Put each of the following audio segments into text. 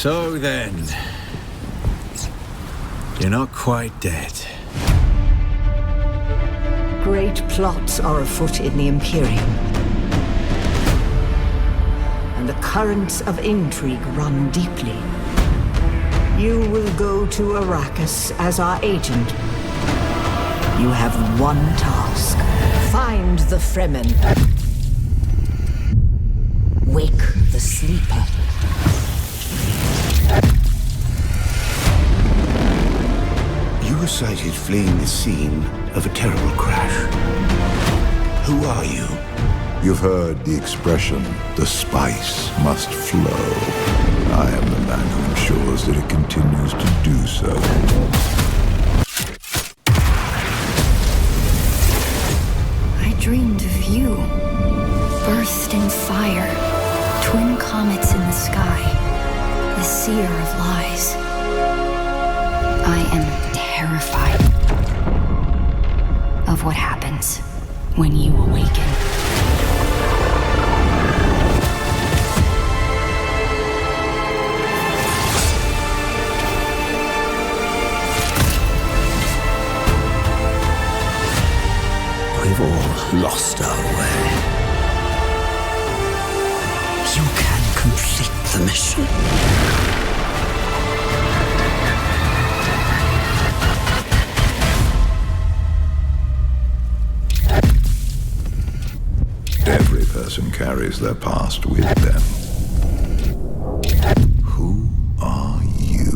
So then, you're not quite dead. Great plots are afoot in the Imperium. And the currents of intrigue run deeply. You will go to Arrakis as our agent. You have one task. Find the Fremen. Wake the sleeper. You were sighted fleeing the scene of a terrible crash. Who are you? You've heard the expression, the spice must flow. I am the man who ensures that it continues to do so. I dreamed of you. Burst in fire. Twin comets in the sky. The seer of lies. I am terrified of what happens when you awaken. We've all lost our way. You can complete the mission. Every person carries their past with them. Who are you?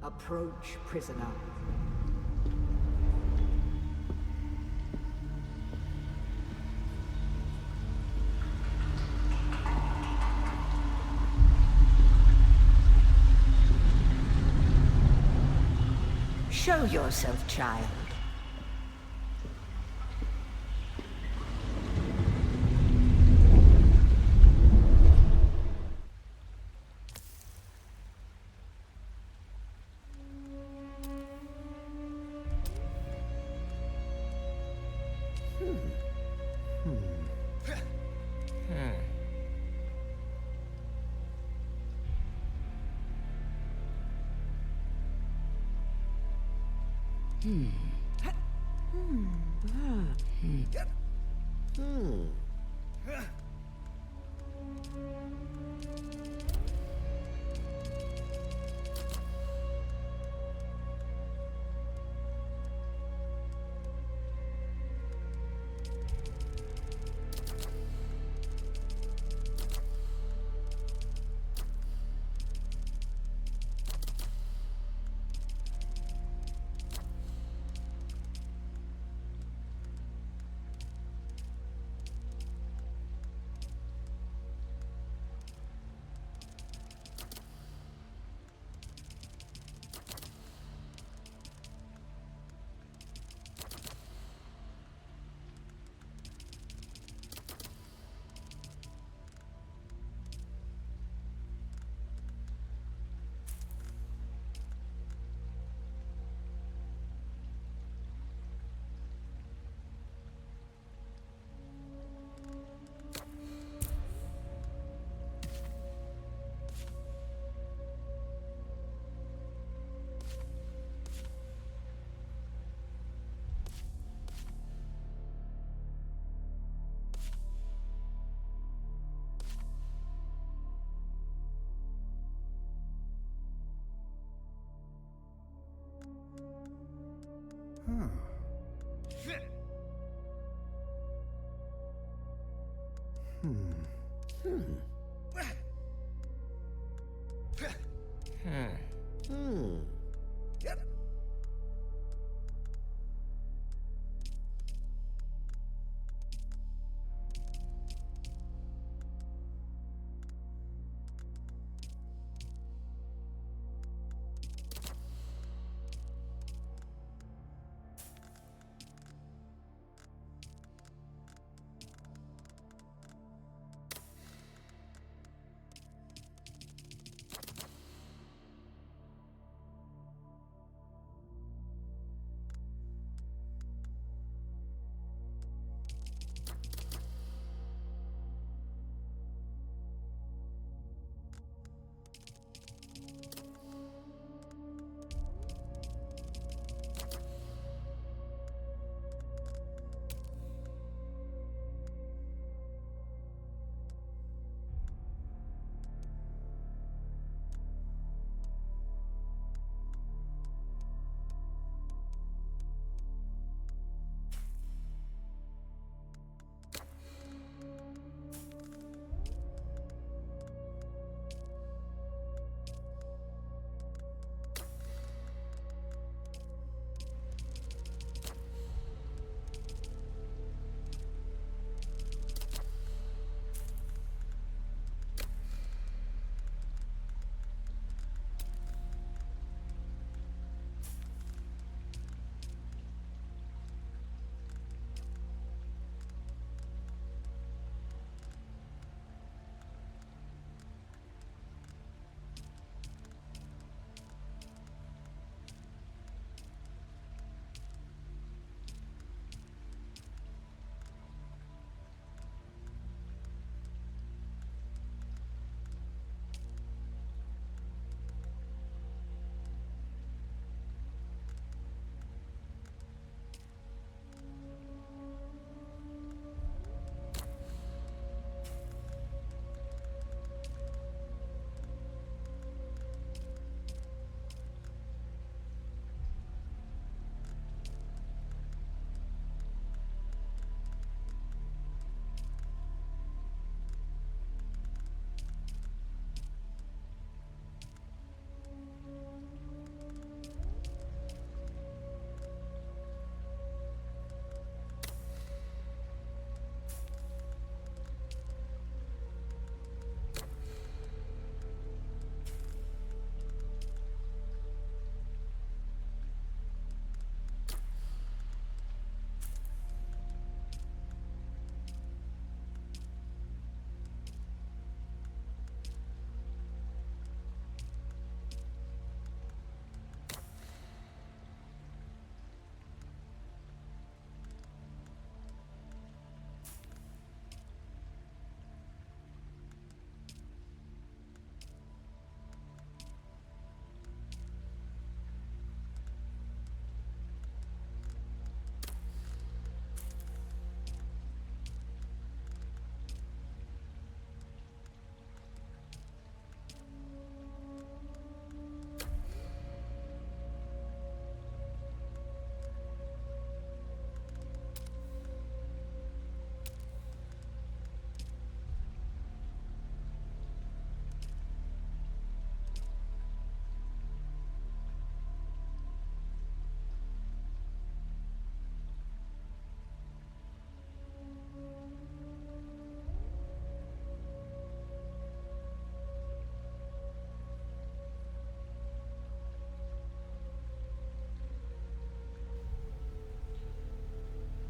Approach, prisoner. Show yourself, child.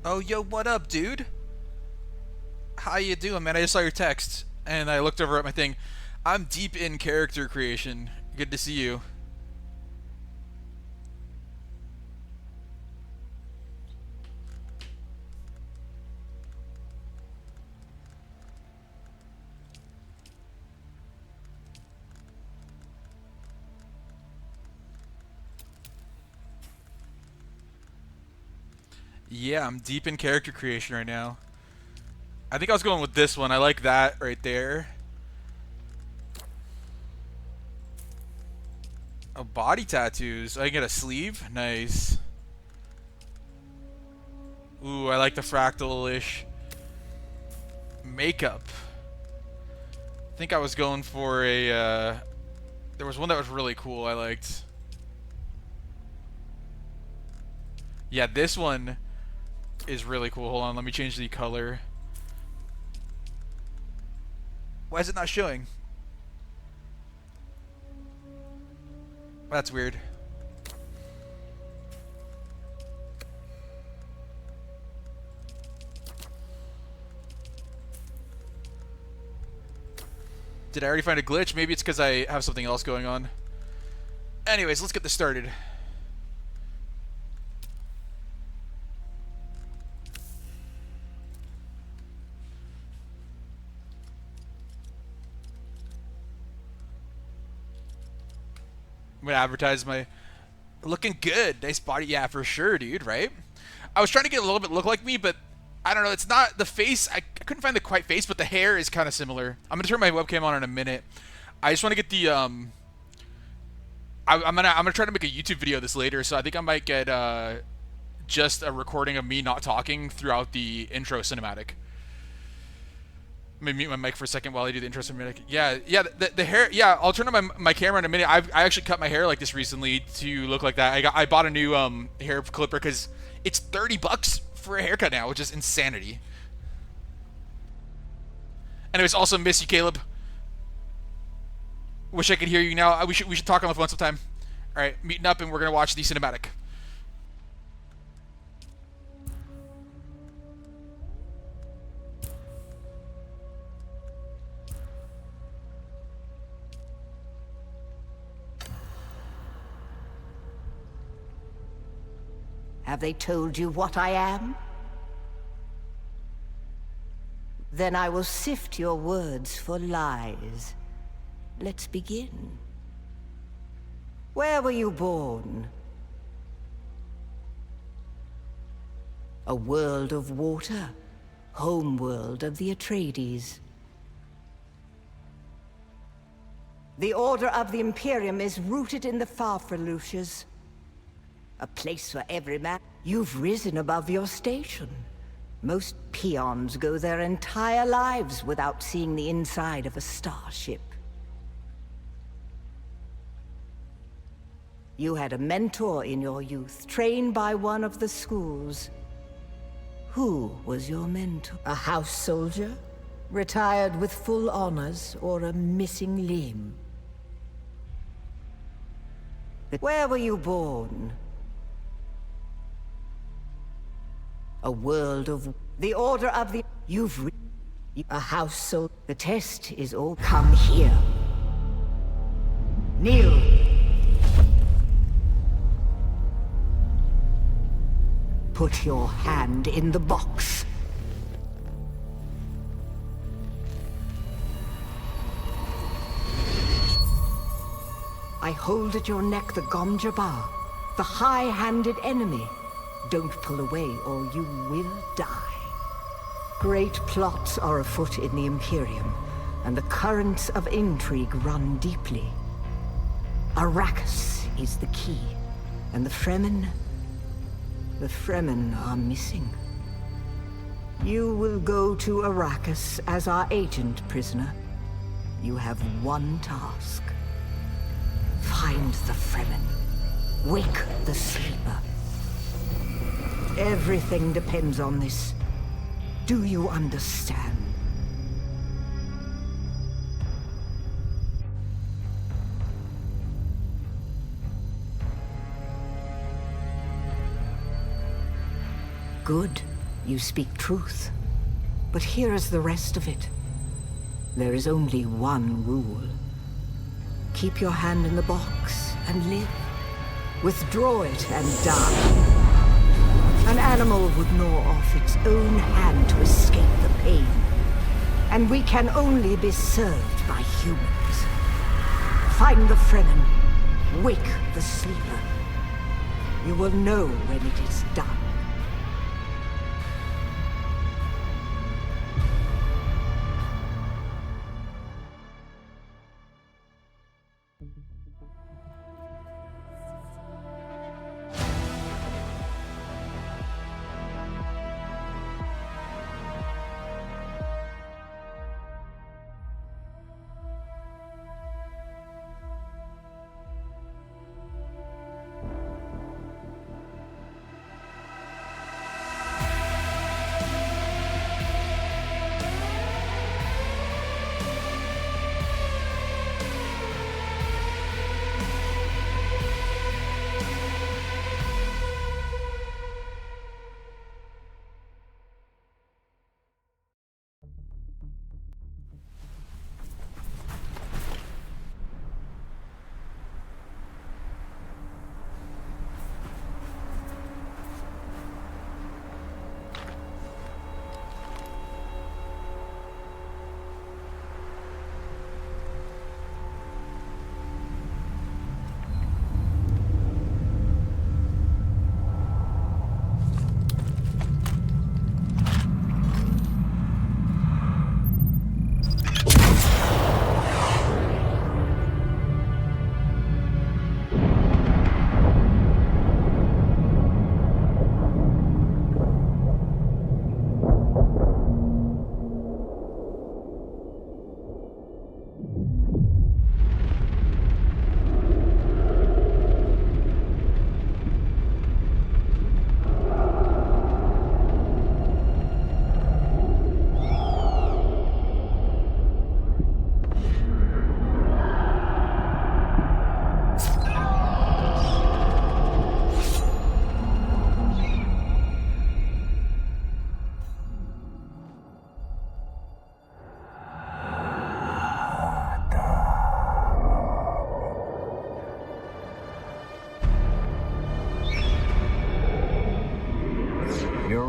Oh, yo, what up, dude? How you doing, man? I just saw your text, and I looked over at my thing. I'm deep in character creation. Good to see you. Yeah, I'm deep in character creation right now. I think I was going with this one. I like that right there. Oh, body tattoos. I can get a sleeve. Nice. Ooh, I like the fractal-ish. Makeup. I think I was going for a, there was one that was really cool I liked. Yeah, this one is really cool. Hold on, let me change the color. Why is it not showing? That's weird. Did I already find a glitch? Maybe it's because I have something else going on. Anyways, let's get this started. I'm gonna advertise my... Looking good. Nice body. Yeah, for sure, dude, right? I was trying to get a little bit look like me, but I don't know. It's not the face. I couldn't find the quite face, but the hair is kind of similar. I'm gonna turn my webcam on in a minute. I just want to get the I'm gonna try to make a YouTube video of this later, so I think I might get just a recording of me not talking throughout the intro cinematic. Let me mute my mic for a second while I do the intro cinematic. Yeah, the hair. Yeah, I'll turn on my camera in a minute. I actually cut my hair like this recently to look like that. I bought a new hair clipper because it's $30 for a haircut now, which is insanity. Anyways, also miss you, Caleb. Wish I could hear you now. We should talk on the phone sometime. All right, meeting up, and we're gonna watch the cinematic. Have they told you what I am? Then I will sift your words for lies. Let's begin. Where were you born? A world of water, homeworld of the Atreides. The Order of the Imperium is rooted in the Farfreluches. A place for every man. You've risen above your station. Most peons go their entire lives without seeing the inside of a starship. You had a mentor in your youth, trained by one of the schools. Who was your mentor? A house soldier? Retired with full honors, or a missing limb? Where were you born? A world of... The Order of the... A house so... The test is all... Come here. Kneel. Put your hand in the box. I hold at your neck the Gom Jabbar, the high-handed enemy. Don't pull away or you will die. Great plots are afoot in the Imperium, and the currents of intrigue run deeply. Arrakis is the key, and the Fremen are missing. You will go to Arrakis as our agent, prisoner. You have one task. Find the Fremen. Wake the sleeper. Everything depends on this. Do you understand? Good. You speak truth. But here is the rest of it. There is only one rule. Keep your hand in the box and live. Withdraw it and die. An animal would gnaw off its own hand to escape the pain. And we can only be served by humans. Find the Fremen. Wake the sleeper. You will know when it is done.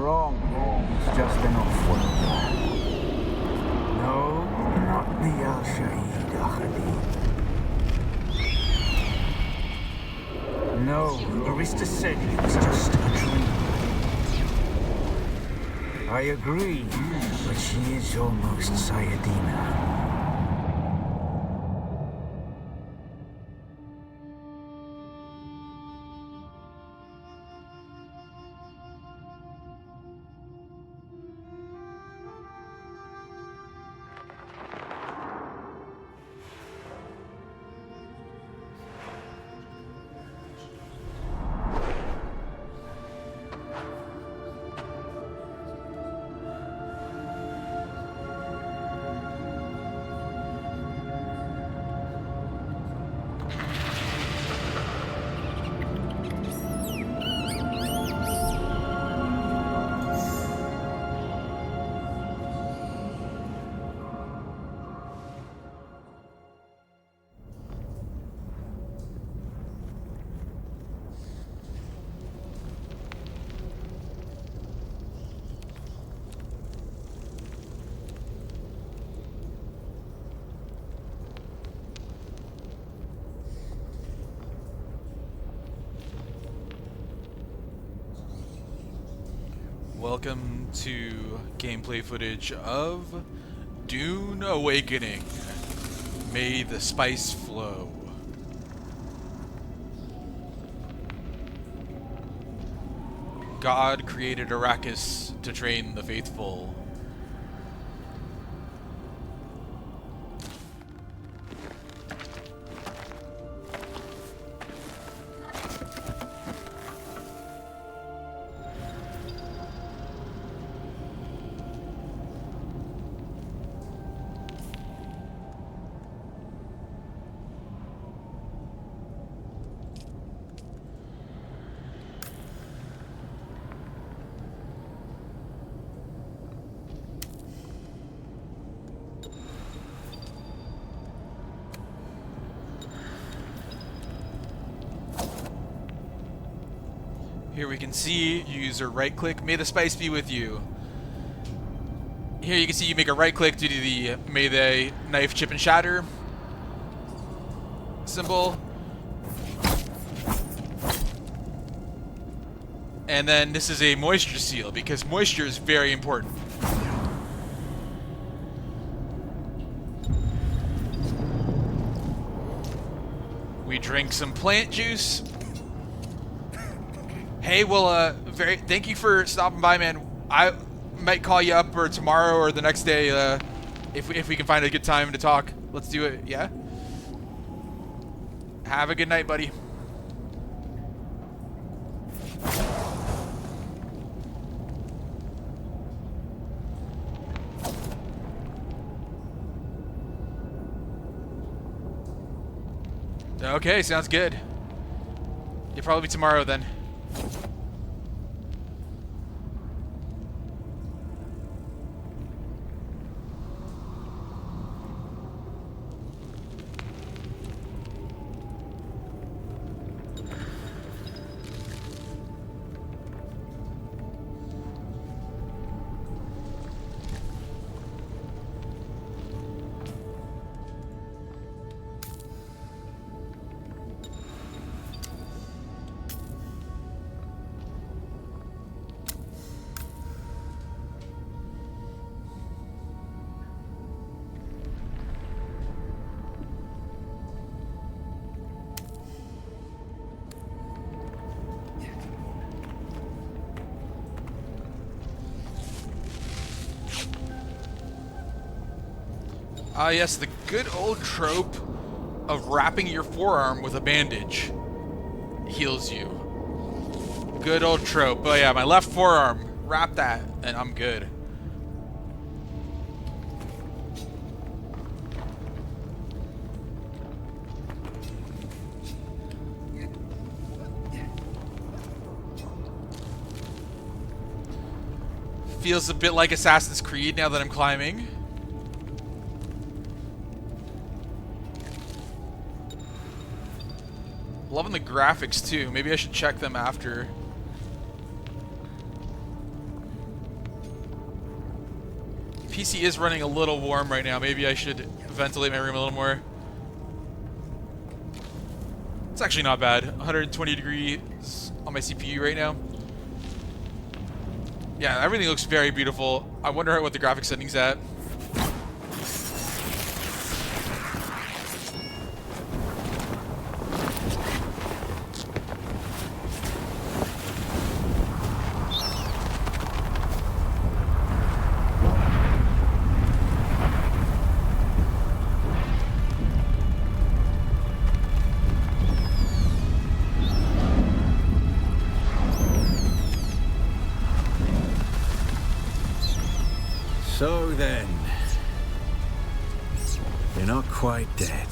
wrong. It's just an off-world plan. No, not the Al-Shaheed Ahadi. No, Arista said it was just a dream. I agree, but she is almost Sayadina. Welcome to gameplay footage of Dune Awakening. May the spice flow. God created Arrakis to train the faithful. Here we can see you use a right click. May the spice be with you. Here you can see you make a right click due to the may the knife chip and shatter symbol. And then this is a moisture seal because moisture is very important. We drink some plant juice. Hey, well, thank you for stopping by, man. I might call you up or tomorrow or the next day if we can find a good time to talk. Let's do it, yeah? Have a good night, buddy. Okay, sounds good. You'll probably be tomorrow then. Ah, yes, the good old trope of wrapping your forearm with a bandage heals you. Good old trope. Oh yeah, my left forearm, wrap that, and I'm good. Feels a bit like Assassin's Creed now that I'm climbing. Loving the graphics too. Maybe I should check them after. PC is running a little warm right now. Maybe I should ventilate my room a little more. It's actually not bad. 120 degrees on my CPU right now. Yeah, everything looks very beautiful. I wonder what the graphics setting's at. So then, you're not quite dead.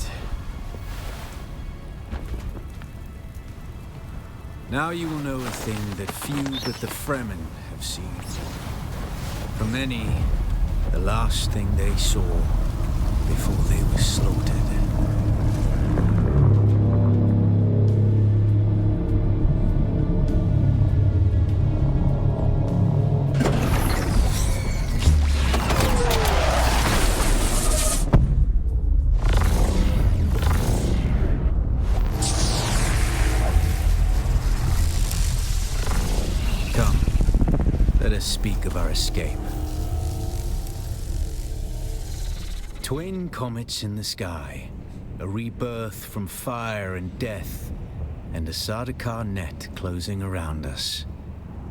Now you will know a thing that few but the Fremen have seen. For many, the last thing they saw before they were slaughtered. Speak of our escape. Twin comets in the sky, a rebirth from fire and death, and a Sardaukar net closing around us.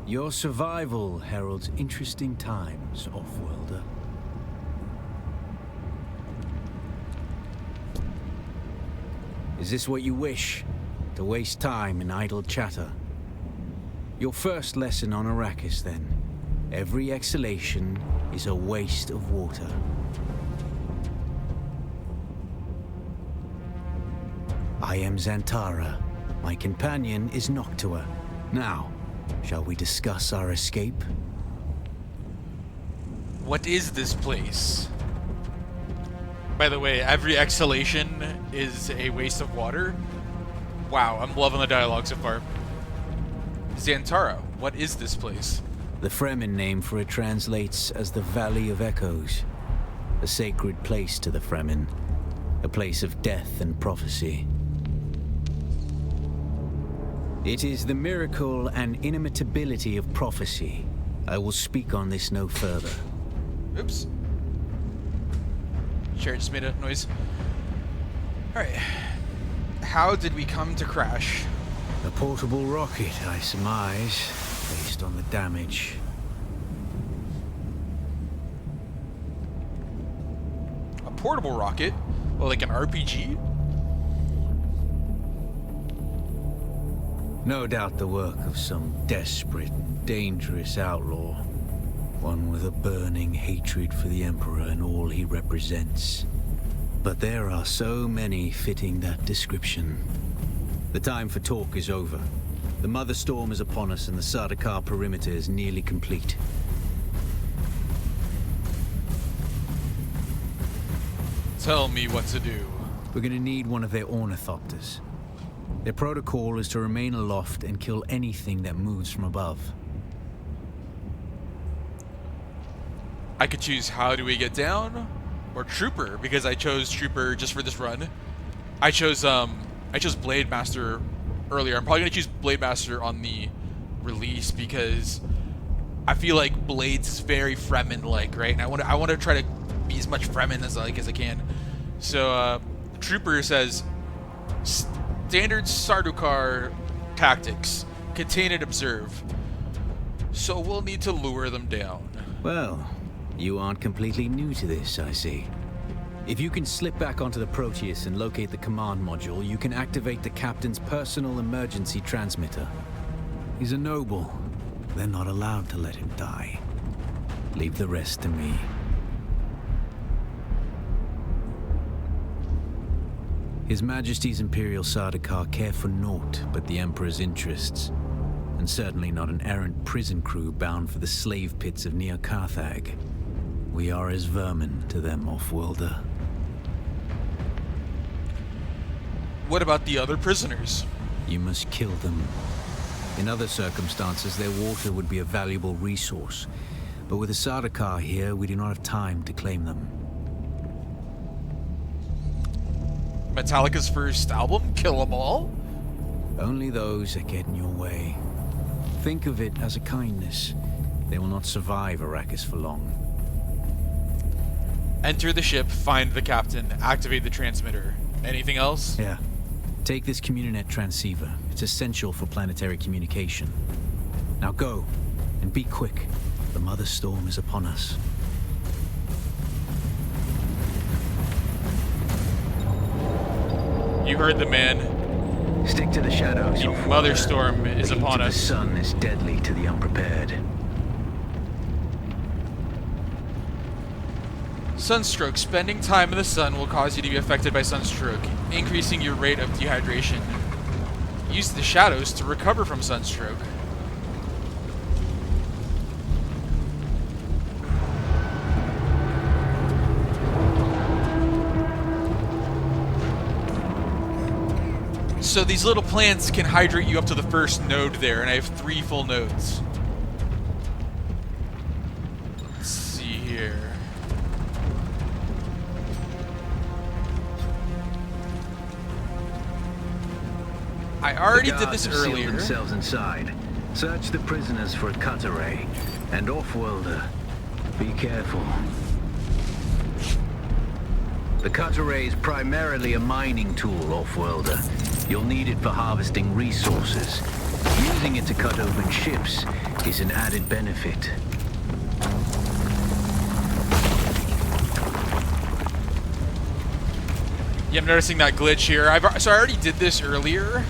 Your survival heralds interesting times, off-worlder. Is this what you wish? To waste time in idle chatter? Your first lesson on Arrakis, then. Every exhalation is a waste of water. I am Xantara. My companion is Noctua. Now, shall we discuss our escape? What is this place? By the way, every exhalation is a waste of water. Wow, I'm loving the dialogue so far. Xantara, what is this place? The Fremen name for it translates as the Valley of Echoes, a sacred place to the Fremen, a place of death and prophecy. It is the miracle and inimitability of prophecy. I will speak on this no further. Oops. Chair just made a noise. Alright. How did we come to crash? A portable rocket, I surmise. Based on the damage. A portable rocket? Well, like an RPG? No doubt the work of some desperate, dangerous outlaw. One with a burning hatred for the Emperor and all he represents. But there are so many fitting that description. The time for talk is over. The Mother Storm is upon us and the Sardaukar perimeter is nearly complete. Tell me what to do. We're gonna need one of their ornithopters. Their protocol is to remain aloft and kill anything that moves from above. I could choose how do we get down or Trooper, because I chose Trooper just for this run. I chose Blade Master earlier. I'm probably gonna choose Blade Master on the release because I feel like Blades is very Fremen-like, right? And I want to try to be as much Fremen as I can. So Trooper says standard Sardaukar tactics: contain and observe. So we'll need to lure them down. Well, you aren't completely new to this, I see. If you can slip back onto the Proteus and locate the command module, you can activate the captain's personal emergency transmitter. He's a noble. They're not allowed to let him die. Leave the rest to me. His Majesty's Imperial Sardaukar care for naught but the Emperor's interests, and certainly not an errant prison crew bound for the slave pits of Neo Carthag. We are as vermin to them, off-worlder. What about the other prisoners? You must kill them. In other circumstances, their water would be a valuable resource. But with a Sardaukar here, we do not have time to claim them. Metallica's first album, Kill 'Em All? Only those that get in your way. Think of it as a kindness. They will not survive Arrakis for long. Enter the ship, find the captain, activate the transmitter. Anything else? Yeah. Take this Communinet transceiver. It's essential for planetary communication. Now go, and be quick. The Mother Storm is upon us. You heard the man. Stick to the shadows. The Mother Storm is upon us. The sun is deadly to the unprepared. Sunstroke. Spending time in the sun will cause you to be affected by sunstroke, increasing your rate of dehydration. Use the shadows to recover from sunstroke. So these little plants can hydrate you up to the first node there, and I have 3 full nodes. Let's see here. I already did this earlier. Themselves inside. Search the prisoners for a cutter ray. And Offworlder, be careful. The cutter ray is primarily a mining tool, Offworlder. You'll need it for harvesting resources. Using it to cut open ships is an added benefit. Yeah, I'm noticing that glitch here. So I already did this earlier.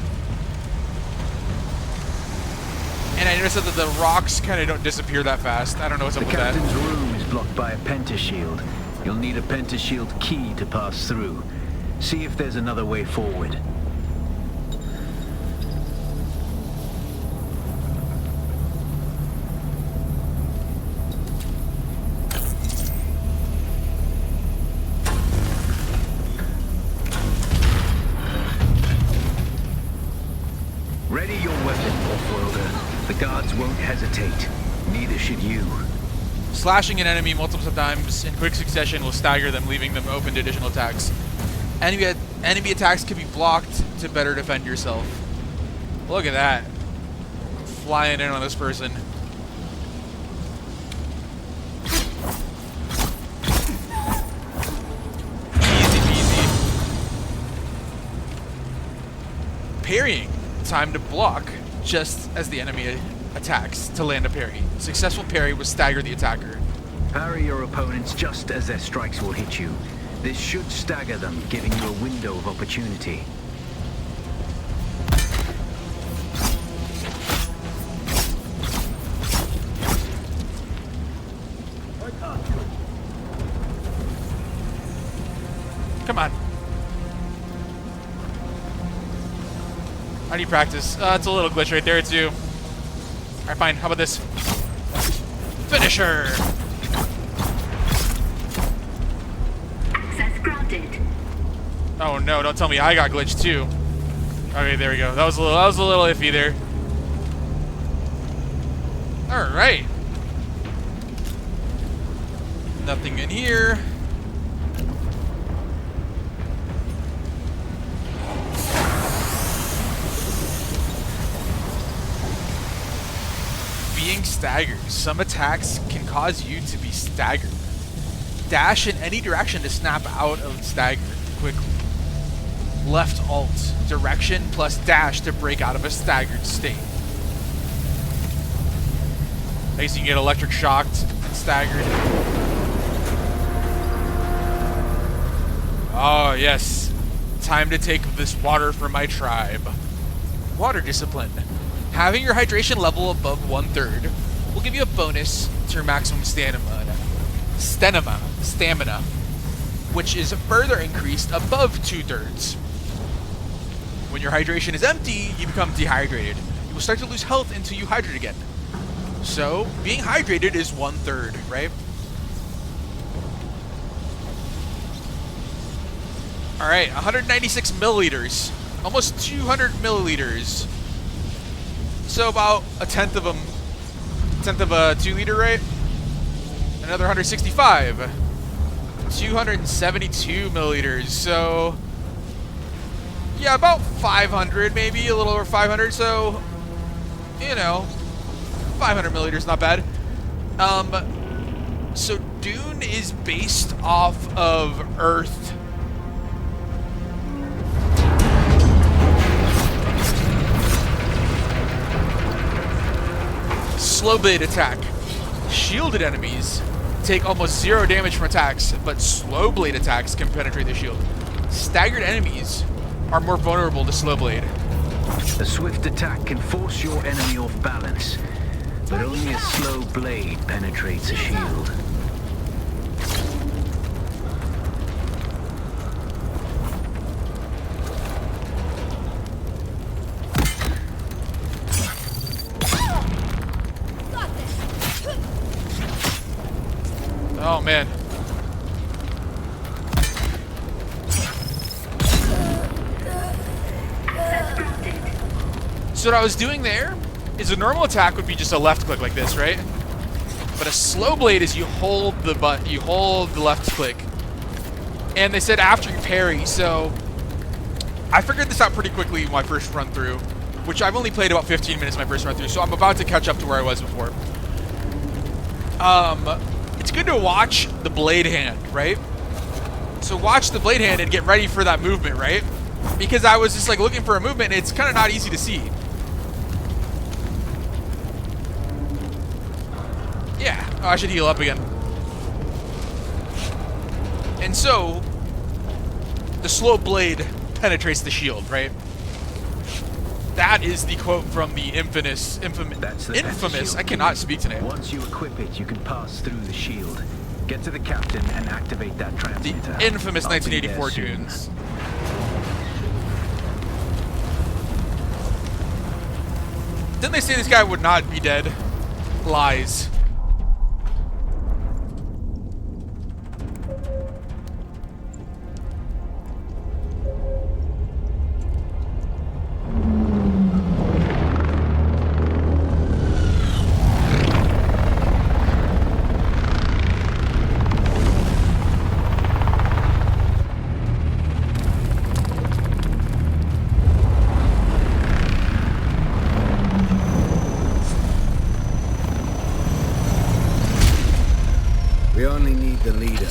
And I noticed that the rocks kind of don't disappear that fast. I don't know what's up with that. The captain's room is blocked by a pentashield. You'll need a pentashield key to pass through. See if there's another way forward. Ready your weapon, Offworlder. The guards won't hesitate. Neither should you. Slashing an enemy multiple times in quick succession will stagger them, leaving them open to additional attacks. Enemy attacks can be blocked to better defend yourself. Look at that. I'm flying in on this person. Easy peasy. Parrying. Time to block just as the enemy attacks to land a parry. Successful parry will stagger the attacker. Parry your opponents just as their strikes will hit you. This should stagger them, giving you a window of opportunity. Come on. I need practice. It's a little glitch right there too. Alright, fine. How about this? Finisher! Access granted. Oh no, don't tell me I got glitched too. Okay, there we go. That was a little iffy there. Alright. Nothing in here. Being staggered. Some attacks can cause you to be staggered. Dash in any direction to snap out of stagger quickly. Left alt, direction plus dash to break out of a staggered state. I guess you can get electric shocked and staggered. Oh yes, time to take this water for my tribe. Water discipline. Having your hydration level above 1/3 will give you a bonus to your maximum stamina, which is further increased above 2/3. When your hydration is empty, you become dehydrated. You will start to lose health until you hydrate again. So, being hydrated is 1/3, right? Alright, 196 milliliters. Almost 200 milliliters. So about a tenth of a 2 liter, right? Another 165. 272 milliliters. So, yeah, about 500, maybe a little over 500. So, you know, 500 milliliters, not bad. So Dune is based off of Earth. Slow blade attack. Shielded enemies take almost 0 damage from attacks, but slow blade attacks can penetrate the shield. Staggered enemies are more vulnerable to slow blade. A swift attack can force your enemy off balance, but only a slow blade penetrates a shield. Oh man. So what I was doing there is a normal attack would be just a left click like this, right? But a slow blade is you hold the left click. And they said after you parry, so I figured this out pretty quickly in my first run through, which I've only played about 15 minutes in my first run through, so I'm about to catch up to where I was before. It's good to watch the blade hand, right? So watch the blade hand and get ready for that movement, right? Because I was just like looking for a movement and it's kind of not easy to see. Yeah, oh, I should heal up again. And so, the slow blade penetrates the shield, right? That is the quote from the infamous, I cannot speak today. Once you equip it, you can pass through the shield. Get to the captain and activate that transmitter. The infamous 1984 Dunes. Didn't they say this guy would not be dead? Lies. We only need the leader.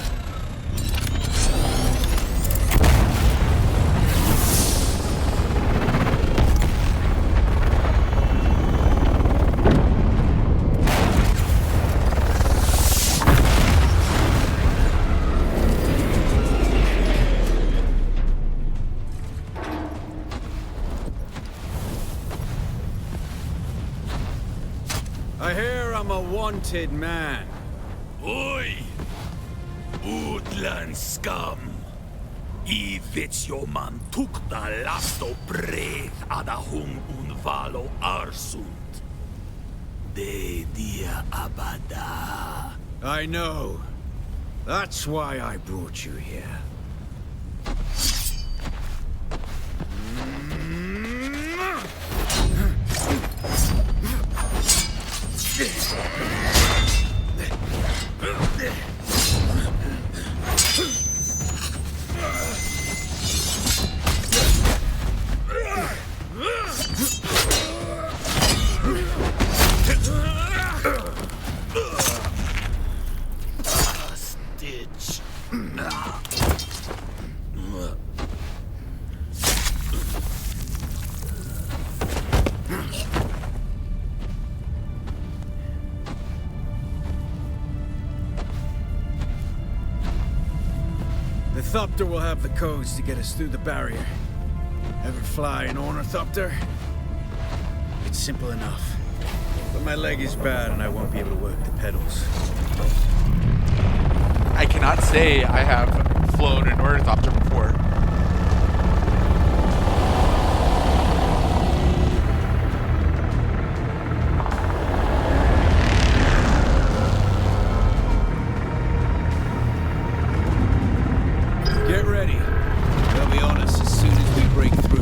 I hear I'm a wanted man. Oi! Utland scum! I vitsjo man tukta lasto breath ada hung unvalo arsund. De dia abada. I know. That's why I brought you here. Stitch. The Thopter will have the codes to get us through the barrier. Ever fly an ornithopter? It's simple enough. But my leg is bad and I won't be able to work the pedals. I cannot say I have flown an ornithopter before. Get ready. They'll be on us as soon as we break through.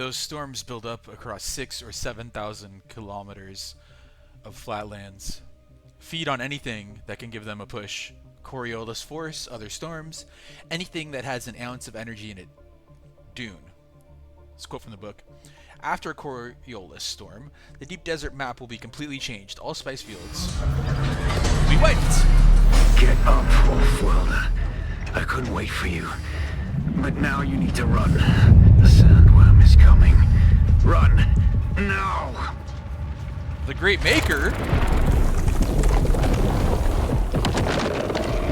those storms build up across 6,000 or 7,000 kilometers of flatlands. Feed on anything that can give them a push. Coriolis force, other storms, anything that has an ounce of energy in it. Dune. This quote from the book. After a Coriolis storm, the deep desert map will be completely changed. All spice fields will be wiped. Get up, Wolf-Worlder. I couldn't wait for you. But now you need to run. The sandworm is coming. Run! Now! The Great Maker?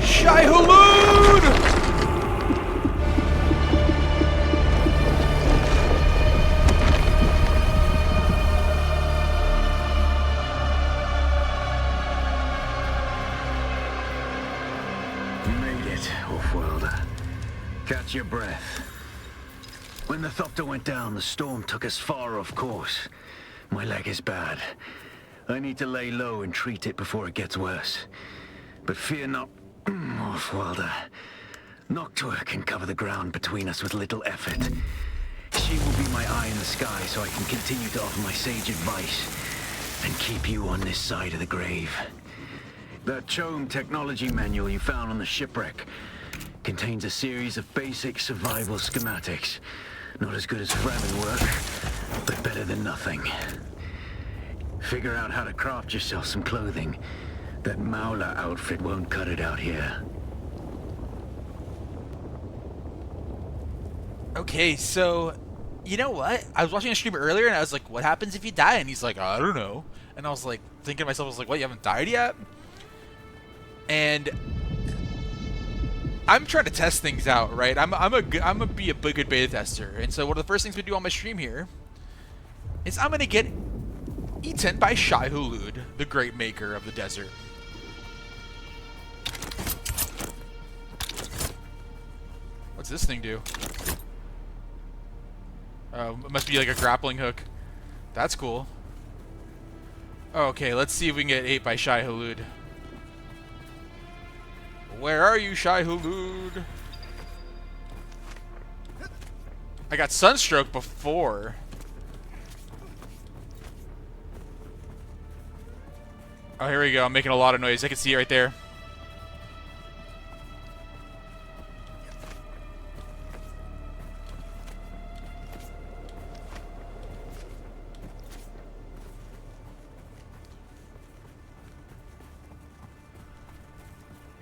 Shai-Hulud! Wolf-Worlder. Catch your breath. When the Thopter went down, the storm took us far off course. My leg is bad. I need to lay low and treat it before it gets worse. But fear not, Wolf-Worlder. Noctua can cover the ground between us with little effort. She will be my eye in the sky so I can continue to offer my sage advice and keep you on this side of the grave. That Chome technology manual you found on the shipwreck contains a series of basic survival schematics. Not as good as Fremen work, but better than nothing. Figure out how to craft yourself some clothing. That Maula outfit won't cut it out here. Okay, so, you know what? I was watching a stream earlier and I was like, what happens if you die? And he's like, I don't know. And I was like, thinking to myself, I was like, what, you haven't died yet? And I'm trying to test things out, right? I'm gonna be a good beta tester, and so one of the first things we do on my stream here is I'm gonna get eaten by Shai-Hulud, the Great Maker of the desert. What's this thing do? Oh, it must be like a grappling hook. That's cool. Okay, let's see if we can get ate by Shai-Hulud. Where are you, Shai-Hulud? I got sunstroke before. Oh, here we go. I'm making a lot of noise. I can see it right there.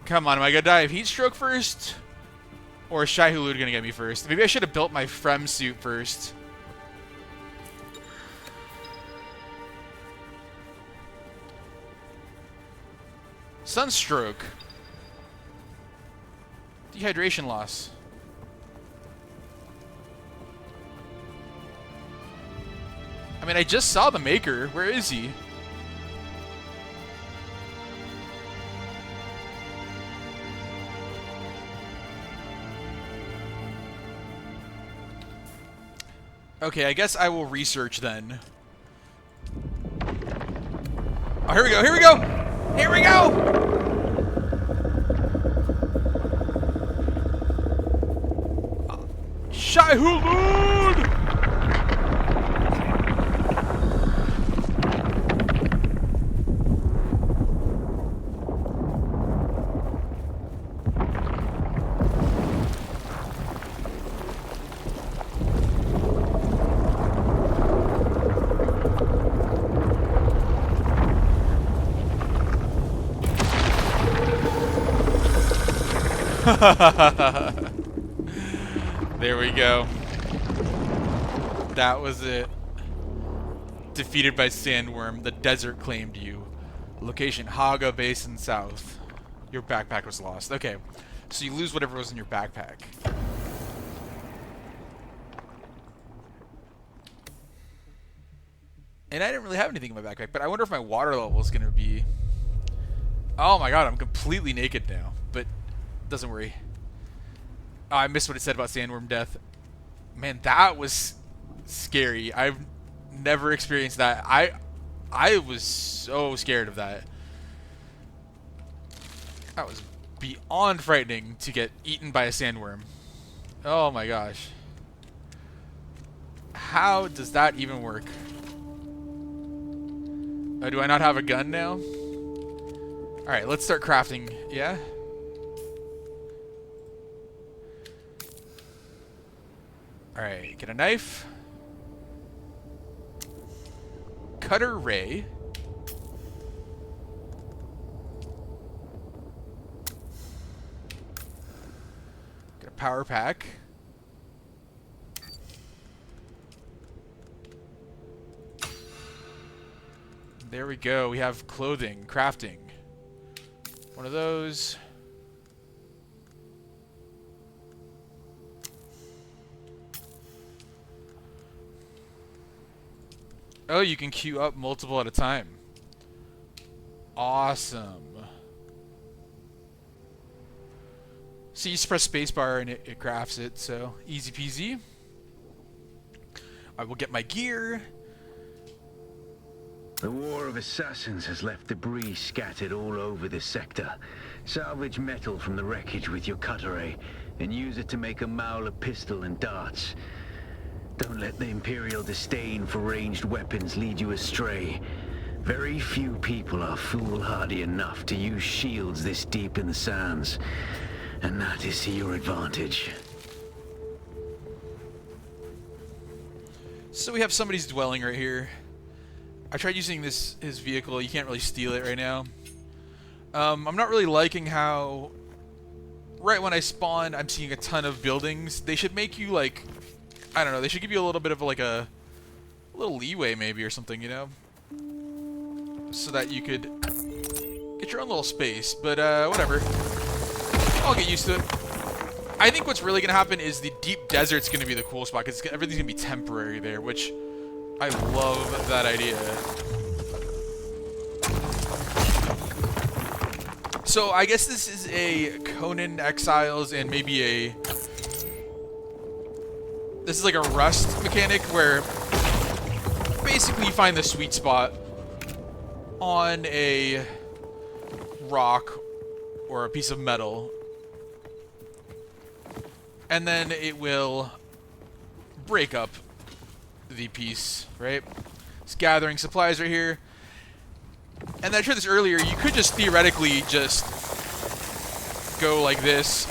Come on, am I gonna die of heat stroke first? Or is Shai-Hulud gonna get me first? Maybe I should have built my Frem suit first. Sunstroke. Dehydration loss. I mean, I just saw the Maker. Where is he? Okay, I guess I will research then. Oh, here we go, here we go! Here we go! Shai-Hulud! There we go. That was it. Defeated by Sandworm. The desert claimed you. Location, Haga Basin South. Your backpack was lost. Okay. So you lose whatever was in your backpack. And I didn't really have anything in my backpack, but I wonder if my water level is going to be... Oh my god, I'm completely naked now. But doesn't worry. Oh, I missed what it said about sandworm death. Man, that was scary. I've never experienced that. I was so scared of that. That was beyond frightening to get eaten by a sandworm. Oh my gosh. How does that even work? Do I not have a gun now? Alright, let's start crafting. Yeah? Alright, get a knife. Cutter ray. Get a power pack. There we go. We have clothing, crafting. One of those. Oh, you can queue up multiple at a time. Awesome. So you just press spacebar and it crafts it, so easy peasy. I will get my gear. The War of Assassins has left debris scattered all over this sector. Salvage metal from the wreckage with your cutter ray, and use it to make a Mauler pistol and darts. Don't let the Imperial disdain for ranged weapons lead you astray. Very few people are foolhardy enough to use shields this deep in the sands, and that is to your advantage. So we have somebody's dwelling right here. I tried using his vehicle. You can't really steal it right now. I'm not really liking how right when I spawn, I'm seeing a ton of buildings. They should make you like, I don't know, they should give you a little bit of like a little leeway maybe or something, you know? So that you could get your own little space, but whatever. I'll get used to it. I think what's really going to happen is the deep desert's going to be the cool spot because everything's going to be temporary there, which I love that idea. So I guess this is a Conan Exiles and maybe a... This is like a Rust mechanic where basically you find the sweet spot on a rock or a piece of metal. And then it will break up the piece, right? It's gathering supplies right here. And I tried this earlier. You could just theoretically just go like this.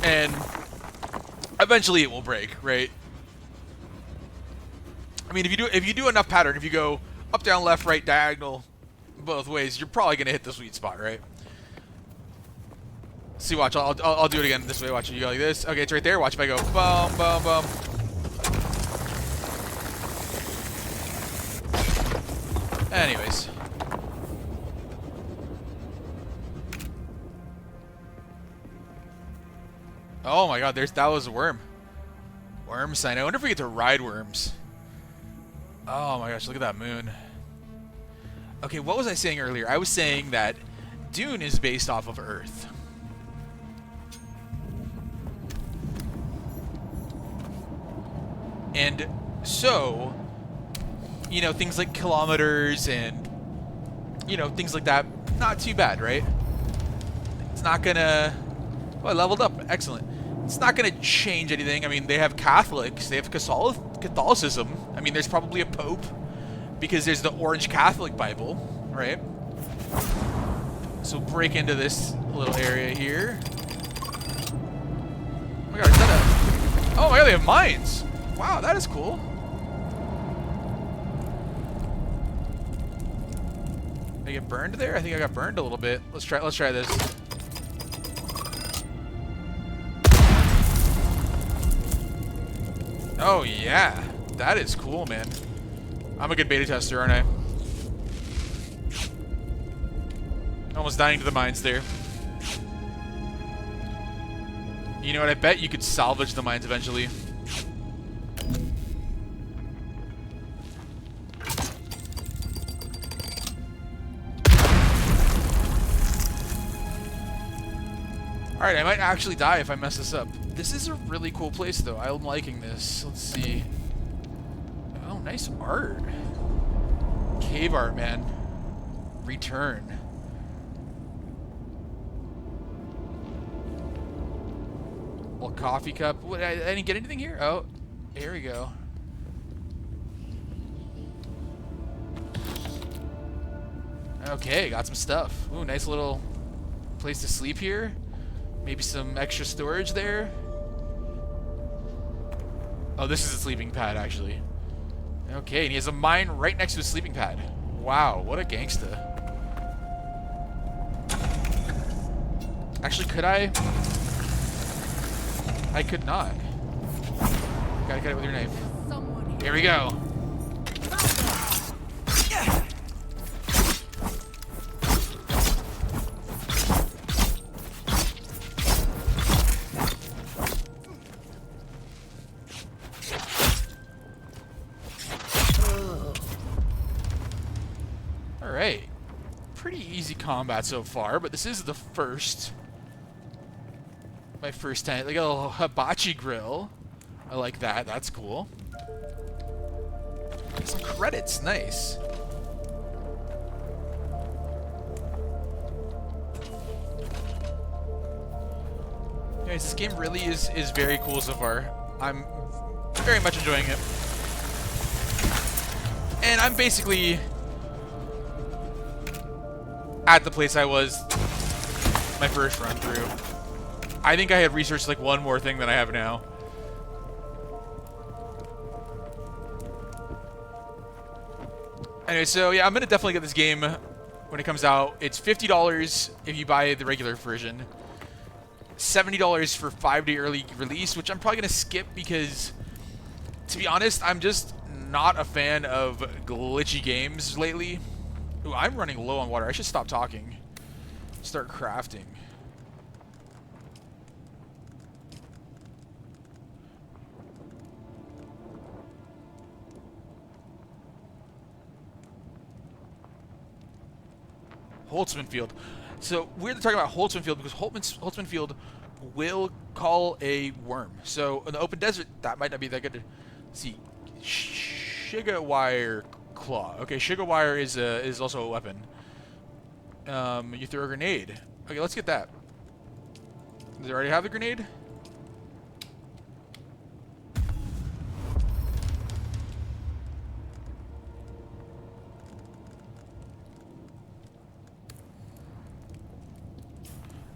And eventually it will break, right? I mean, if you do enough pattern, if you go up, down, left, right, diagonal, both ways, you're probably going to hit the sweet spot, right? See, watch. I'll do it again this way. Watch. You go like this. Okay, it's right there. Watch if I go boom, boom, boom. Anyways. Oh my God, that was a worm. Worm sign. I wonder if we get to ride worms. Oh my gosh, look at that moon. Okay, what was I saying earlier? I was saying that Dune is based off of Earth. And so, you know, things like kilometers and, you know, things like that, not too bad, right? It's not gonna... Oh, I leveled up. Excellent. It's not gonna change anything. I mean, they have Catholics. They have Catholicism. I mean, there's probably a Pope because there's the Orange Catholic Bible, right? So break into this little area here. Oh my God, is that a... Oh my God, they have mines. Wow, that is cool. Did I get burned there? I think I got burned a little bit. Let's try this. Oh yeah, that is cool, man. I'm a good beta tester, aren't I? Almost dying to the mines there. You know what? I bet you could salvage the mines eventually. Alright, I might actually die if I mess this up. This is a really cool place, though. I'm liking this. Let's see. Oh, nice art. Cave art, man. Return. Little coffee cup. What, I didn't get anything here? Oh, here we go. Okay, got some stuff. Ooh, nice little place to sleep here. Maybe some extra storage there. Oh, this is a sleeping pad, actually. Okay, and he has a mine right next to his sleeping pad. Wow, what a gangsta. Actually, could I? I could not. Gotta cut it with your knife. Here we go. Alright. Pretty easy combat so far, but this is the first. My first time. Like a little hibachi grill. I like that. That's cool. Some credits. Nice. Anyways, this game really is very cool so far. I'm very much enjoying it. And I'm basically at the place I was my first run through. I think I had researched like one more thing than I have now. Anyway, so yeah, I'm gonna definitely get this game when it comes out. It's $50 if you buy the regular version. $70 for 5-day early release, which I'm probably gonna skip because, to be honest, I'm just not a fan of glitchy games lately. Ooh, I'm running low on water. I should stop talking. Start crafting. Holtzman Field. So we're talking about Holtzman Field because Holtzman Field will call a worm. So in the open desert, that might not be that good to see. Shiga wire claw. Okay, Shiga wire is also a weapon. You throw a grenade. Okay, let's get that. Does it already have the grenade?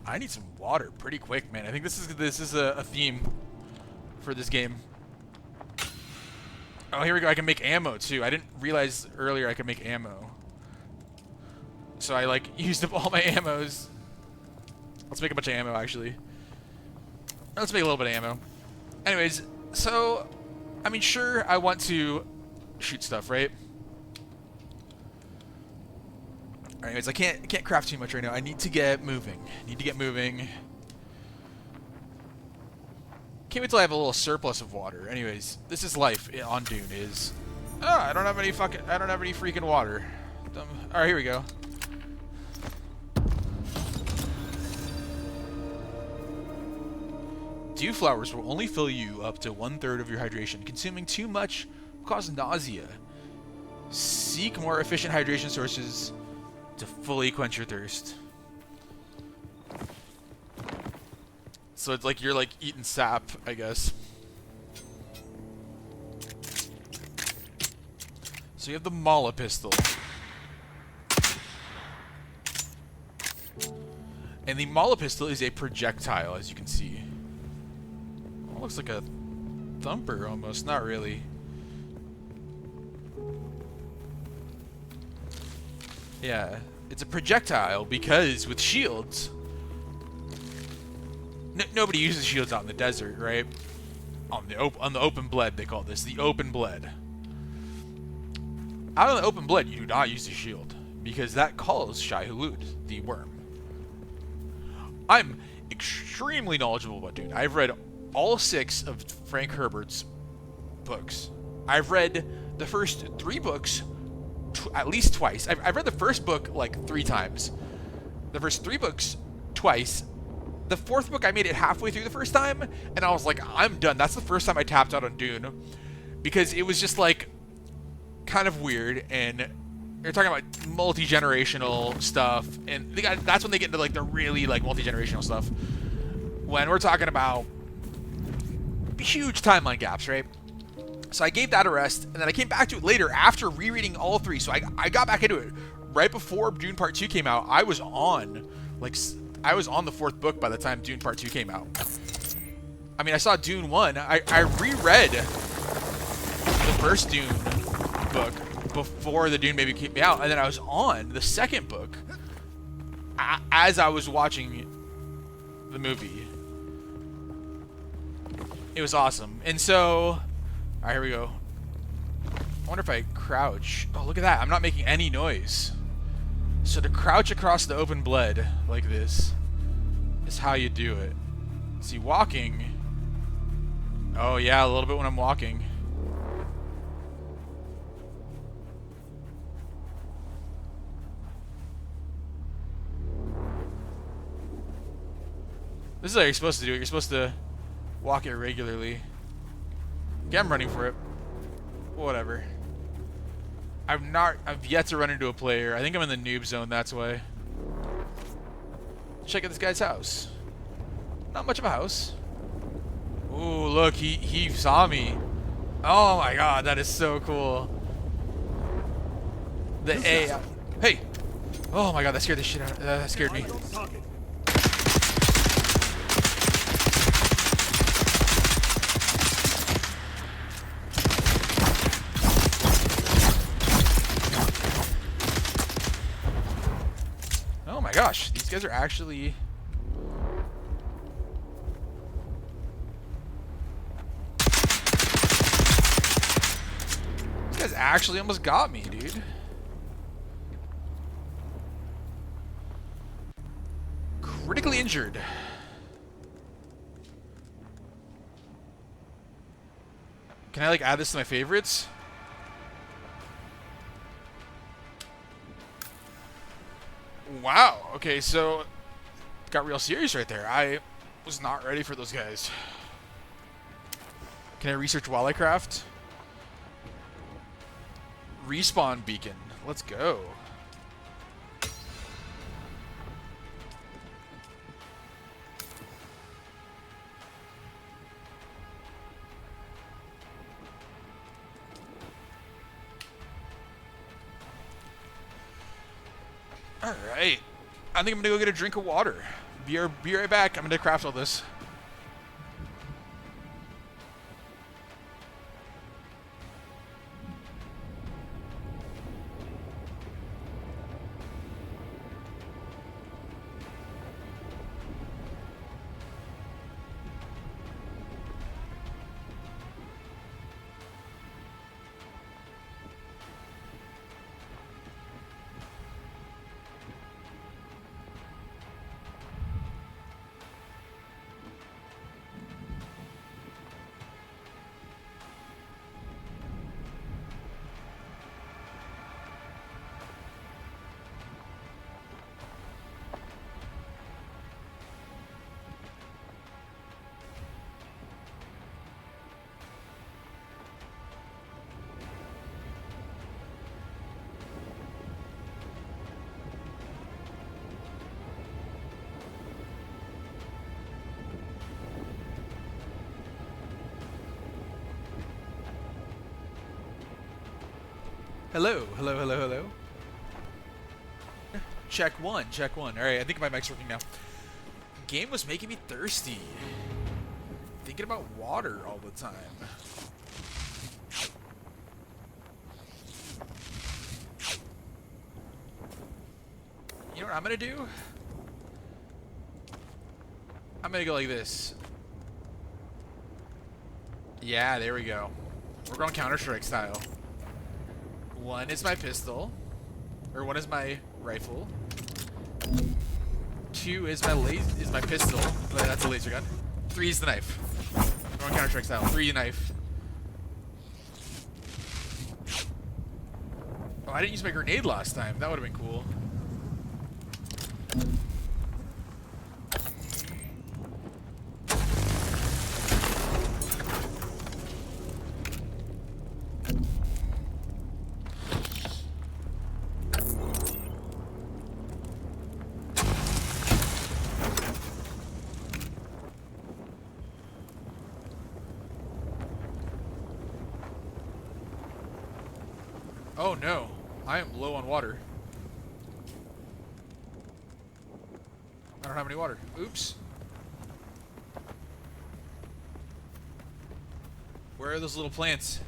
I need some water pretty quick, man. I think this is a theme for this game. Oh, here we go. I can make ammo too. I didn't realize earlier I could make ammo. So I like used up all my ammos. Let's make a bunch of ammo actually. Let's make a little bit of ammo. Anyways, so I mean, sure, I want to shoot stuff, right? Anyways, I can't craft too much right now. I need to get moving. Can't wait till I have a little surplus of water. Anyways, this is life on Dune. I don't have any freaking water. All right, here we go. Dew flowers will only fill you up to 1/3 of your hydration. Consuming too much will cause nausea. Seek more efficient hydration sources to fully quench your thirst. So it's like you're like eating sap, I guess. So you have the Mala pistol. And the Mala pistol is a projectile, as you can see. It looks like a thumper almost, not really. Yeah, it's a projectile because with shields, nobody uses shields out in the desert, right? On the open bled, they call this the open bled. Out on the open bled, you do not use the shield because that calls Shai-Hulud, the worm. I'm extremely knowledgeable about Dune. I've read all 6 of Frank Herbert's books. I've read the first 3 books at least twice. I've read the first book like 3 times. The first 3 books twice. The 4th book I made it halfway through the first time, and I was like, I'm done. That's the first time I tapped out on Dune because it was just like kind of weird, and you're talking about multi-generational stuff, and that's when they get into like the really like multi-generational stuff. When we're talking about huge timeline gaps, right? So I gave that a rest, and then I came back to it later after rereading all 3. So I got back into it right before Dune Part 2 came out. I was on the 4th book by the time Dune Part 2 came out. I mean, I saw Dune 1. I reread the first Dune book before the Dune Baby came out, and then I was on the 2nd book as I was watching the movie. It was awesome. And so, all right, here we go. I wonder if I crouch. Oh, look at that. I'm not making any noise. So to crouch across the open bled like this is how you do it. See, walking. Oh, yeah, a little bit when I'm walking. This is how you're supposed to do it. You're supposed to walk it regularly. Okay, I'm running for it. Whatever. I've yet to run into a player. I think I'm in the noob zone, that's why. Check out this guy's house. Not much of a house. Ooh, look, he saw me. Oh my god, that is so cool. The AI. Hey! Oh my god, that scared the shit out of that scared me. Oh my gosh, these guys are actually... These guys actually almost got me, dude. Critically injured. Can I, like, add this to my favorites? Wow. Okay, so got real serious right there. I was not ready for those guys. Can I research while I craft? Respawn beacon. Let's go. Alright. I think I'm gonna go get a drink of water. Be right back. I'm gonna craft all this. Hello, hello, hello, hello. Check one, check one. Alright, I think my mic's working now. Game was making me thirsty. Thinking about water all the time. You know what I'm gonna do? I'm gonna go like this. Yeah, there we go. We're going Counter-Strike style. One is my pistol, or one is my rifle. Two is my pistol, but that's a laser gun. Three is the knife. We're going Counter-Strike style. 3 knife. Oh, I didn't use my grenade last time. That would have been cool. Oh no, I am low on water. I don't have any water. Oops. Where are those little plants?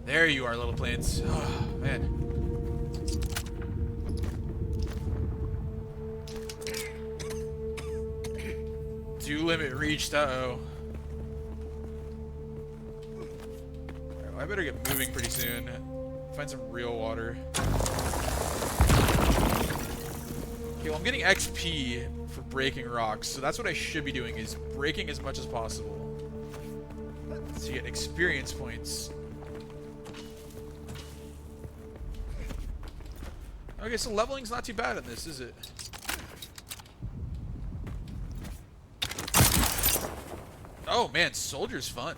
There you are, little plants. Oh, man. Dew limit reached. Uh-oh. Alright, well, I better get moving pretty soon. Find some real water. Okay, well, I'm getting XP for breaking rocks, so that's what I should be doing, is breaking as much as possible. So you get experience points. Okay, so leveling's not too bad in this, is it? Oh man, soldier's fun.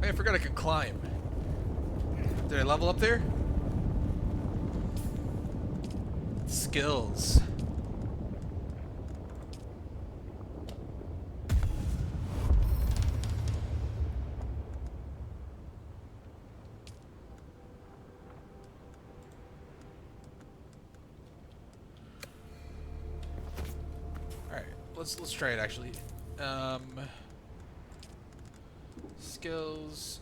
Hey, I forgot I can climb. Did I level up there? Skills. Alright, let's try it actually. Skills.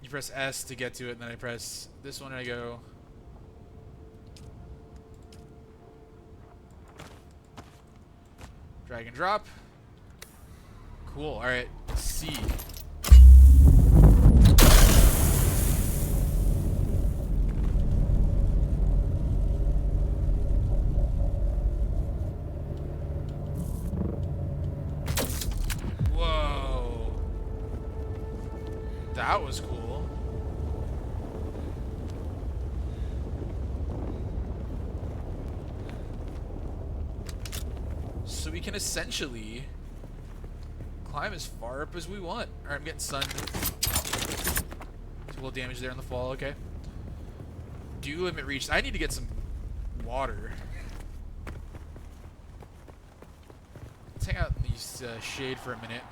You press S to get to it, and then I press this one and I go. Drag and drop. Cool, alright. C. Whoa. That was cool. So we can essentially climb as far up as we want. Alright, I'm getting sunned. There's a little damage there on the fall, okay. Dew limit reached. I need to get some water. Let's hang out in these shade for a minute.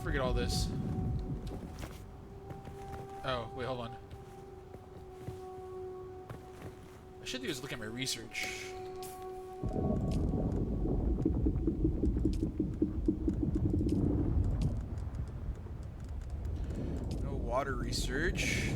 Forget all this. Oh, wait, hold on. I should do is look at my research. No water research.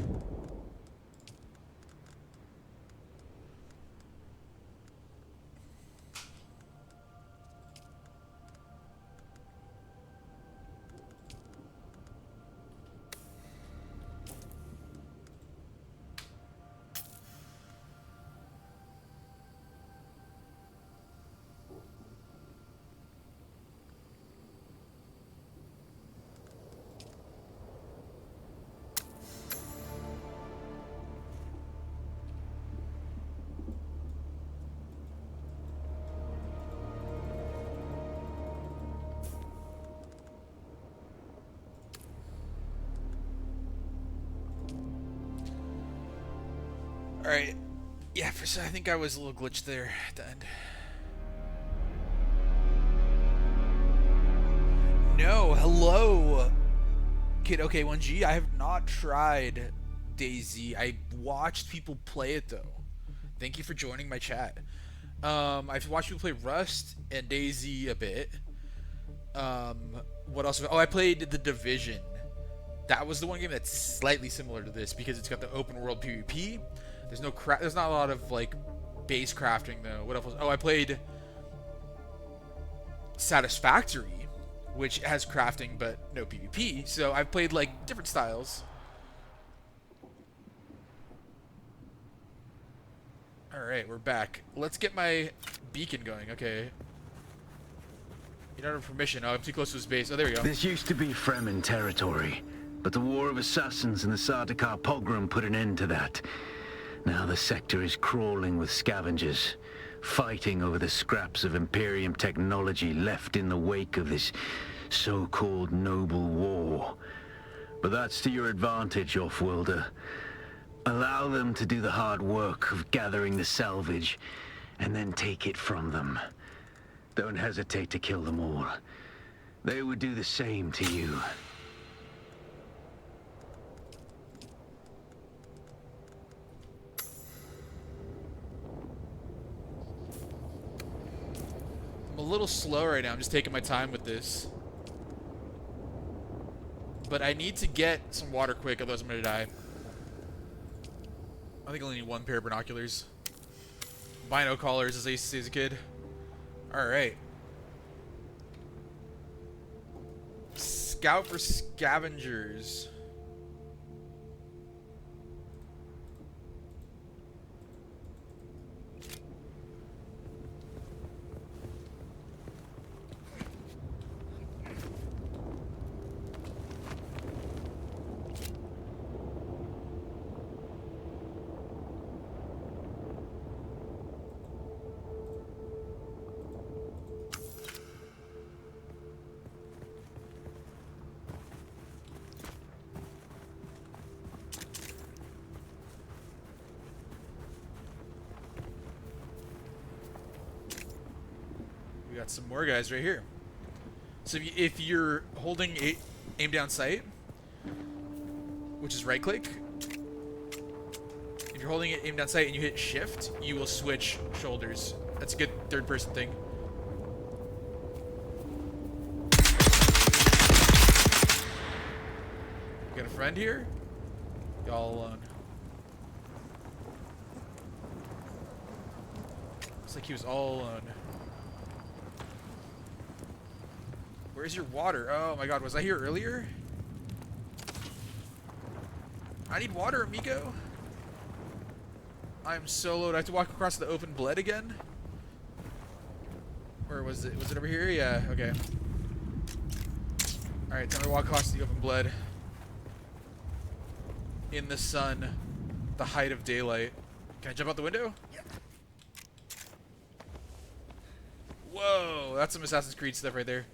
Alright. Yeah, I think I was a little glitched there at the end. No, hello, Kid OK1G. I have not tried DayZ. I watched people play it, though. Thank you for joining my chat. I've watched people play Rust and DayZ a bit. What else? Oh, I played The Division. That was the one game that's slightly similar to this because it's got the open world PvP. There's not a lot of like base crafting though. What else? Oh, I played Satisfactory, which has crafting but no PvP. So I've played like different styles. Alright, we're back. Let's get my beacon going. Okay. You don't have permission. Oh, I'm too close to his base. Oh, there we go. This used to be Fremen territory, but the War of Assassins and the Sardaukar pogrom put an end to that. Now the sector is crawling with scavengers, fighting over the scraps of Imperium technology left in the wake of this so-called noble war. But that's to your advantage, Offworlder. Allow them to do the hard work of gathering the salvage, and then take it from them. Don't hesitate to kill them all. They would do the same to you. I'm a little slow right now. I'm just taking my time with this. But I need to get some water quick, otherwise I'm gonna die. I think I only need one pair of binoculars. Bino collars, as I used to say as a kid. Alright. Scout for scavengers. We got some more guys right here. So if you're holding aim down sight, which is right click, if you're holding it aim down sight and you hit shift, you will switch shoulders. That's a good third person thing. You got a friend here? Y'all alone. Looks like he was all alone. Where's your water? Oh my god, was I here earlier? I need water, amigo. I'm so low. Do I have to walk across the open bled again? Or was it over here? Yeah, okay. Alright, time to walk across the open bled. In the sun. The height of daylight. Can I jump out the window? Yeah. Whoa, that's some Assassin's Creed stuff right there.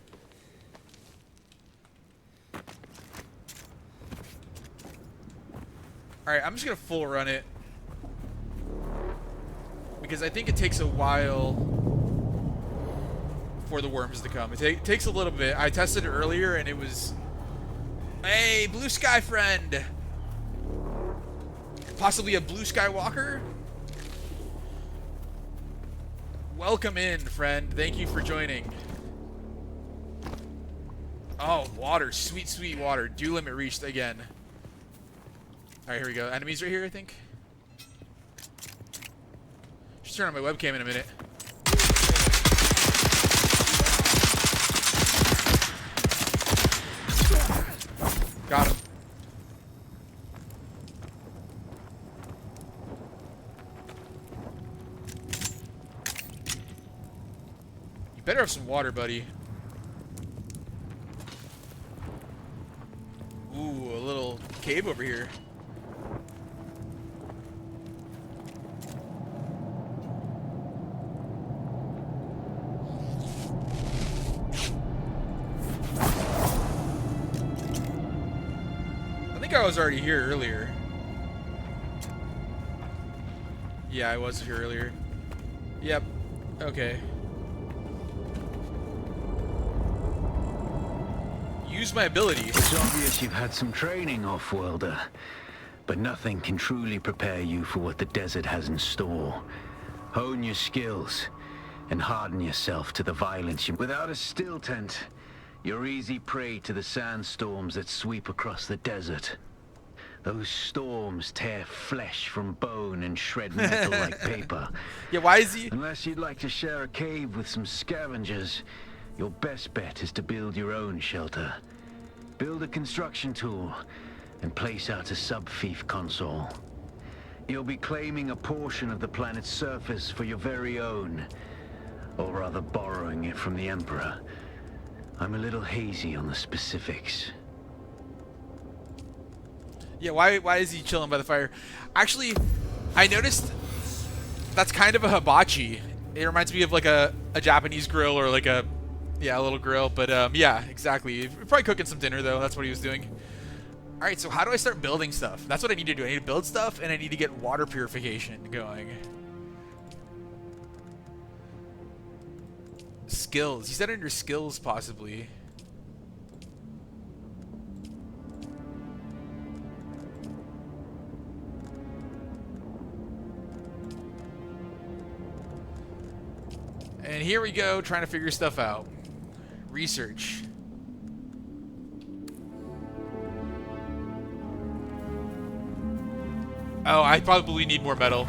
Alright, I'm just gonna full run it. Because I think it takes a while for the worms to come. It takes a little bit. I tested it earlier and it was... Hey, blue sky friend! Possibly a blue sky walker? Welcome in, friend. Thank you for joining. Oh, water. Sweet, sweet water. Dew limit reached again. Alright, here we go. Enemies right here, I think. Just turn on my webcam in a minute. Got him. You better have some water, buddy. Ooh, a little cave over here. I was already here earlier. Yeah, I was here earlier. Yep. Okay. Use my abilities. It's obvious you've had some training, Offworlder, but nothing can truly prepare you for what the desert has in store. Hone your skills and harden yourself to the violence. Without a still tent, you're easy prey to the sandstorms that sweep across the desert. Those storms tear flesh from bone and shred metal like paper. Yeah, why is he? Unless you'd like to share a cave with some scavengers, Your best bet is to build your own shelter. Build a construction tool and place out a sub-fief console. You'll be claiming a portion of the planet's surface for your very own, or rather borrowing it from the Emperor. I'm a little hazy on the specifics. Yeah, why is he chilling by the fire? Actually, I noticed that's kind of a hibachi. It reminds me of like a Japanese grill or like a little grill. But yeah, exactly. Probably cooking some dinner though. That's what he was doing. All right, so how do I start building stuff? That's what I need to do. I need to build stuff, and I need to get water purification going. Skills. He said under skills, possibly. And here we go, trying to figure stuff out. Research. Oh, I probably need more metal.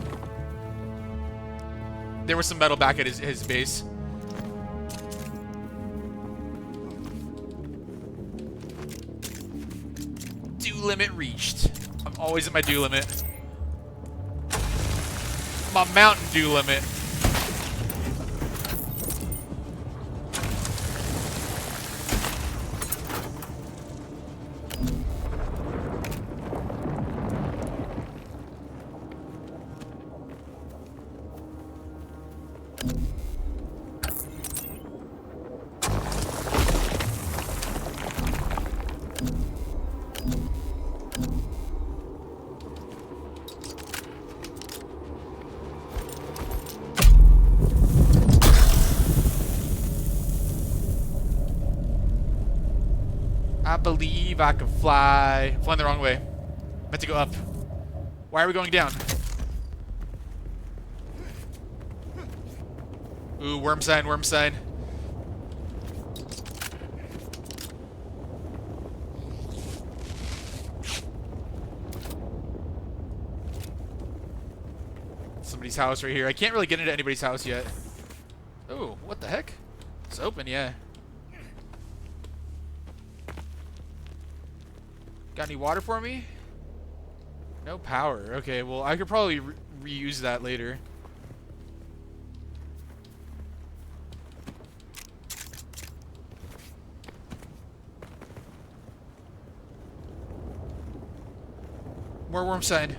There was some metal back at his base. Dew limit reached. I'm always at my dew limit. My Mountain Dew limit. I believe I can fly. I'm flying the wrong way. Meant to go up. Why are we going down? Ooh, worm sign, worm sign. Somebody's house right here. I can't really get into anybody's house yet. Oh, what the heck? It's open, yeah. Got any water for me? No power. Okay, well, I could probably reuse that later. More worm sign.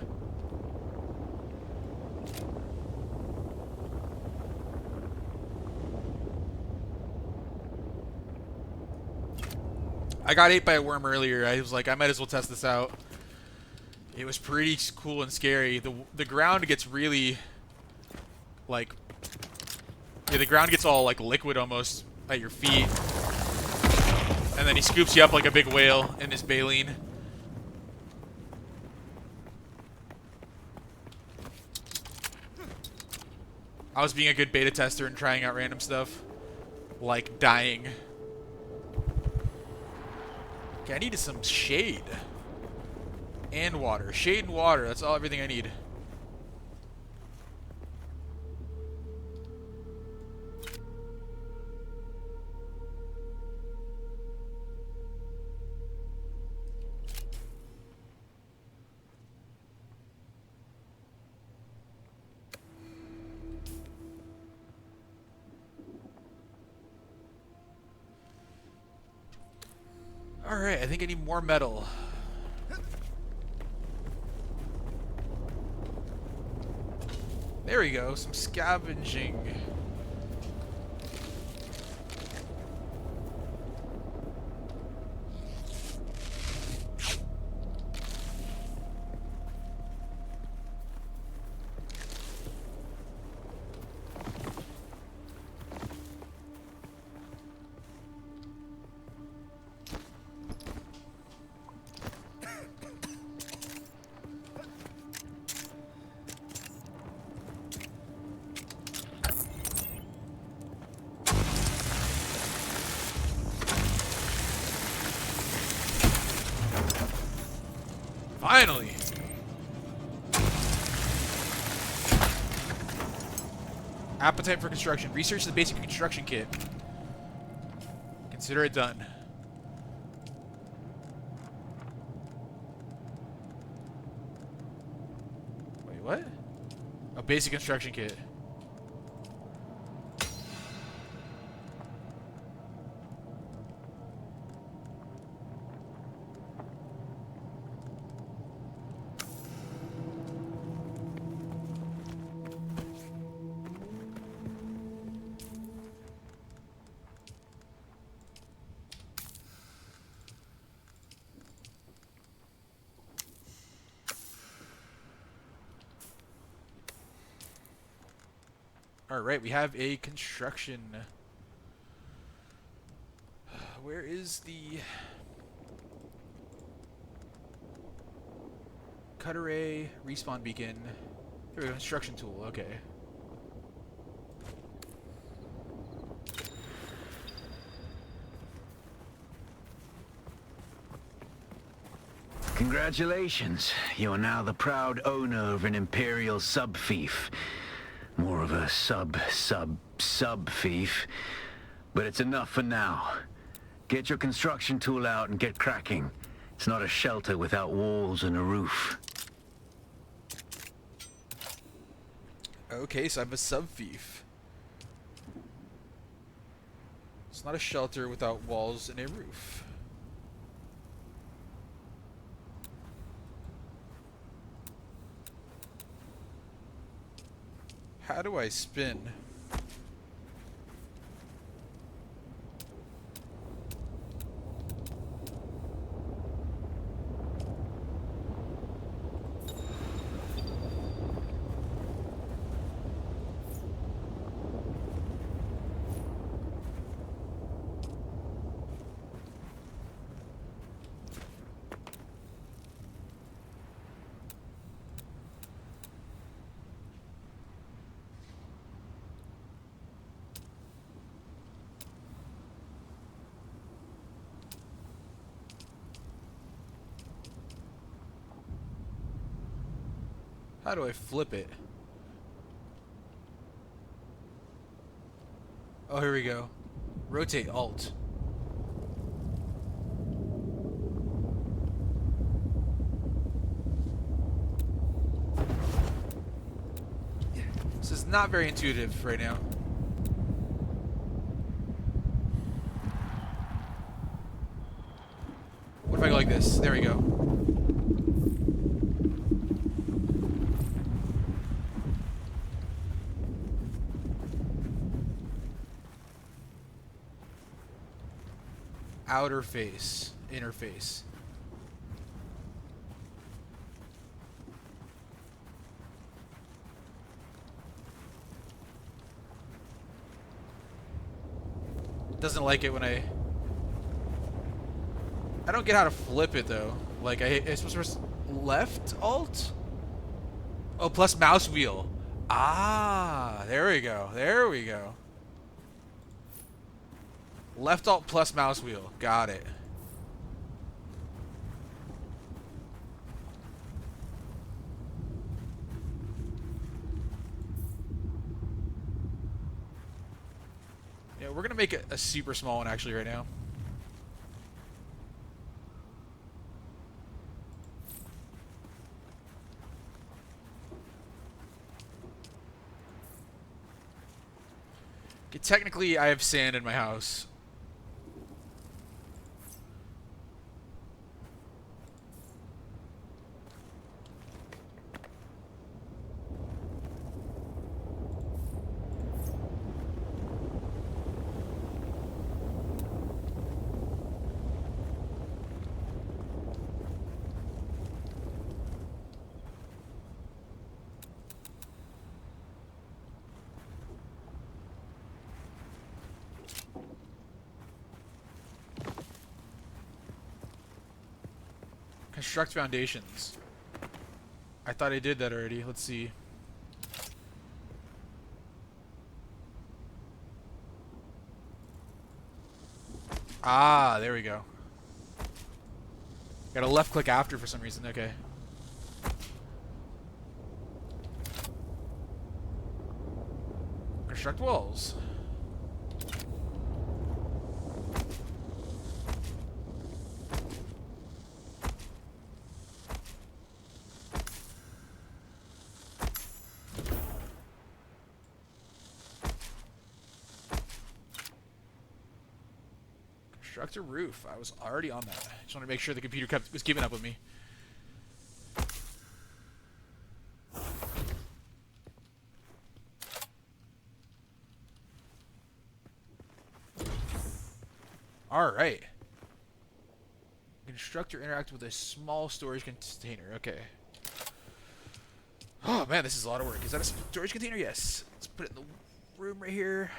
I got ate by a worm earlier. I was like, I might as well test this out. It was pretty cool and scary. The ground gets really, like, yeah, the ground gets all like liquid almost at your feet, and then he scoops you up like a big whale in his baleen. I was being a good beta tester and trying out random stuff, like dying. Okay, I needed some shade. And water. Shade and water. That's all, everything I need. Alright, I think I need more metal. There we go, some scavenging. Finally! Appetite for construction. Research the basic construction kit. Consider it done. Wait, what? A basic construction kit. Alright, we have a construction. Where is the cut array, respawn beacon? Here we go, construction tool, okay. Congratulations. You're now the proud owner of an Imperial sub-thief. More of a sub-thief. But it's enough for now. Get your construction tool out and get cracking. It's not a shelter without walls and a roof. Okay, so I'm a sub-thief. It's not a shelter without walls and a roof. How do I spin? How do I flip it? Oh, here we go. Rotate Alt. This is not very intuitive right now. What if I go like this? There we go. Outer face, inner face. Doesn't like it when I don't get how to flip it though. Like it's supposed to press left alt? Oh, plus mouse wheel. Ah, there we go. There we go. Left alt plus mouse wheel. Got it. Yeah, we're gonna make it a super small one actually right now. Okay, technically I have sand in my house. Construct foundations. I thought I did that already. Let's see. Ah, there we go. Got a left click after for some reason. Okay. Construct walls. Construct a roof. I was already on that. Just want to make sure the computer was keeping up with me. Alright. Construct or interact with a small storage container. Okay. Oh man, this is a lot of work. Is that a storage container? Yes. Let's put it in the room right here.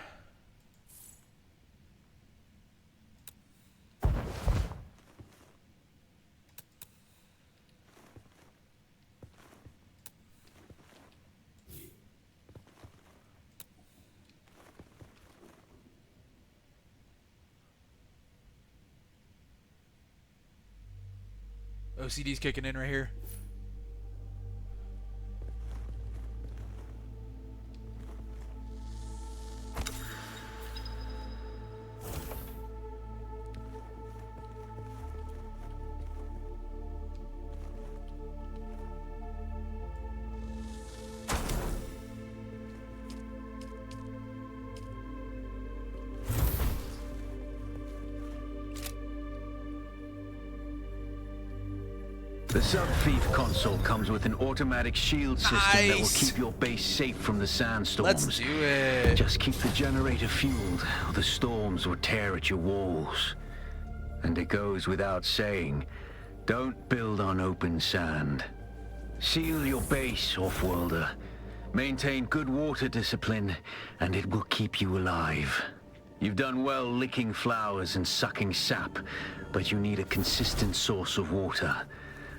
OCD's kicking in right here. The sub-thief console comes with an automatic shield system that will keep your base safe from the sandstorms. Let's do it. Just keep the generator fueled, or the storms will tear at your walls. And it goes without saying, don't build on open sand. Seal your base, off-worlder. Maintain good water discipline, and it will keep you alive. You've done well licking flowers and sucking sap, but you need a consistent source of water.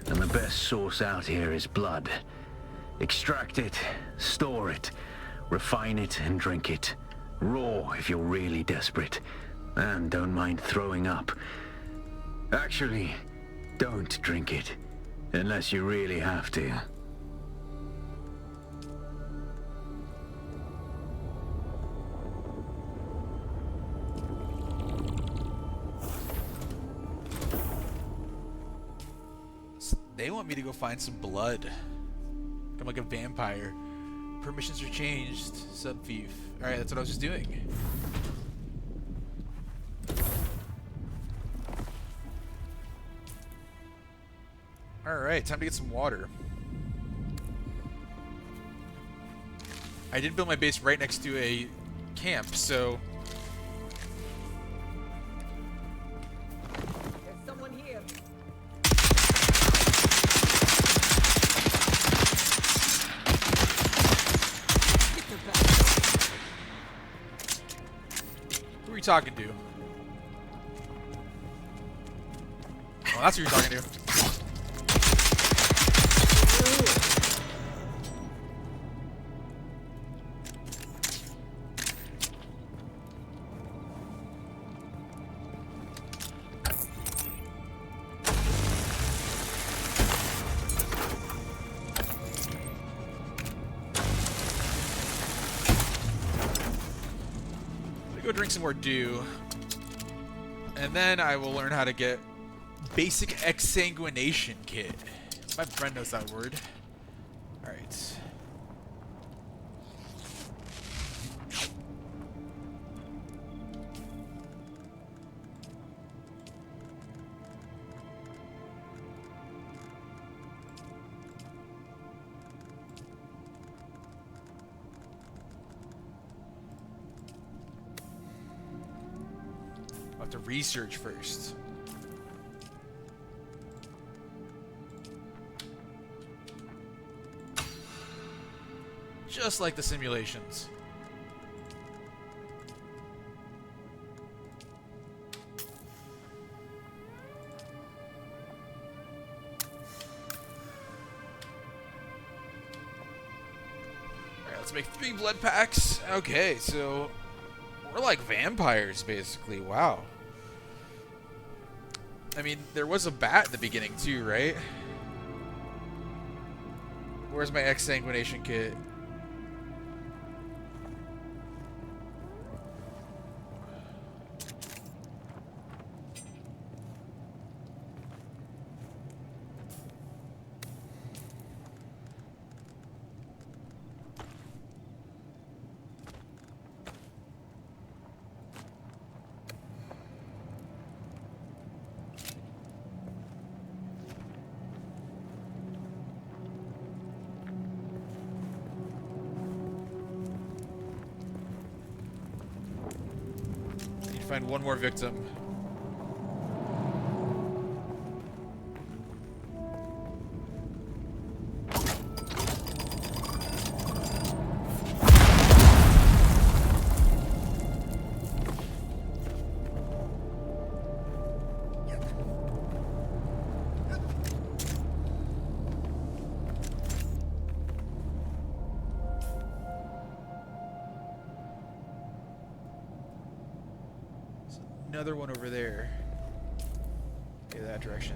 And the best source out here is blood. Extract it, store it, refine it, and drink it. Raw if you're really desperate. And don't mind throwing up. Actually, don't drink it. Unless you really have to. They want me to go find some blood. I'm like a vampire. Permissions are changed. Sub-thief. Alright, that's what I was just doing. Alright, time to get some water. I did build my base right next to a camp, so... There's someone here. Who are you talking to? Oh, that's who you're talking to. Go drink some more dew, and then I will learn how to get basic exsanguination kit. My friend knows that word. All right. I'll have to research first. Just like the simulations. Alright, let's make 3 blood packs. Okay, so we're like vampires, basically. Wow. I mean, there was a bat at the beginning, too, right? Where's my exsanguination kit? find one more victim. Another one over there. Okay, that direction.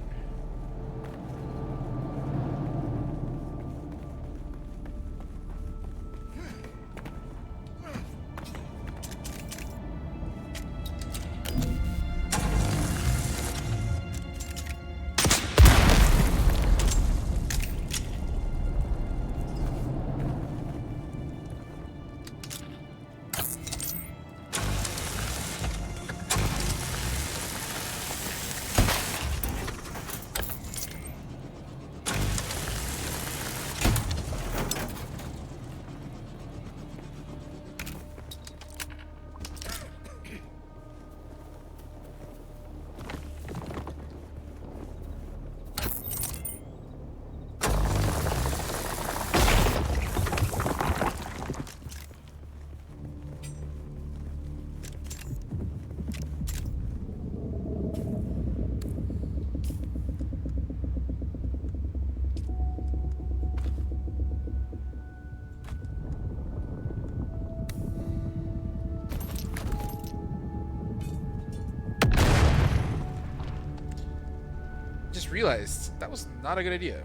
Just realized that was not a good idea.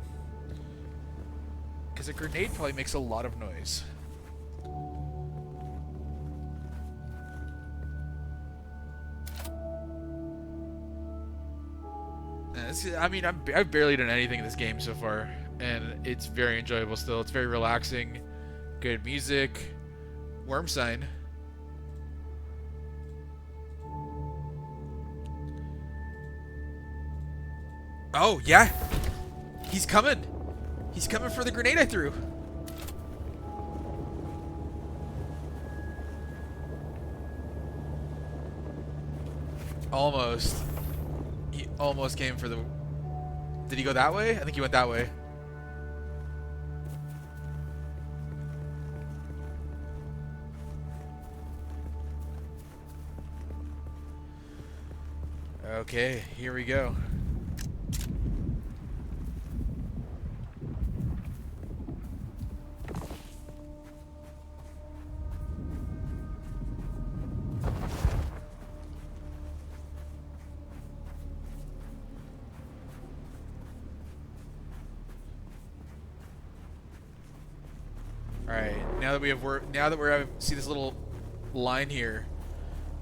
Because a grenade probably makes a lot of noise. I mean, I've barely done anything in this game so far, and it's very enjoyable still. It's very relaxing, good music, worm sign. Oh, yeah. He's coming. He's coming for the grenade I threw. Almost. He almost came for the... Did he go that way? I think he went that way. Okay, here we go. Now that we're see this little line here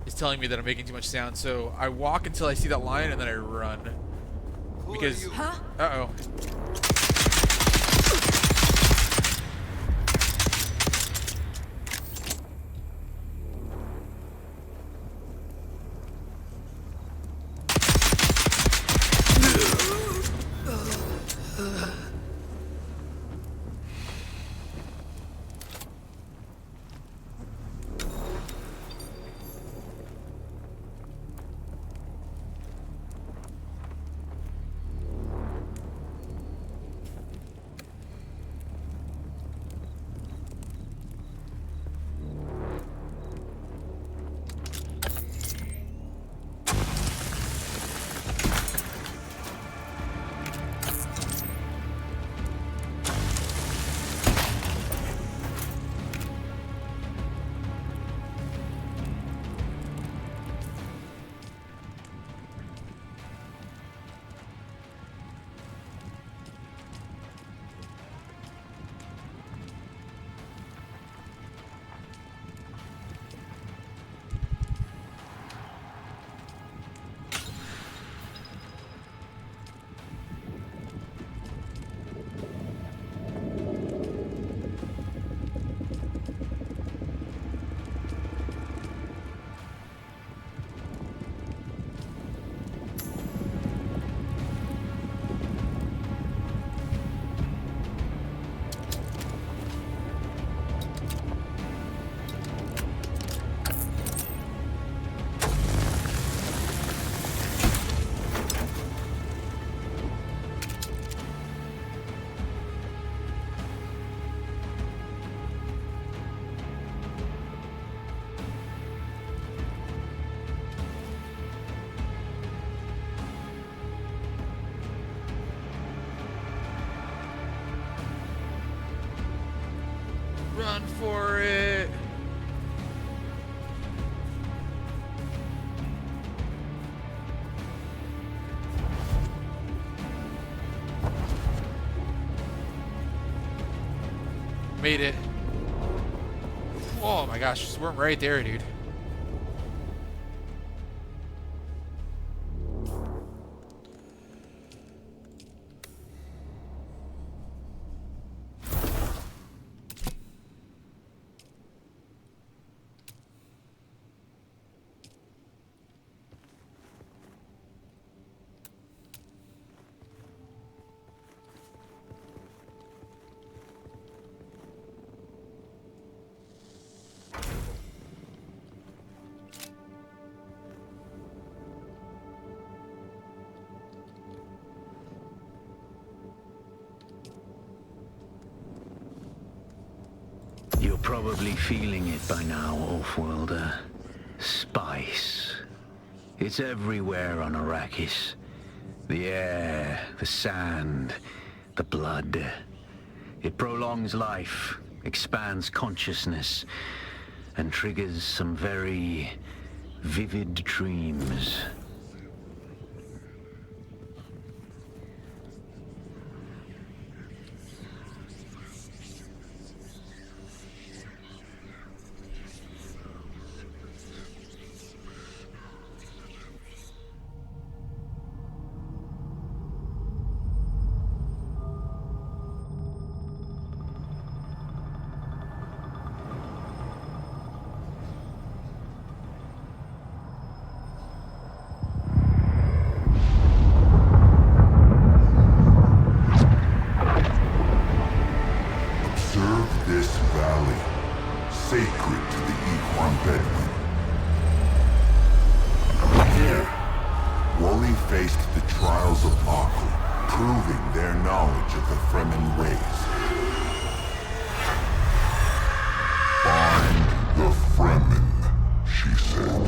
is telling me that I'm making too much sound, so I walk until I see that line and then I run. Because uh-oh. Run for it. Made it. Oh my gosh, just weren't right there, dude. You're probably feeling it by now, Off-Worlder. Spice. It's everywhere on Arrakis. The air, the sand, the blood. It prolongs life, expands consciousness, and triggers some very vivid dreams. Observe this valley, sacred to the Ikhwan Bedouin. Here, Wally faced the trials of Akhl, proving their knowledge of the Fremen ways. Find the Fremen, she said.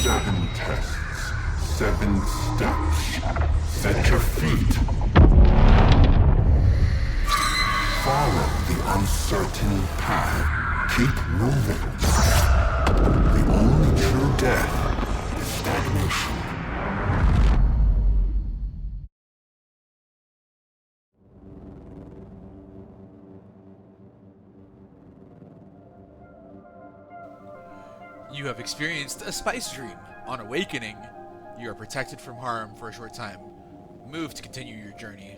Seven tests, 7 steps. Set your feet. Follow the uncertain path. Keep moving. The only true death is stagnation. You have experienced a spice dream. On awakening, you are protected from harm for a short time. Move to continue your journey.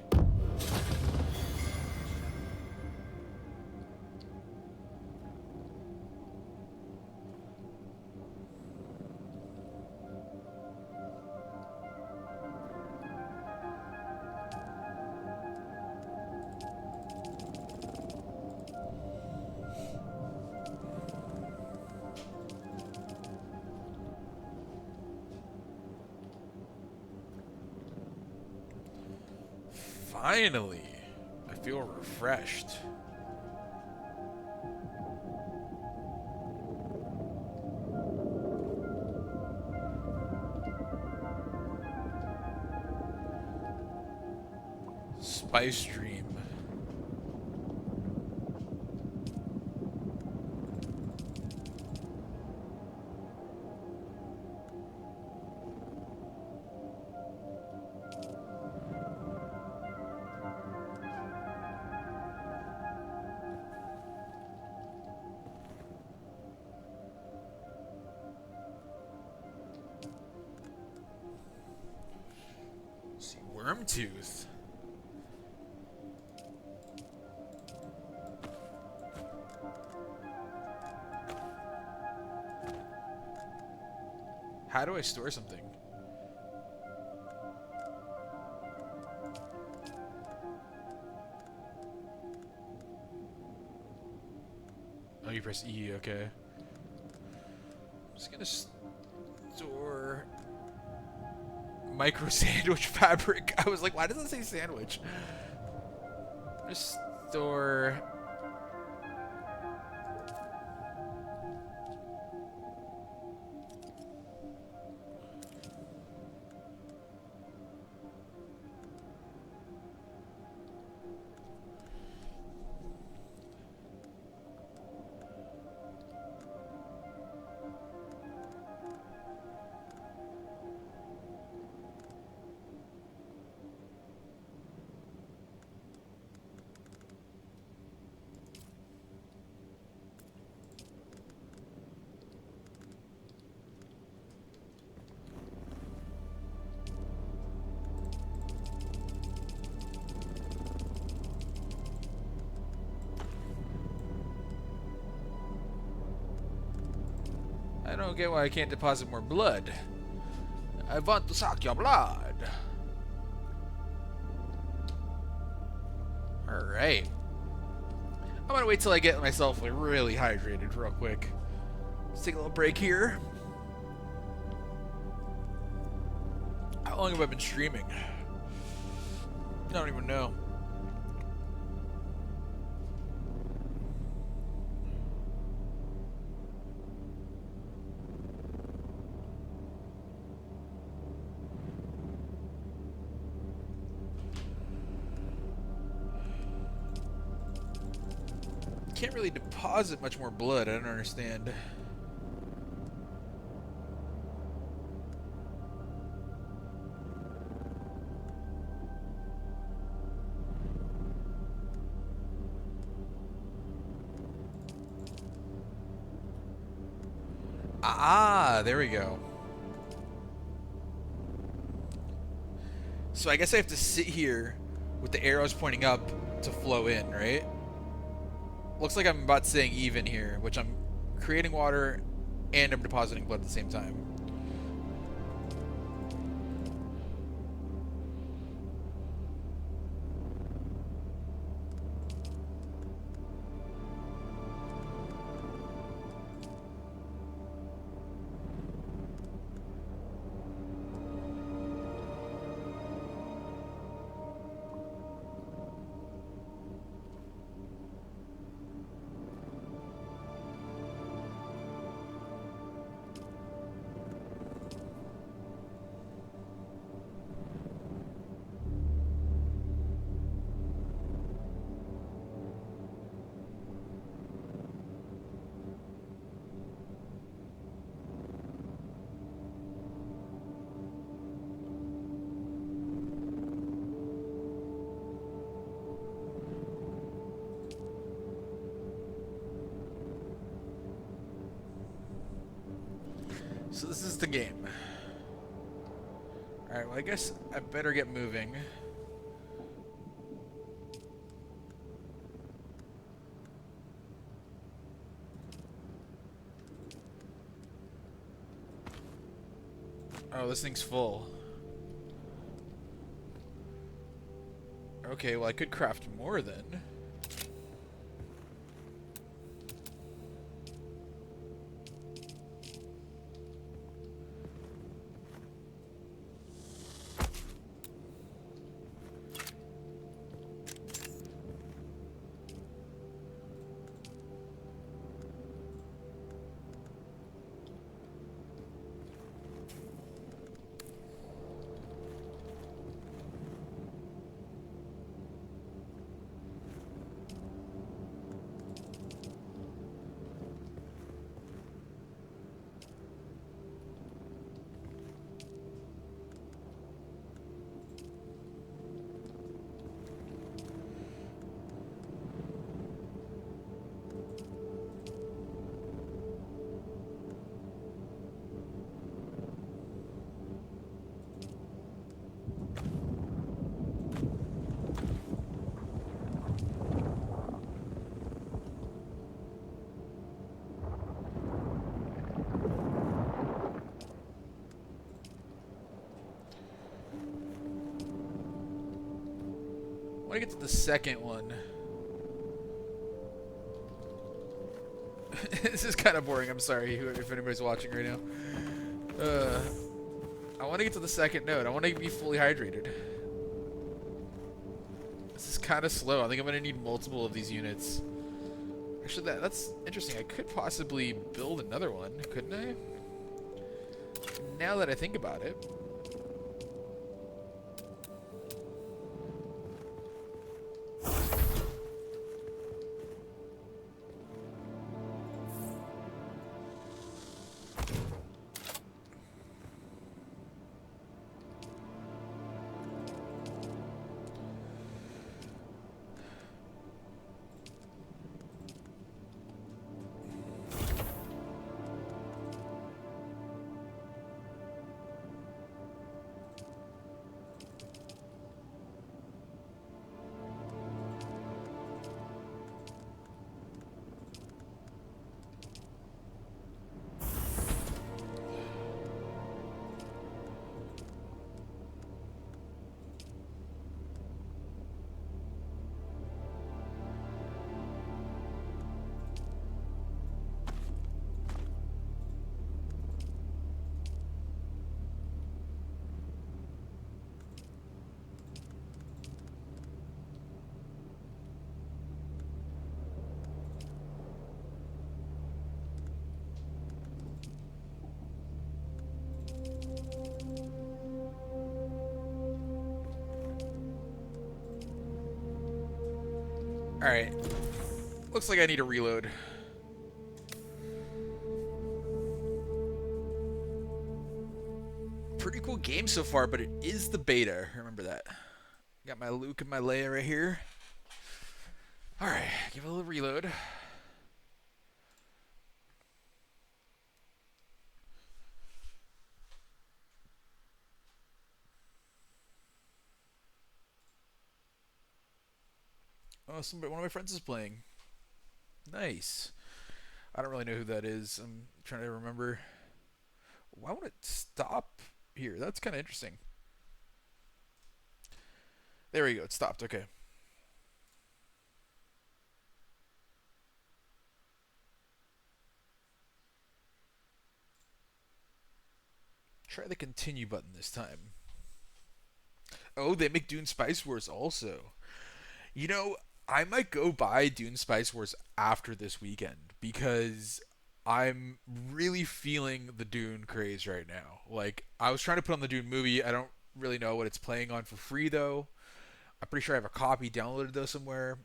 Finally, I feel refreshed. Spice Dream. Wormtooth. How do I store something? Oh, you press E, okay. I'm just gonna store micro sandwich fabric. I was like, why does it say sandwich? Just store don't get why I can't deposit more blood. I want to suck your blood. Alright. I'm gonna wait till I get myself like really hydrated real quick. Let's take a little break here. How long have I been streaming? I don't even know. Can't really deposit much more blood. I don't understand. Ah, there we go. So I guess I have to sit here with the arrows pointing up to flow in, right? Looks like I'm about saying even here, which I'm creating water and I'm depositing blood at the same time. So this is the game. Alright, well I guess I better get moving. Oh, this thing's full. Okay, well I could craft more then. I want to get to the second one. This is kind of boring. I'm sorry if anybody's watching right now. I want to get to the second node. I want to be fully hydrated. This is kind of slow. I think I'm going to need multiple of these units. Actually, that's interesting. I could possibly build another one, couldn't I? Now that I think about it. Alright. Looks like I need a reload. Pretty cool game so far, but it is the beta. Remember that. Got my Luke and my Leia right here. Alright, give it a little reload. Oh, one of my friends is playing. Nice. I don't really know who that is. I'm trying to remember. Why won't it stop here? That's kind of interesting. There we go. It stopped. Okay. Try the continue button this time. Oh, they make Dune Spice Wars also. You know, I might go buy Dune Spice Wars after this weekend because I'm really feeling the Dune craze right now. Like, I was trying to put on the Dune movie. I don't really know what it's playing on for free, though. I'm pretty sure I have a copy downloaded, though, somewhere.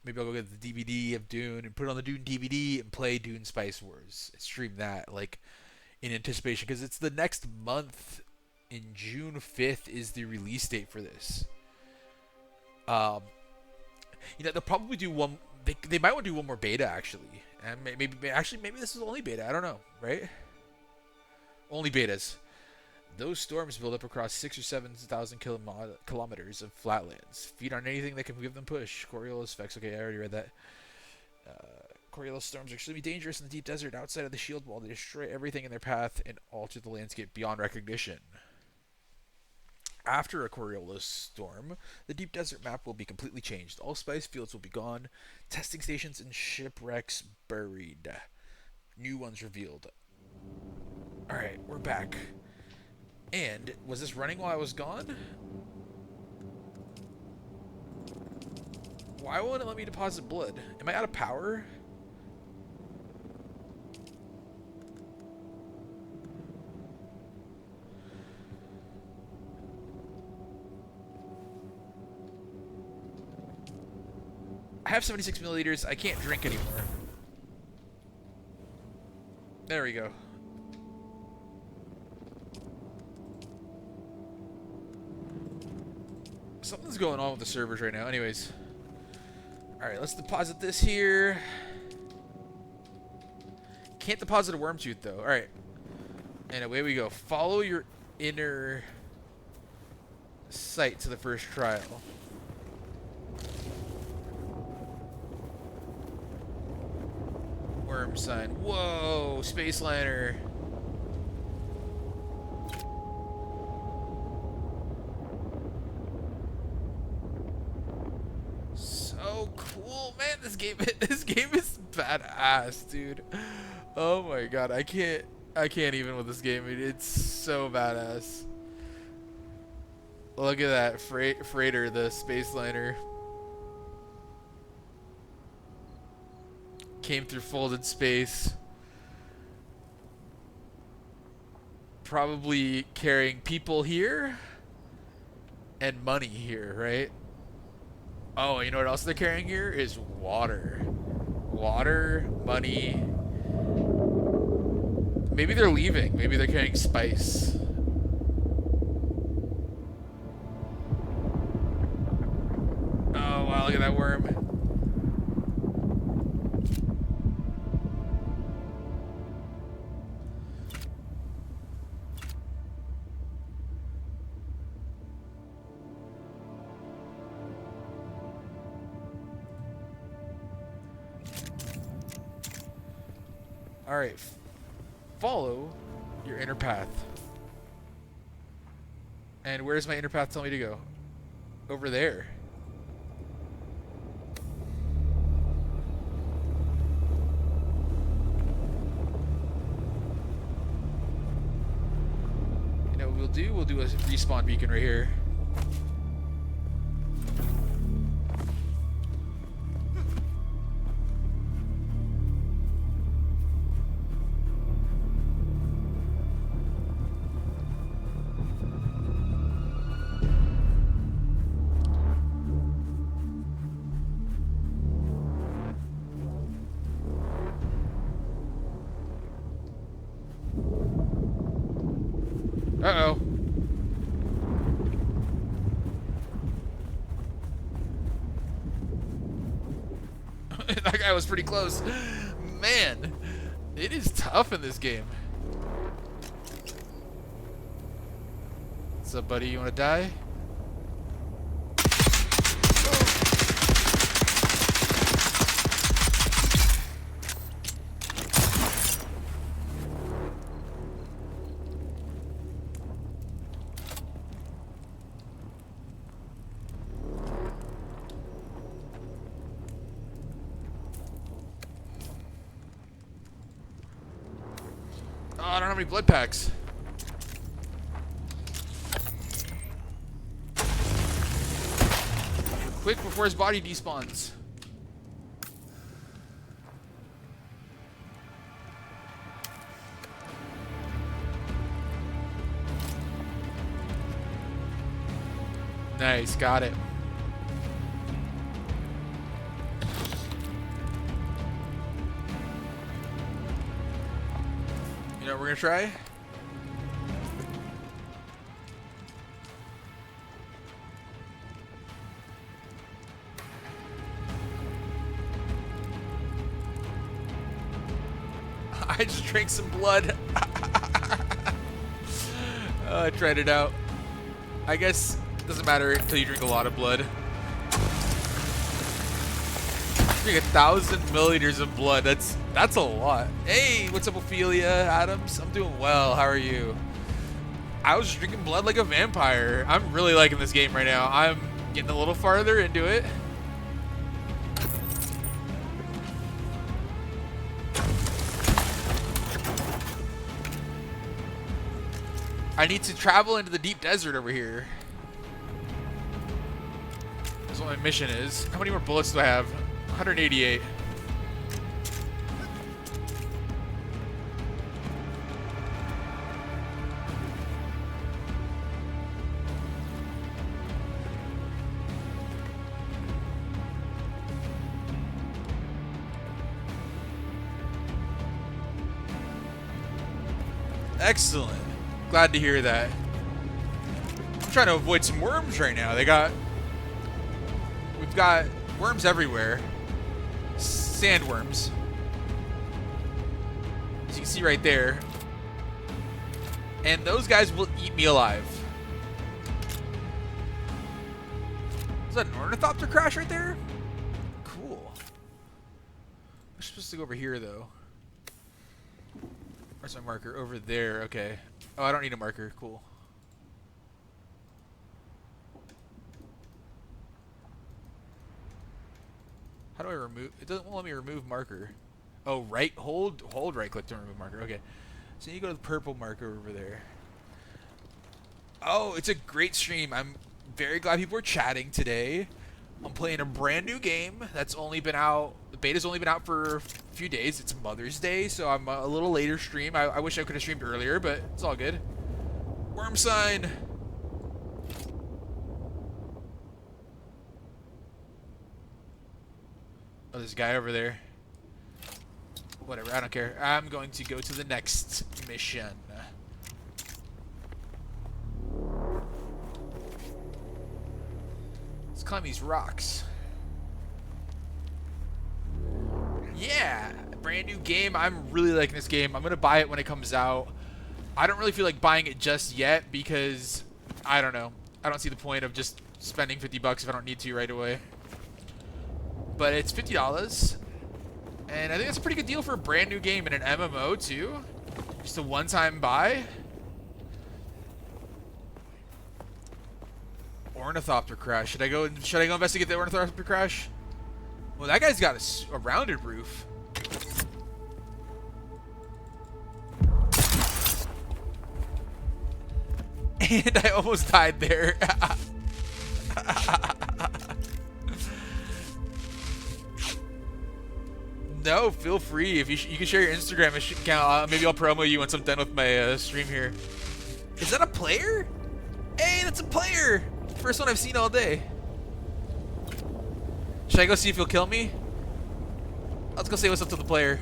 Maybe I'll go get the DVD of Dune and put it on the Dune DVD and play Dune Spice Wars. Stream that, like, in anticipation. Because it's the next month. In June 5th is the release date for this. You know, they'll probably do one. They might want to do one more beta, actually. And maybe this is only beta. I don't know, right? Only betas. Those storms build up across 6,000 or 7,000 kilometers of flatlands. Feed on anything that can give them push. Coriolis effects. Okay, I already read that. Coriolis storms are extremely dangerous in the deep desert outside of the shield wall. They destroy everything in their path and alter the landscape beyond recognition. After a Coriolis storm, the deep desert map will be completely changed. All spice fields will be gone. Testing stations and shipwrecks buried. New ones revealed. Alright, we're back. And, was this running while I was gone? Why won't it let me deposit blood? Am I out of power? I have 76 milliliters. I can't drink anymore. There we go. Something's going on with the servers right now. Anyways. Alright, let's deposit this here. Can't deposit a worm tooth, though. Alright. And away we go. Follow your inner sight to the first trial. Worm sign. Whoa! Space liner. So cool, man. This game is badass, dude. Oh my god, I can't even with this game. It's so badass. Look at that freighter, the space liner. Came through folded space. Probably carrying people here and money here, right? Oh, you know what else they're carrying here is water. Water, money. Maybe they're leaving. Maybe they're carrying spice. Oh, wow, look at that worm. Alright, follow your inner path. And where's my inner path tell me to go? Over there. You know what we'll do? We'll do a respawn beacon right here. That was pretty close. Man, it is tough in this game. What's up, buddy? You want to die? Oh, I don't have any blood packs. Quick before his body despawns. Nice, got it. You know what we're gonna try? I just drank some blood. I tried it out. I guess it doesn't matter until you drink a lot of blood. Drink 1,000 milliliters of blood. That's a lot. Hey, what's up, Ophelia Adams? I'm doing well. How are you? I was drinking blood like a vampire. I'm really liking this game right now. I'm getting a little farther into it. I need to travel into the deep desert over here. That's what my mission is. How many more bullets do I have? 188. Excellent. Glad to hear that. I'm trying to avoid some worms right now. We've got worms everywhere. Sandworms. As you can see right there. And those guys will eat me alive. Is that an ornithopter crash right there? Cool. I'm supposed to go over here though. Where's my marker? Over there. Okay. Oh, I don't need a marker. Cool. How do I remove? It doesn't let me remove marker. Oh, right. Hold right click to remove marker. Okay. So you go to the purple marker over there. Oh, it's a great stream. I'm very glad people are chatting today. I'm playing a brand new game that's only been out. The beta's only been out for a few days. It's Mother's Day, so I'm a little later stream. I wish I could have streamed earlier, but it's all good. Worm sign. Oh, there's a guy over there. Whatever, I don't care. I'm going to go to the next mission. Let's climb these rocks. Yeah, brand new game. I'm really liking this game. I'm going to buy it when it comes out. I don't really feel like buying it just yet because, I don't know. I don't see the point of just spending 50 bucks if I don't need to right away. But it's $50. And I think that's a pretty good deal for a brand new game in an MMO too. Just a one-time buy. Ornithopter crash. Should I go investigate the ornithopter crash? Well, that guy's got a rounded roof. And I almost died there. No, feel free. If you can share your Instagram account, maybe I'll promo you once I'm done with my stream here. Is that a player? Hey, that's a player. First one I've seen all day. Should I go see if he'll kill me? Let's go say what's up to the player.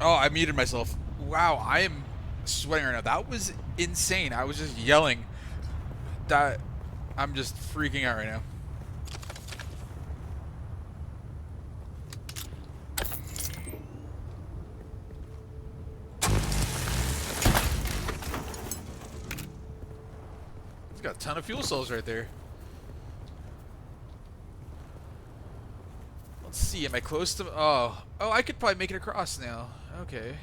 Oh, I muted myself. Wow, I am sweating right now. That was insane. I was just yelling. That I'm just freaking out right now. It's got a ton of fuel cells right there. Let's see, am I close to... Oh, I could probably make it across now. Okay.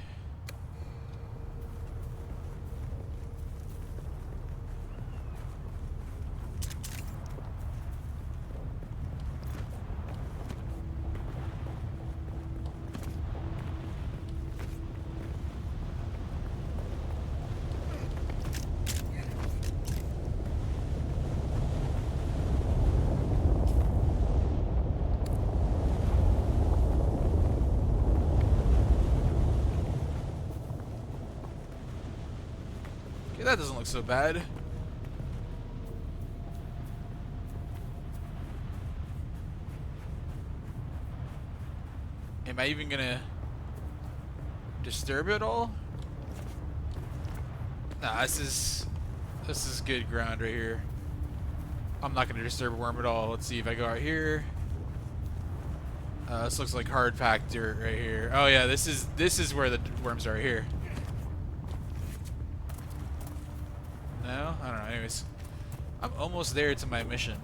Okay, that doesn't look so bad. Am I even gonna disturb it at all? Nah, this is good ground right here. I'm not gonna disturb a worm at all. Let's see if I go out here. This looks like hard packed dirt right here. Oh yeah, this is where the worms are right here. No? I don't know. Anyways, I'm almost there to my mission.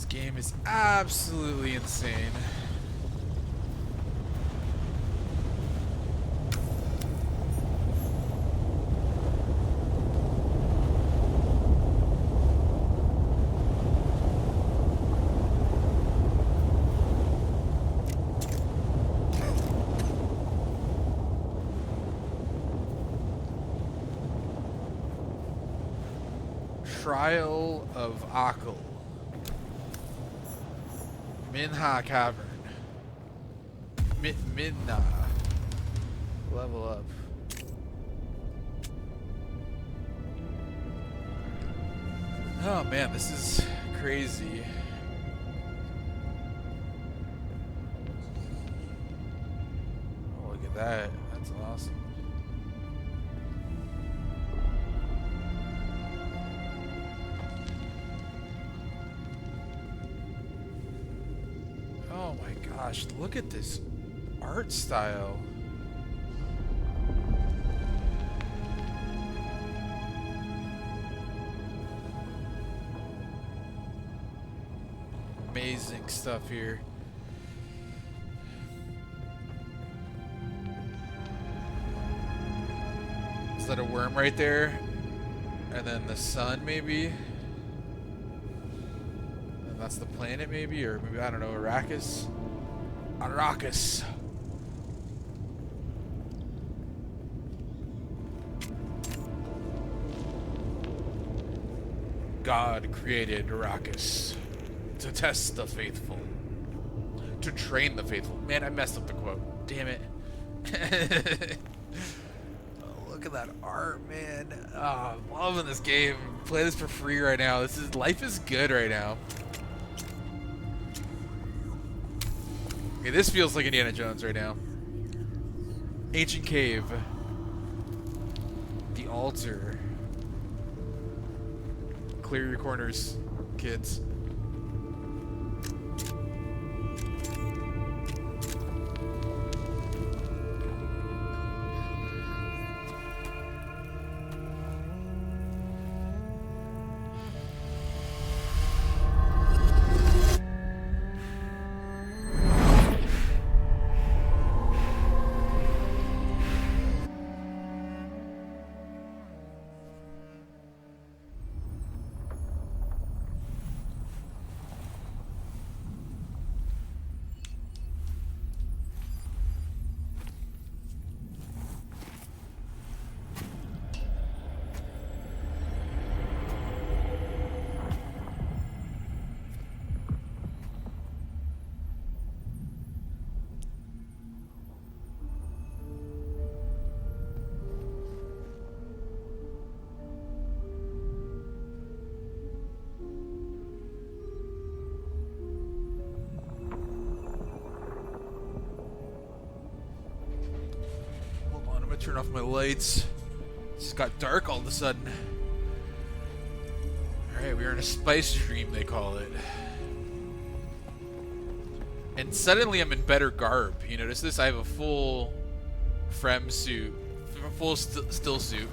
Game is absolutely insane. Trial of Akal. Minha Cavern. Midna. Level up. Oh man, this is crazy. Oh, look at that. That's awesome. Oh my gosh, look at this art style. Amazing stuff here. Is that a worm right there? And then the sun maybe? And that's the planet maybe? Or maybe, I don't know, Arrakis? Arrakis. God created Arrakis to test the faithful, to train the faithful. Man, I messed up the quote. Damn it. Oh, look Look at that art, man. Oh, I'm loving this game. Play this for free right now. Life is good right now. Okay, this feels like Indiana Jones right now. Ancient cave. The altar. Clear your corners, kids. Turn off my lights. It just got dark all of a sudden. Alright, we are in a spice dream, they call it. And suddenly I'm in better garb. You notice this? I have a full Frem suit. A full still suit.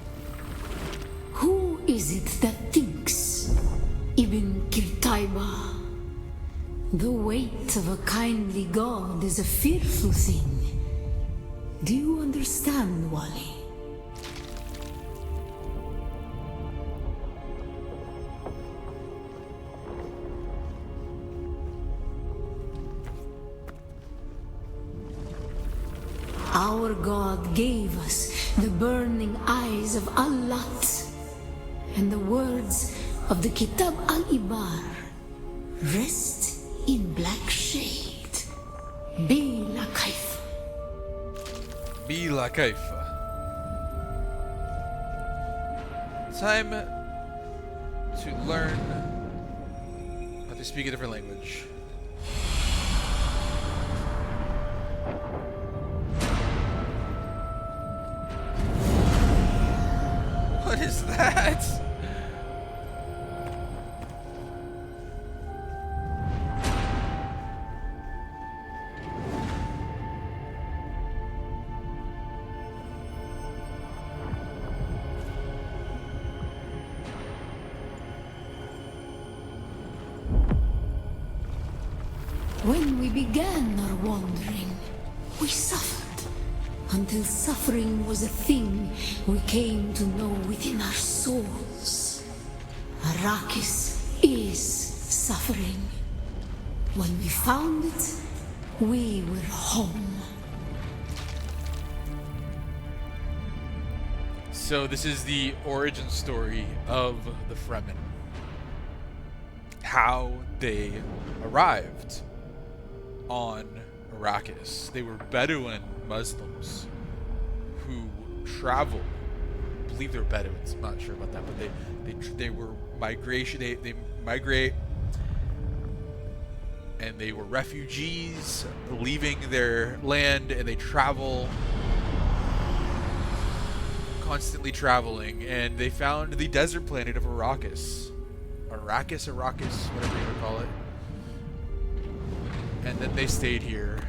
Who is it that thinks? Ibn Kirtaiba. The weight of a kindly god is a fearful thing. Do you understand, Wally? Our God gave us the burning eyes of Allat and the words of the Kitab al-Ibar. Rest in black shade. Be la kaif. Be la kaifa. Time to learn how to speak a different language. What is that? When we began our wandering, we suffered. Until suffering was a thing we came to know within our souls. Arrakis is suffering. When we found it, we were home. So this is the origin story of the Fremen. How they arrived on Arrakis. They were Bedouin Muslims who traveled. I believe they were Bedouins. I'm not sure about that, but they were migration. They migrate, and they were refugees leaving their land, and they travel, constantly traveling, and they found the desert planet of Arrakis, whatever you want to call it. And then they stayed here.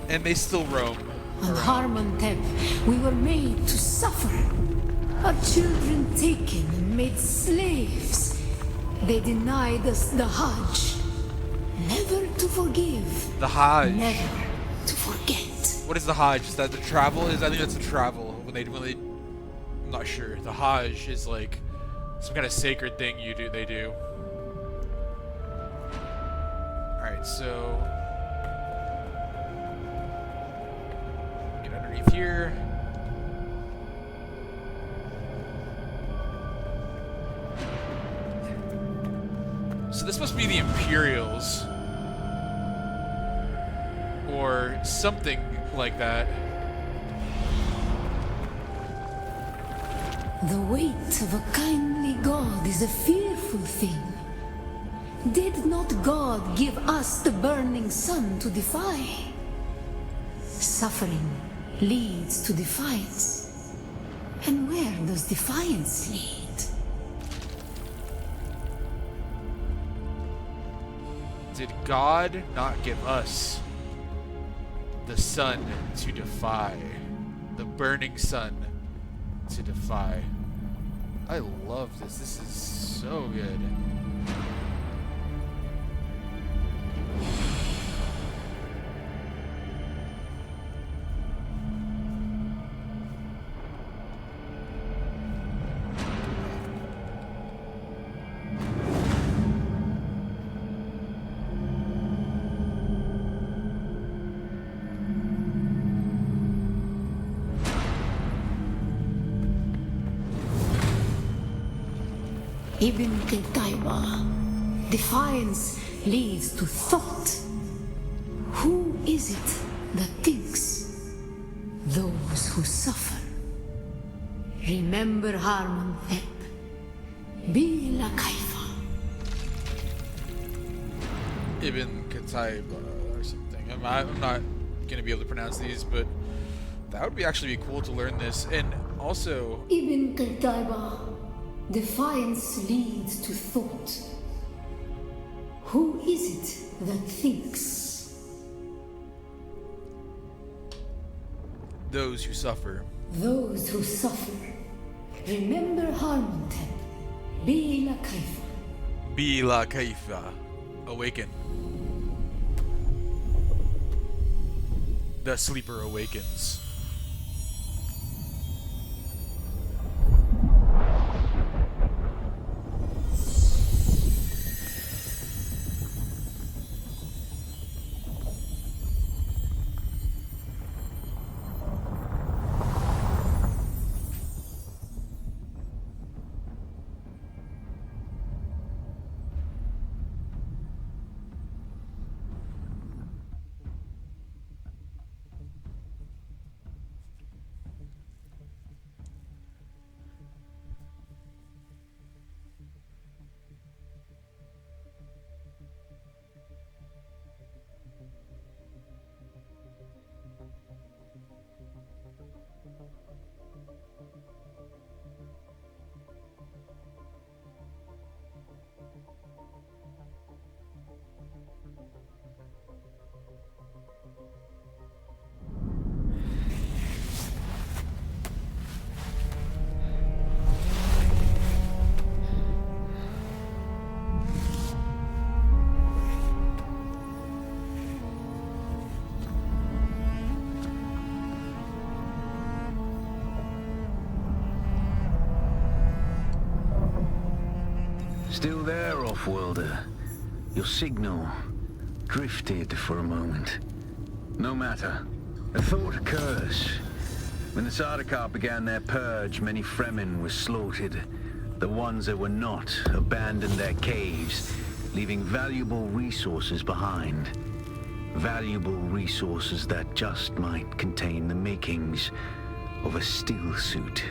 And they still roam. On Harmontep, we were made to suffer. Our children taken and made slaves. They denied us the Hajj. Never to forgive. The Hajj. Never to forget. What is the Hajj? Is that the travel? I think that's the travel. When they, I'm not sure. The Hajj is like some kind of sacred thing they do. Alright, so get underneath here. So this must be the Imperials. Or something like that. The weight of a kindly god is a fearful thing. Did not God give us the burning sun to defy? Suffering leads to defiance. And where does defiance lead? Did God not give us the sun to defy? The burning sun to defy. I love this. This is so good. Ibn Qutayba. Defiance leads to thought. Who is it that thinks? Those who suffer. Remember Harman Thep. Be la Kaifa. Ibn Qutayba or something. I'm not going to be able to pronounce these, but that would actually be cool to learn this. And also... Ibn Qutayba. Defiance leads to thought. Who is it that thinks? Those who suffer. Those who suffer. Remember Harmontep. Be la Kaifa. Be la Kaifa. Awaken. The sleeper awakens. Still there, off-worlder? Your signal drifted for a moment. No matter. A thought occurs. When the Sardaukar began their purge, many Fremen were slaughtered. The ones that were not abandoned their caves, leaving valuable resources behind. Valuable resources that just might contain the makings of a steel suit.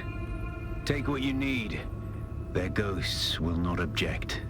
Take what you need. Their ghosts will not object.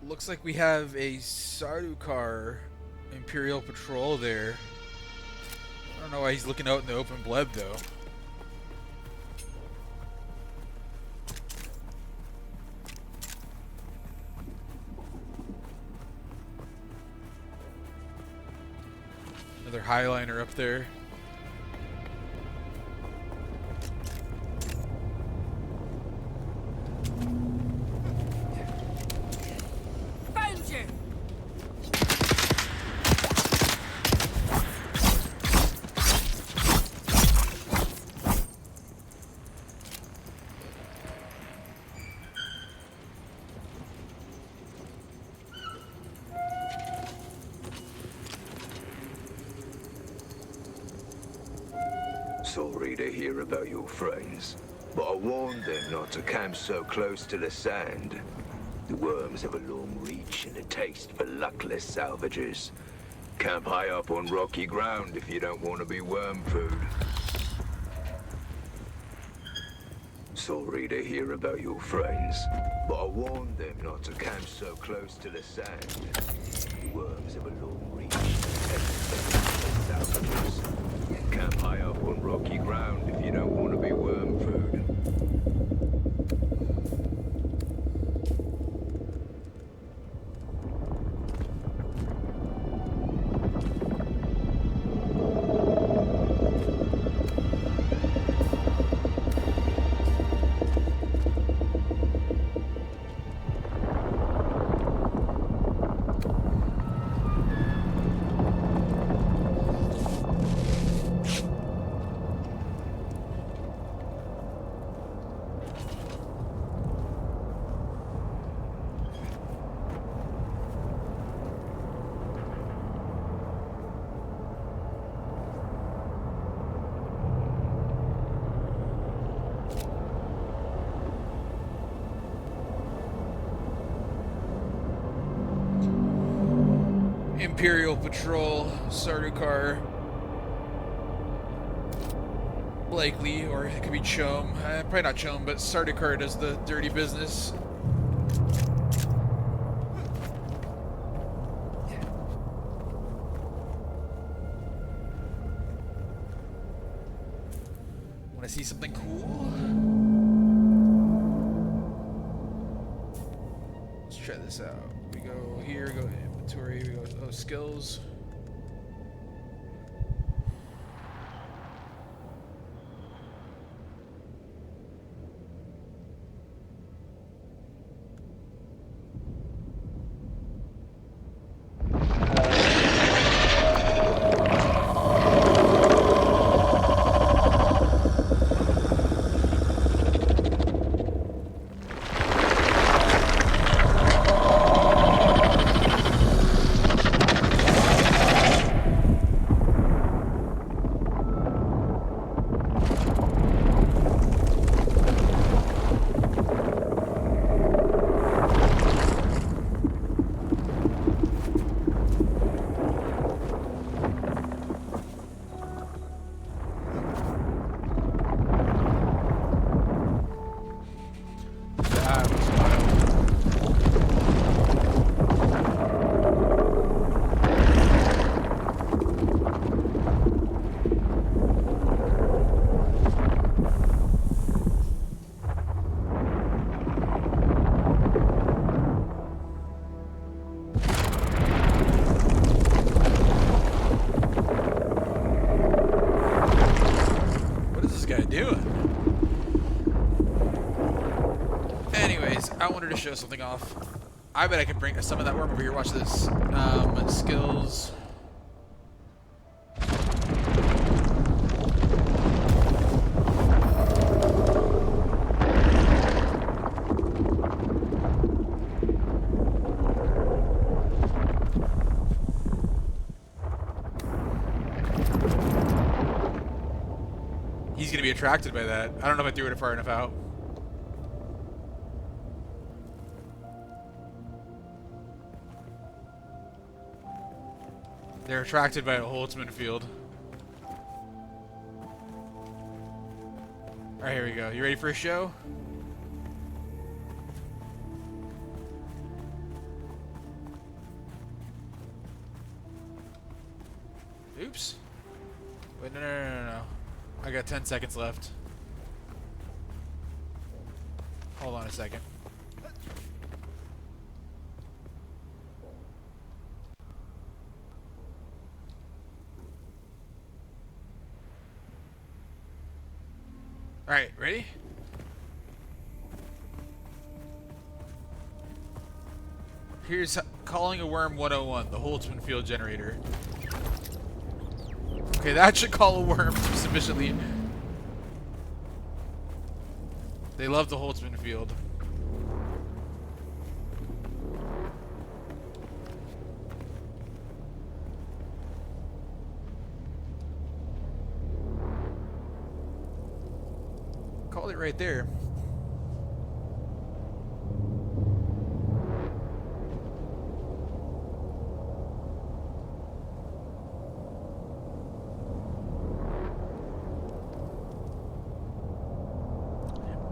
Looks like we have a Sardaukar Imperial patrol there. I don't know why he's looking out in the open bleb though. Another Highliner up there. Found you! Sorry to hear about your friends, but I warned them not to camp so close to the sand. The worms have a long reach and a taste for luckless salvagers. Camp high up on rocky ground if you don't want to be worm food. Sorry to hear about your friends, but I warned them not to camp so close to the sand. The worms have a long reach and a taste for luckless salvagers. Camp high up on rocky ground if you don't want to be worm food. Imperial Patrol, Sardaukar, likely, or it could be Chom. Probably not Chom, but Sardaukar does the dirty business. Want to see something cool? Let's try this out. We go here, go inventory, we go, oh, skills. To show something off. I bet I can bring some of that worm over here. Watch this. Skills. He's gonna be attracted by that. I don't know if I threw it far enough out. They're attracted by a Holtzman field. Alright, here we go. You ready for a show? Wait, no. I got 10 seconds left. Hold on a second. Alright, ready? Here's calling a worm 101, the Holtzman field generator. Okay, that should call a worm sufficiently. They love the Holtzman field. Called it right there.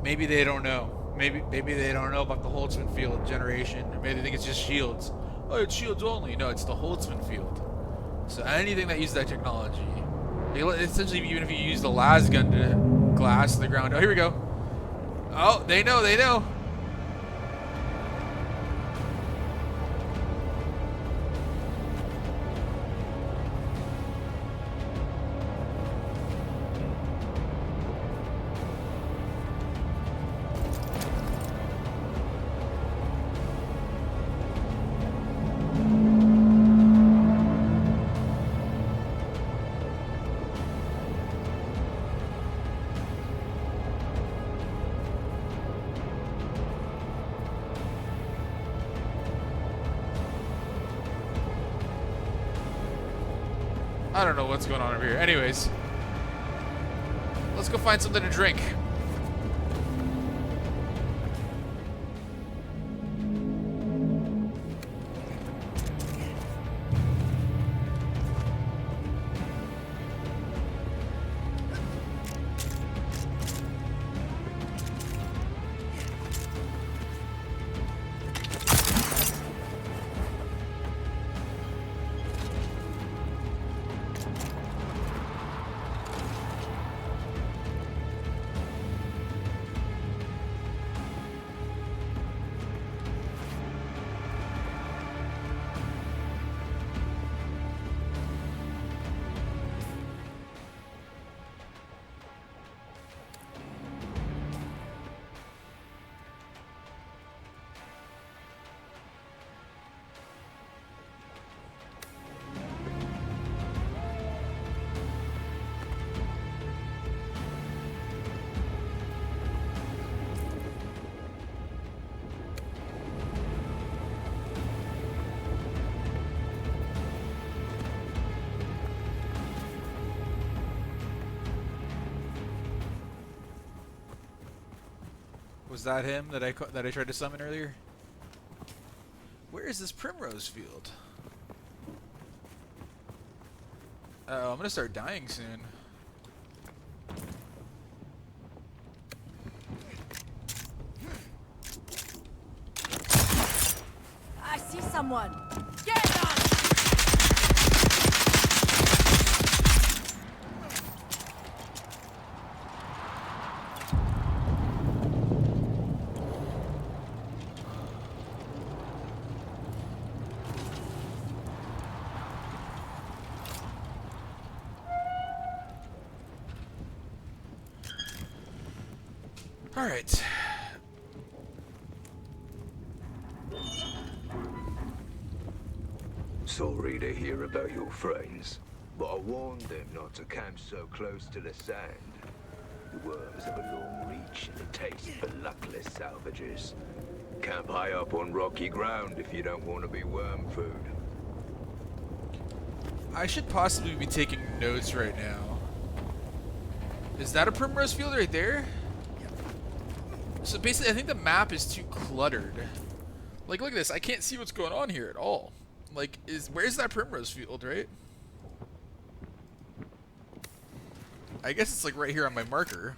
Maybe they don't know. Maybe they don't know about the Holtzman field generation. Maybe they think it's just shields. Oh, it's shields only. No, it's the Holtzman field. So anything that uses that technology, essentially, even if you use the las gun to glass the ground. Oh, here we go. Oh, they know. They know. I don't know what's going on over here. Anyways, let's go find something to drink. Was that him that I tried to summon earlier? Where is this primrose field? Oh, I'm gonna start dying soon. I see someone. Get them! All right. Sorry to hear about your friends, but I warned them not to camp so close to the sand. The worms have a long reach and a taste for luckless salvagers. Camp high up on rocky ground if you don't want to be worm food. I should possibly be taking notes right now. Is that a primrose field right there? So basically, I think the map is too cluttered. Like, look at this. I can't see what's going on here at all. Like, where's that primrose field, right? I guess it's like right here on my marker.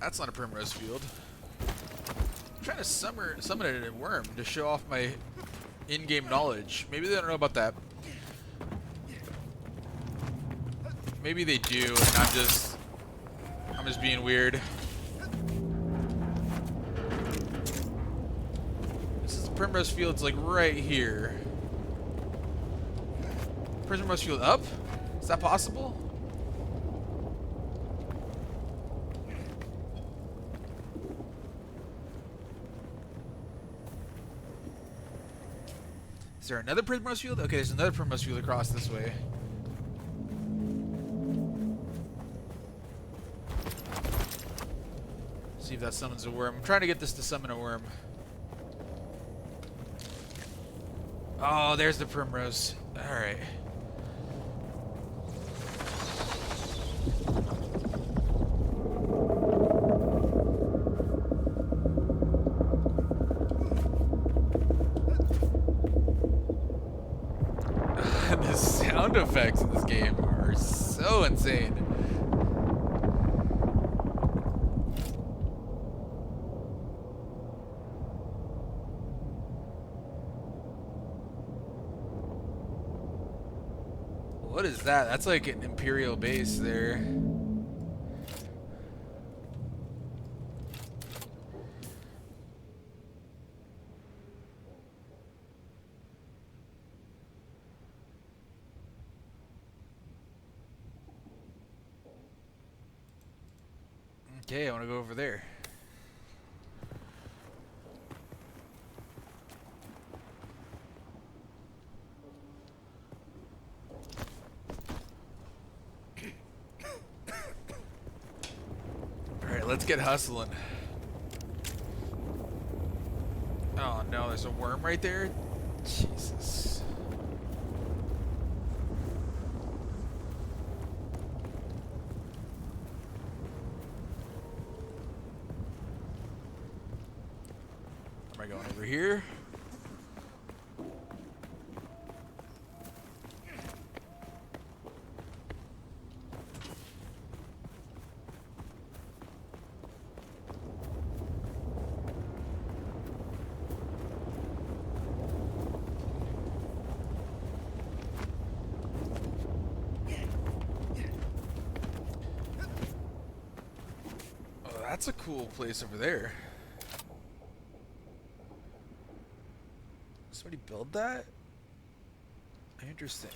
That's not a primrose field. trying to summon a worm to show off my in-game knowledge. Maybe they don't know about that. Maybe they do, and I'm just being weird. This is the Primrose Field's like right here. Primrose Field up? Is that possible? Is there another Primrose Field? Okay, there's another Primrose Field across this way. See if that summons a worm. I'm trying to get this to summon a worm. Oh, there's the Primrose. Alright. The sound effects in this game are so insane. What is that? That's like an Imperial base there. Okay, I want to go over there. Alright, let's get hustling. Oh no, there's a worm right there? Jesus. Am I going over here? Oh, that's a cool place over there. Somebody build that? Interesting.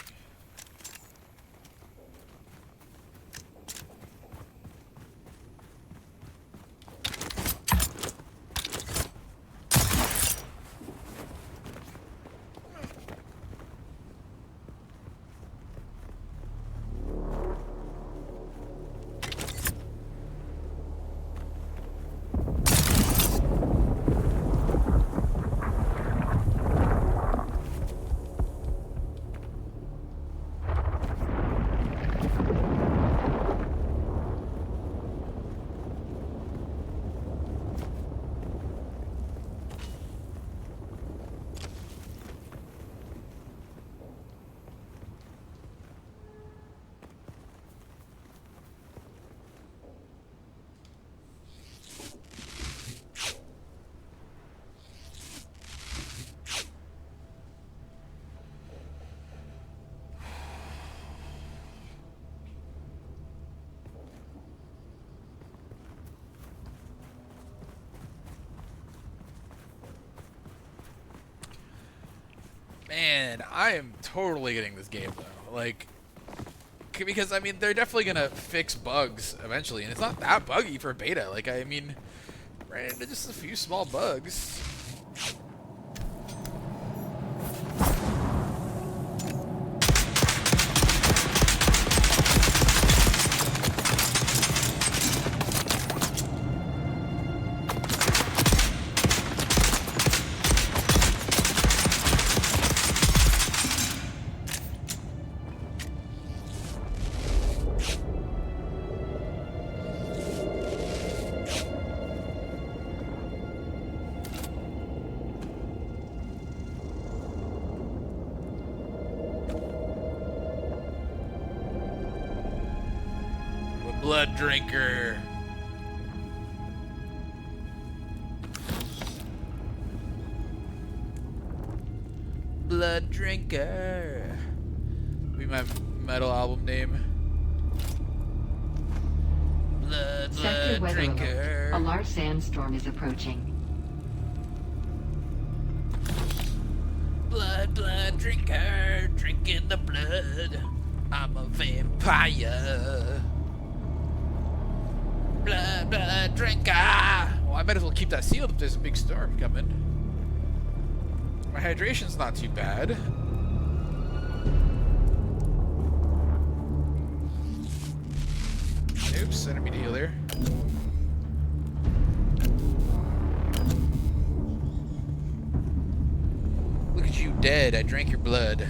Man, I am totally getting this game though. Like, because I mean, they're definitely gonna fix bugs eventually, and it's not that buggy for beta. Like, I mean, ran into just a few small bugs. Blood drinker. Blood Drinker. Be my metal album name. Sector Blood weather Drinker. alert. A large sandstorm is approaching. Blood Drinker. Drinking the blood. I'm a vampire. Blood Drinker. Well, I might as well keep that sealed if there's a big storm coming. My hydration's not too bad. Oops, I didn't mean to heal there. Look at you dead. I drank your blood. Or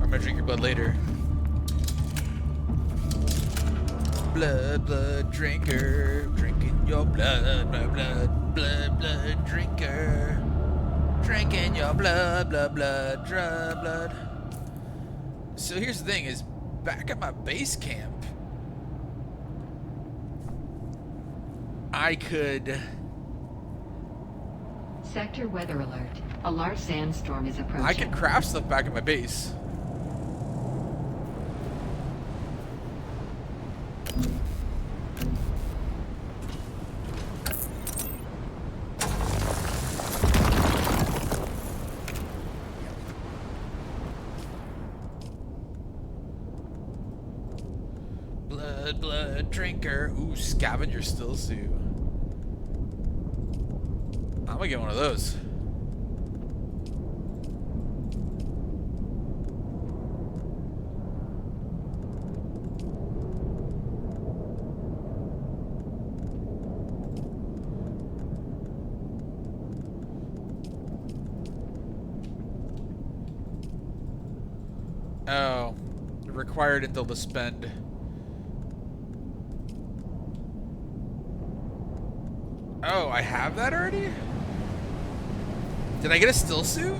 I'm gonna drink your blood later. Blood drinker. Drinking your blood, blood drinker. Drinking your blood. So here's the thing is, back at my base camp, I could... Sector weather alert. A large sandstorm is approaching. I could craft stuff back at my base. Blood drinker. Ooh, scavenger still suit. I'm gonna get one of those. Oh, required until the spend. Oh, I have that already? Did I get a still suit?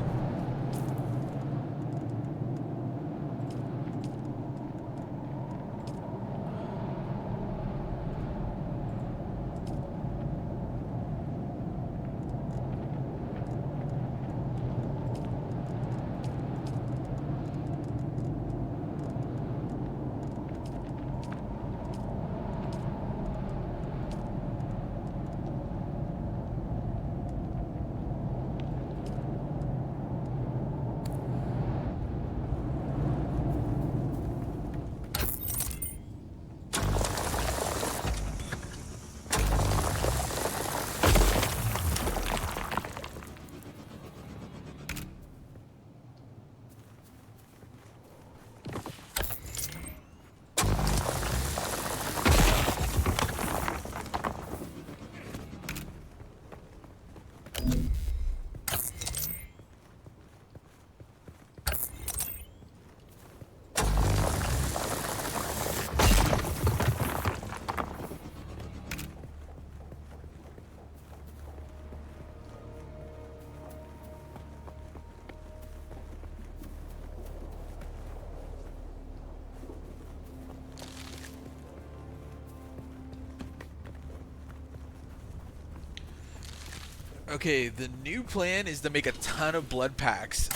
Okay, the new plan is to make a ton of blood packs,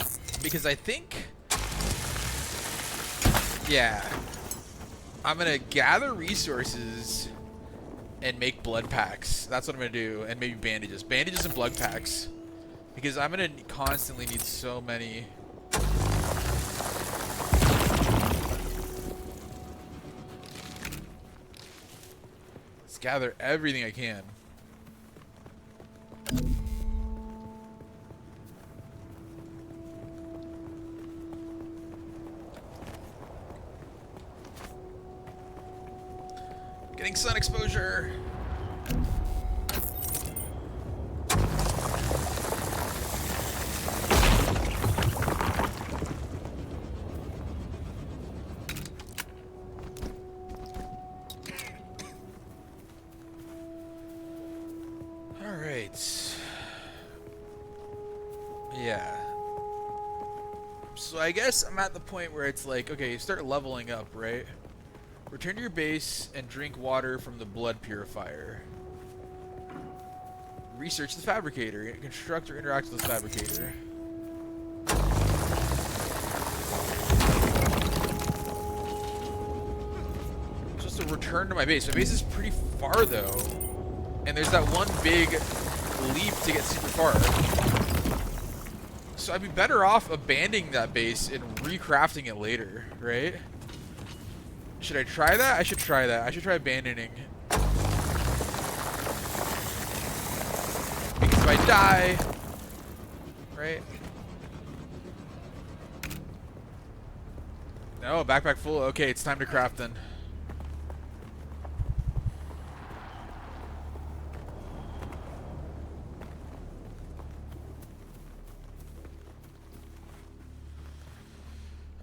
because I think, yeah, I'm gonna gather resources and make blood packs. That's what I'm gonna do, and maybe bandages and blood packs, because I'm gonna constantly need so many. Let's gather everything I can. Getting sun exposure. All right. Yeah. So I guess I'm at the point where it's like, okay, you start leveling up, right? Return to your base and drink water from the blood purifier. Research the fabricator. Construct or interact with the fabricator. to return to my base. My base is pretty far though, and there's that one big leap to get super far. So I'd be better off abandoning that base and recrafting it later, right? Should I try that? I should try that. I should try abandoning. Because if I die, right? No, backpack full. Okay, it's time to craft then.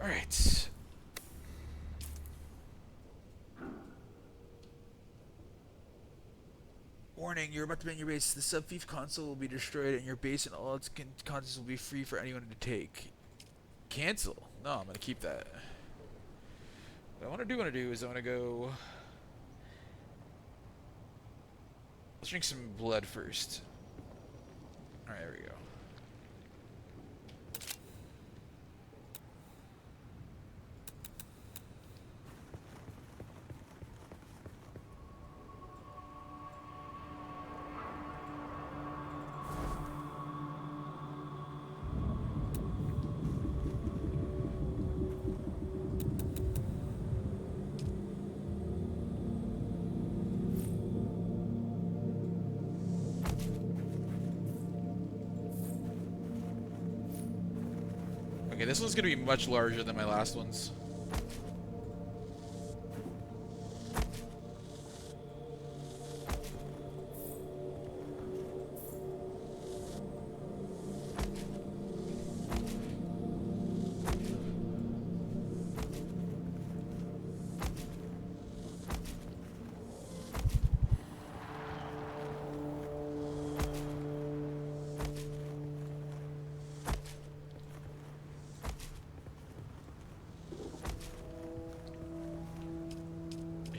Alright. Warning, you're about to be in your base. The sub-thief console will be destroyed and your base and all its contents will be free for anyone to take. Cancel? No, I'm going to keep that. What I want to do is I want to go... Let's drink some blood first. Alright, there we go. Okay, this one's gonna be much larger than my last ones.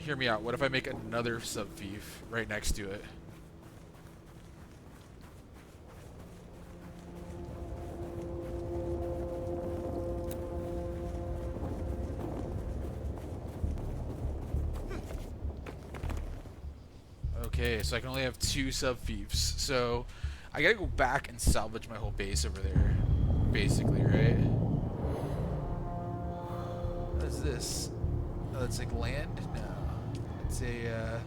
Hear me out. What if I make another sub-thief right next to it? Okay, so I can only have 2 sub-thieves. So I gotta go back and salvage my whole base over there, basically, right? What is this? Oh, it's like land? No. It's a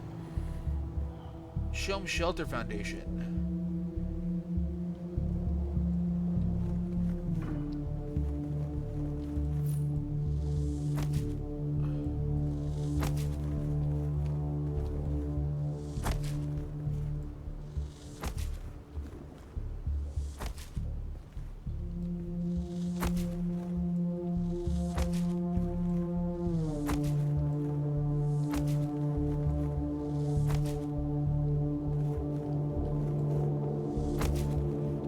Shelm Shelter Foundation.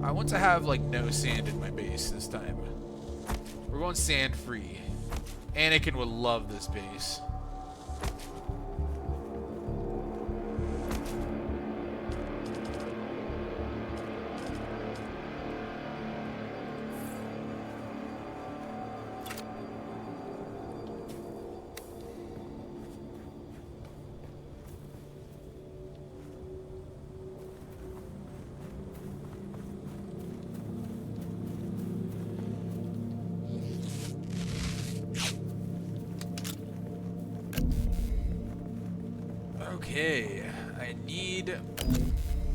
I want to have like no sand in my base this time. We're going sand free. Anakin would love this base. Okay, I need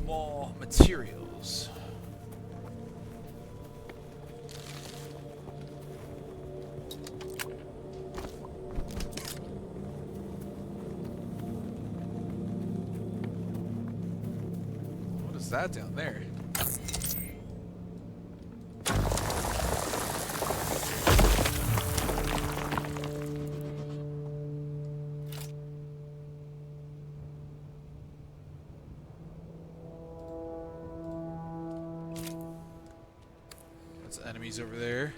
more materials. What is that down there? Enemies over there.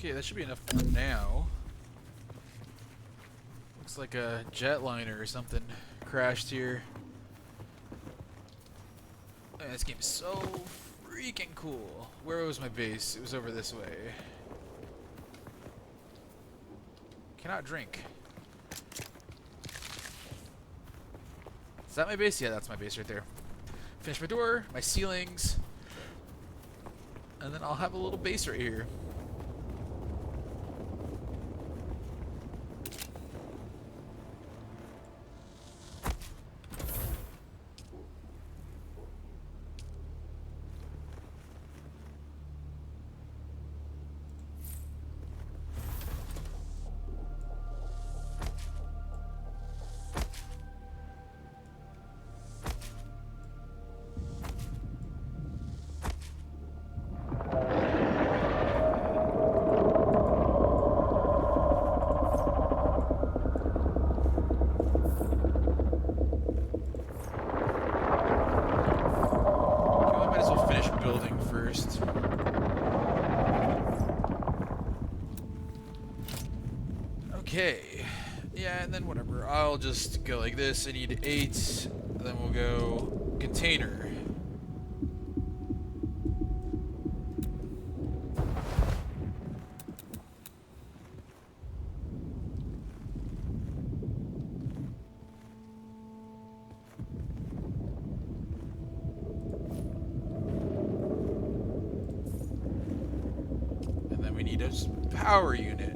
Okay, that should be enough for now. Looks like a jetliner or something crashed here. Man, this game is so freaking cool. Where was my base? It was over this way. Cannot drink. Is that my base? Yeah, that's my base right there. Finish my door, my ceilings, and then I'll have a little base right here. Okay, yeah, and then whatever. I'll just go like this. I need 8. Then we'll go container. And then we need a power unit.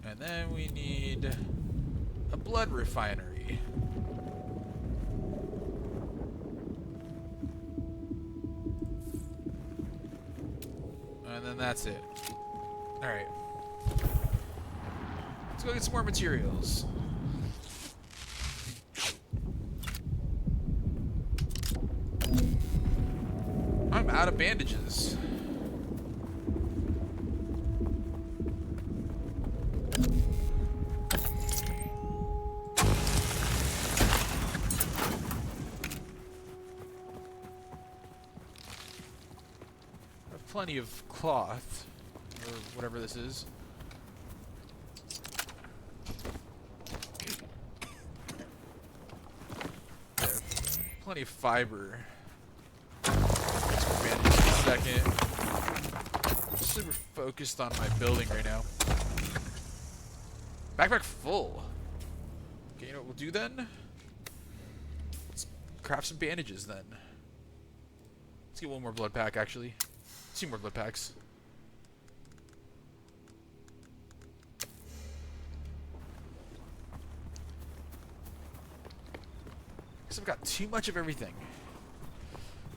And then we need a blood refinery. And then that's it. Alright. Let's go get some more materials. I'm out of bandages. Plenty of cloth, or whatever this is. Yeah, plenty of fiber. Bandages in a second. I'm super focused on my building right now. Backpack full. Okay, you know what we'll do then? Let's craft some bandages then. Let's get one more blood pack actually. 2 more blood packs. Because I've got too much of everything.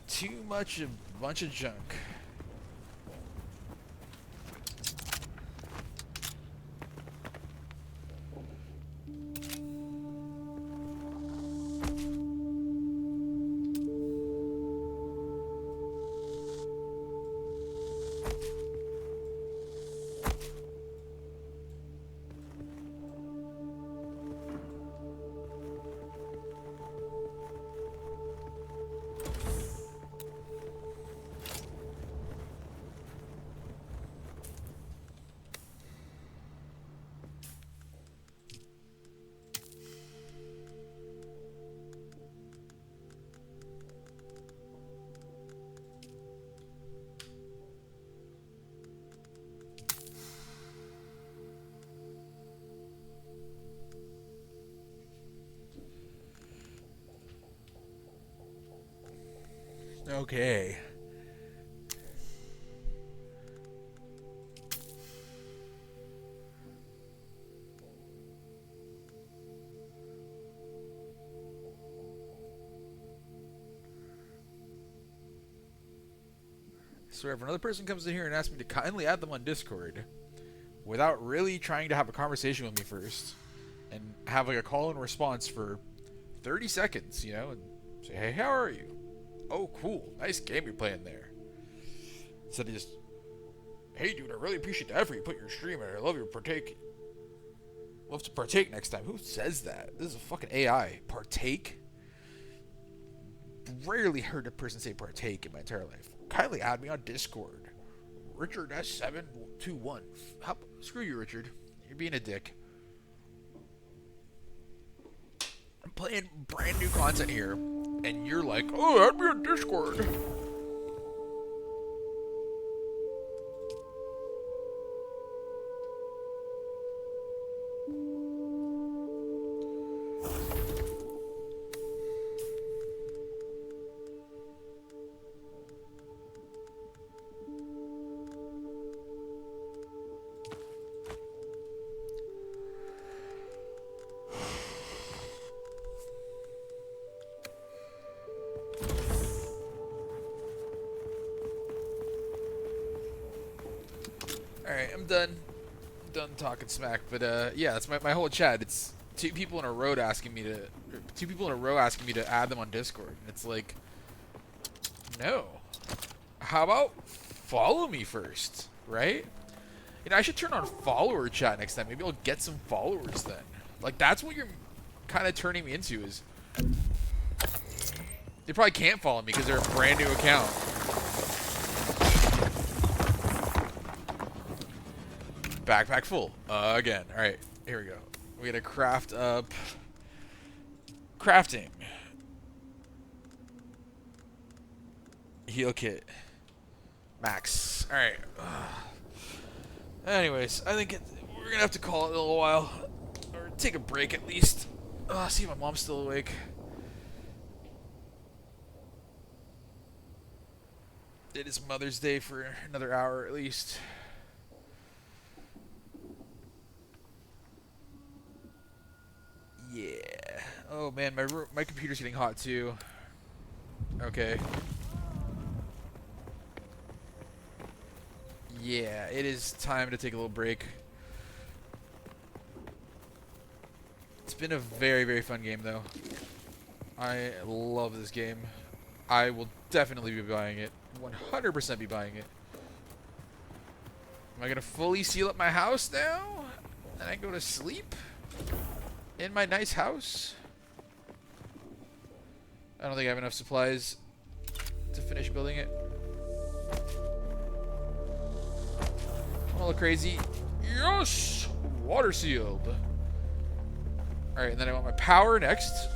Too much of a bunch of junk. Okay. So if another person comes in here and asks me to kindly add them on Discord without really trying to have a conversation with me first and have like a call and response for 30 seconds, you know, and say, hey, how are you? Oh, cool. Nice game you're playing there. Instead of just, hey, dude, I really appreciate the effort you put in your stream and I love your partake. We'll have to partake next time. Who says that? This is a fucking AI. Partake? Rarely heard a person say partake in my entire life. Kindly add me on Discord. Richard S721. Screw you, Richard. You're being a dick. I'm playing brand new content here, and you're like, oh, add me on Discord. Alright, I'm done. I'm done talking smack, but yeah, that's my whole chat. It's two people in a row asking me to add them on Discord. And it's like, no. How about follow me first, right? You know, I should turn on follower chat next time. Maybe I'll get some followers then. Like, that's what you're kind of turning me into, is they probably can't follow me because they're a brand new account. Backpack full. Again. Alright, here we go. We gotta craft up... Crafting. Heal kit. Max. Alright. Anyways, I think we're gonna have to call it a little while. Or take a break at least. See if my mom's still awake. It is Mother's Day for another hour at least. Yeah. Oh man, my computer's getting hot too. Okay. Yeah, it is time to take a little break. It's been a very, very fun game though. I love this game. I will definitely be buying it. 100% be buying it. Am I gonna fully seal up my house now? And I go to sleep? In my nice house? I don't think I have enough supplies to finish building it. I'm all crazy. Yes! Water sealed. Alright, and then I want my power next.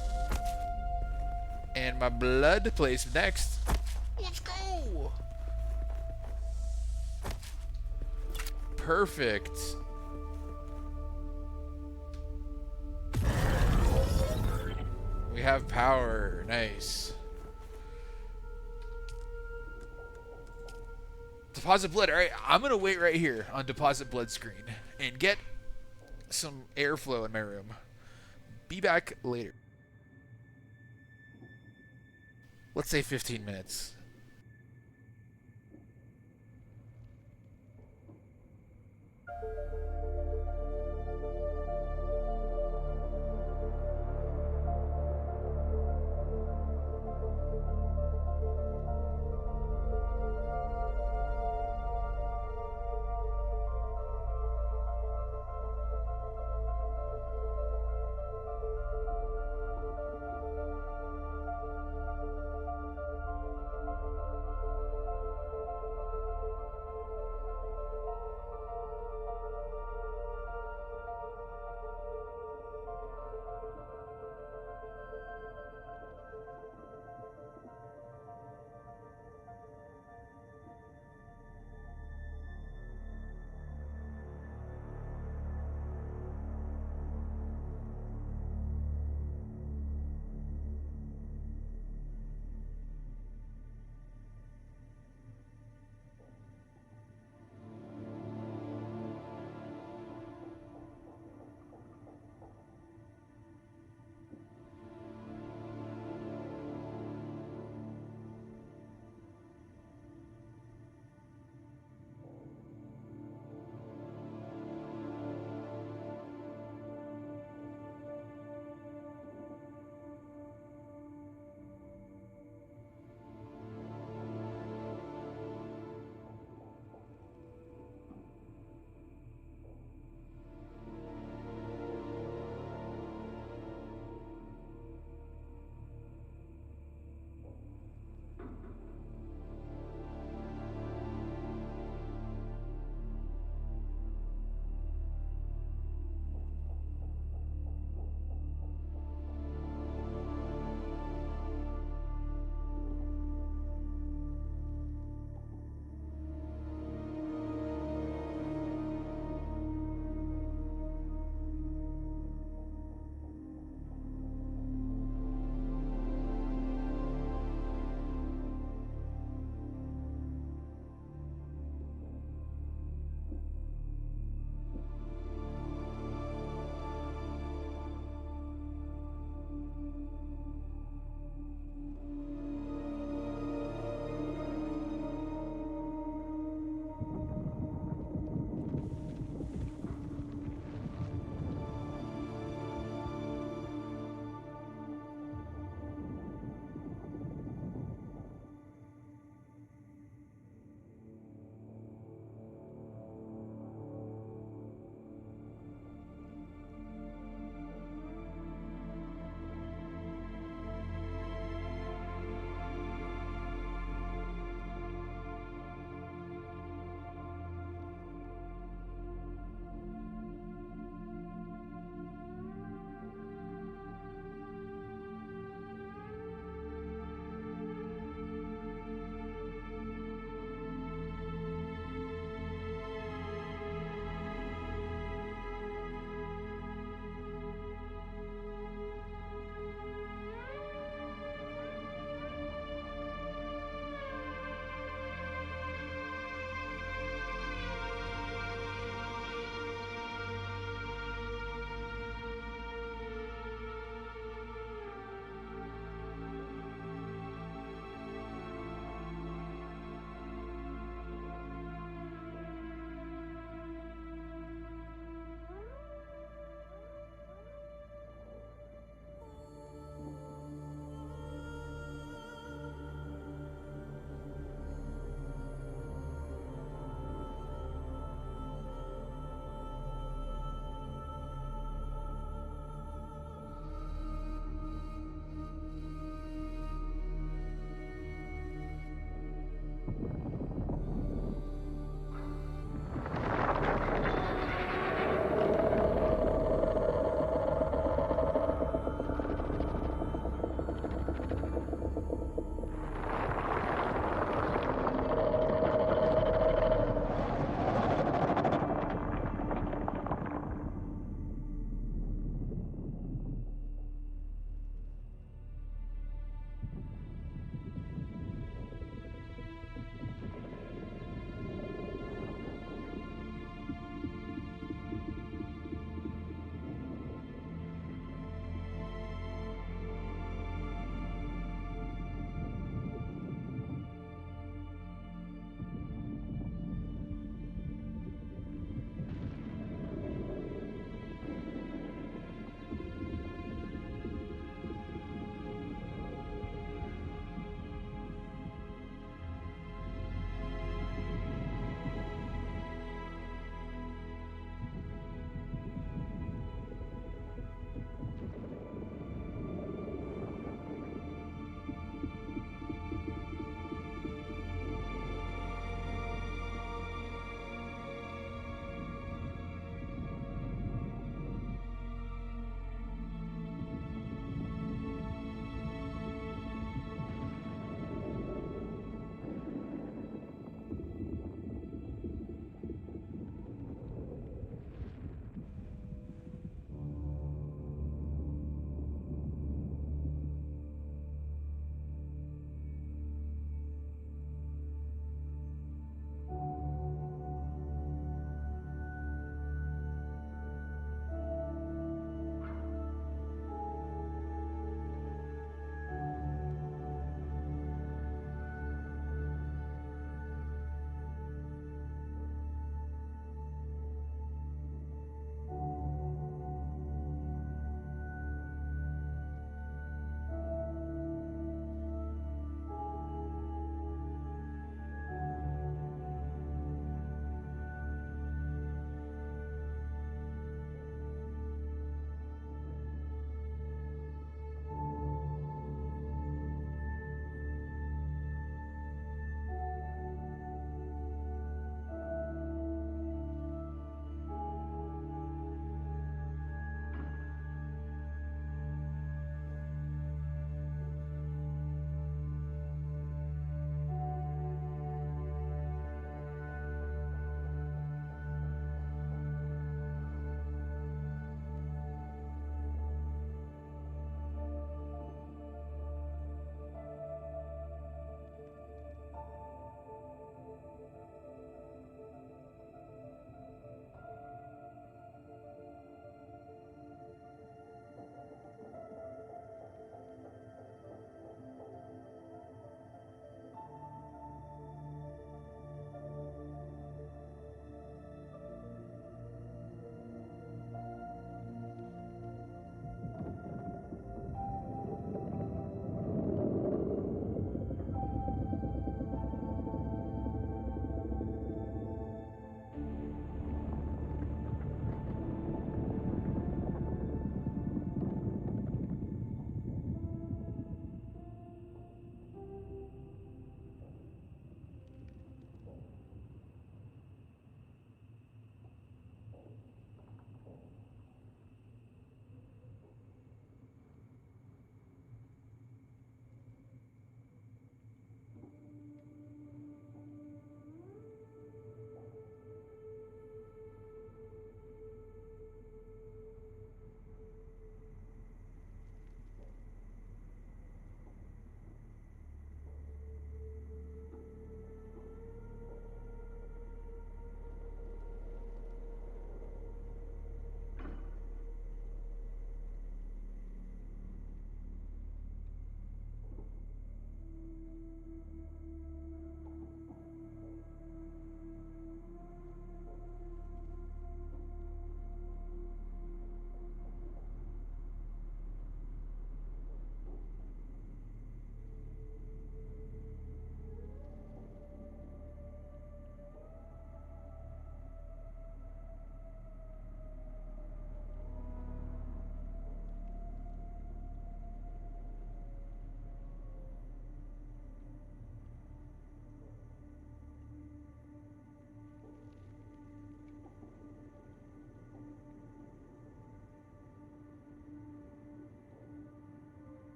And my blood placed next. Let's go! Perfect. We have power. Nice. Deposit blood. Alright, I'm going to wait right here on deposit blood screen and get some airflow in my room. Be back later. Let's say 15 minutes.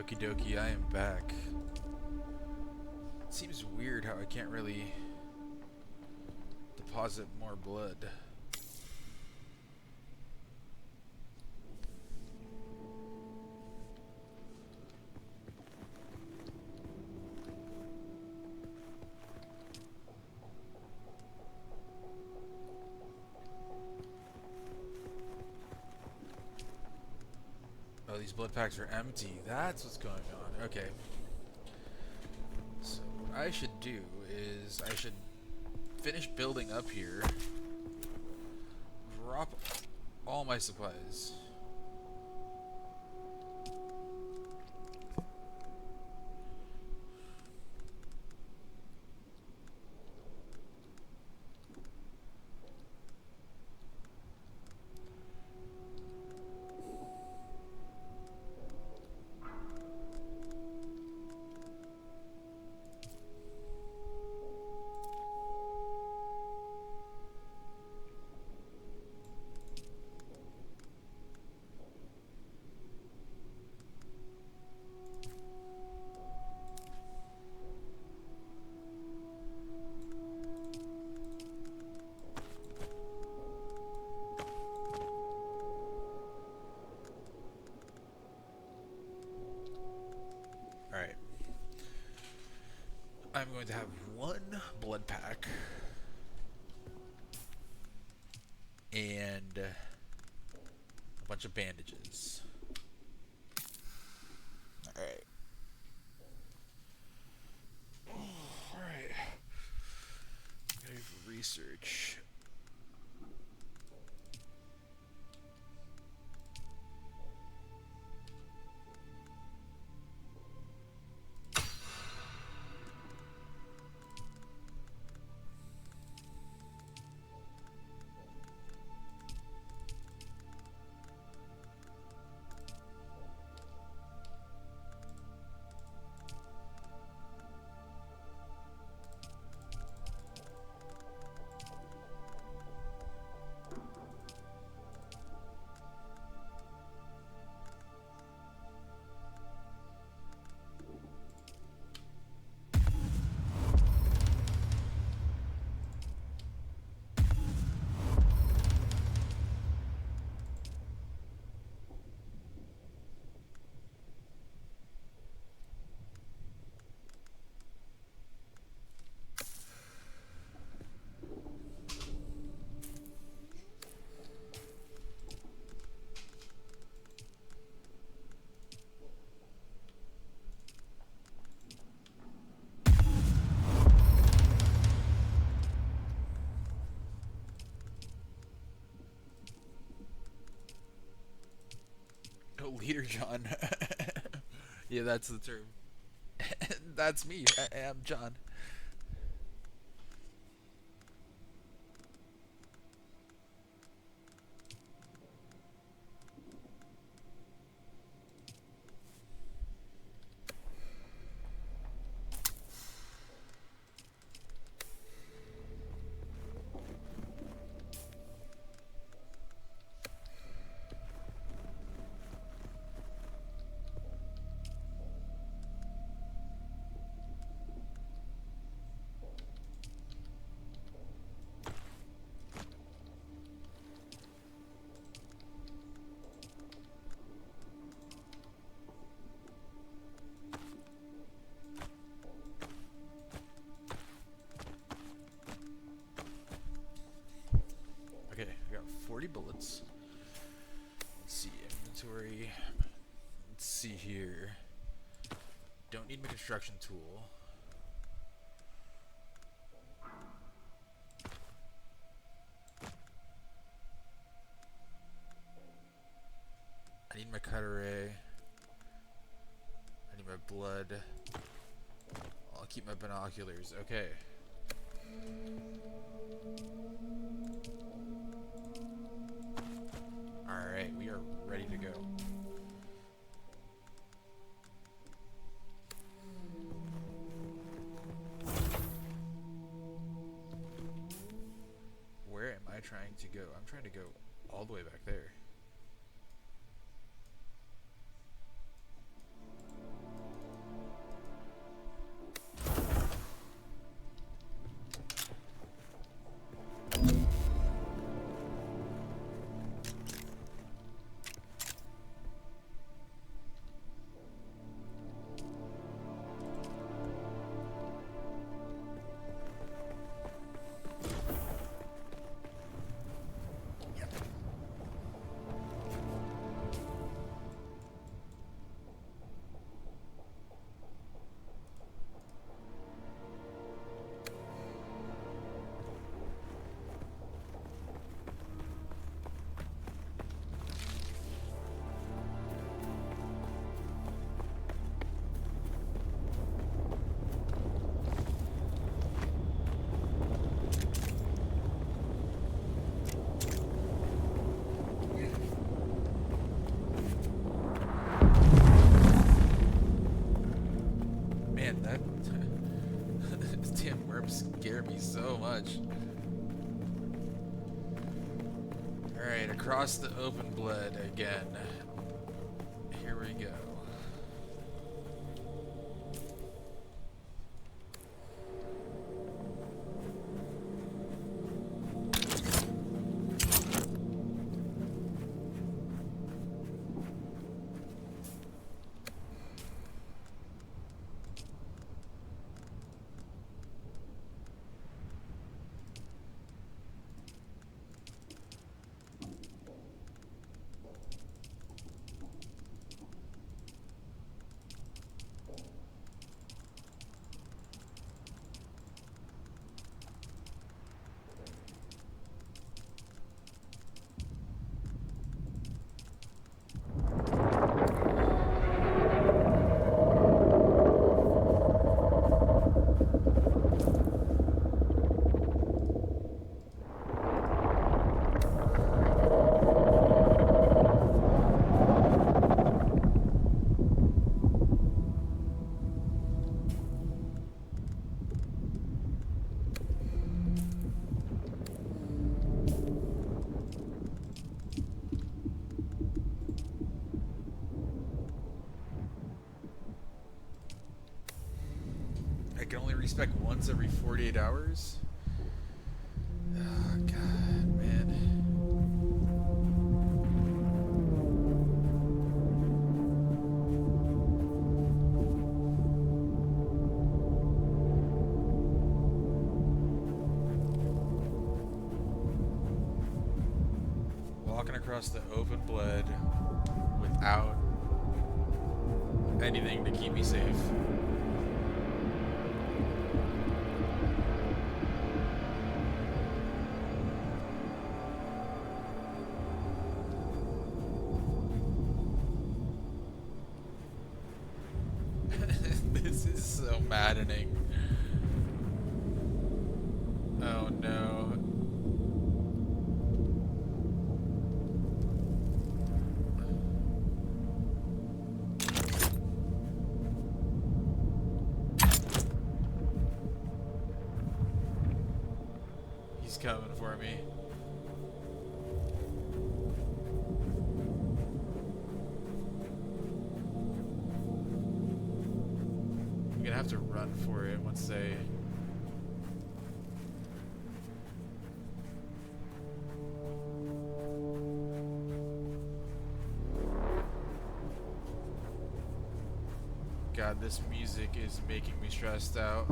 Okie dokie, I am back. It seems weird how I can't really deposit more blood. Oh, these blood packs are empty. That's what's going on. Okay. So what I should do is I should finish building up here. Drop all my supplies. Alright. I'm going to have one blood pack. And a bunch of bandages. Alright. Alright. I'm gonna do research. Oh, Leader John. Yeah, that's the term. That's me. I am John. Okay, I got 40 bullets. Let's see, inventory. Let's see here. Don't need my construction tool. I need my cutter. I need my blood. I'll keep my binoculars. Okay. Alright, we are ready to go. Where am I trying to go? I'm trying to go all the way back there. me so much. Alright, across the open blood again. Here we go. I can only respec once every 48 hours? Oh, God, man. Walking across the open blood without anything to keep me safe. This is so maddening. Oh no. He's coming for me. I'm gonna have to run for it once they... God, this music is making me stressed out.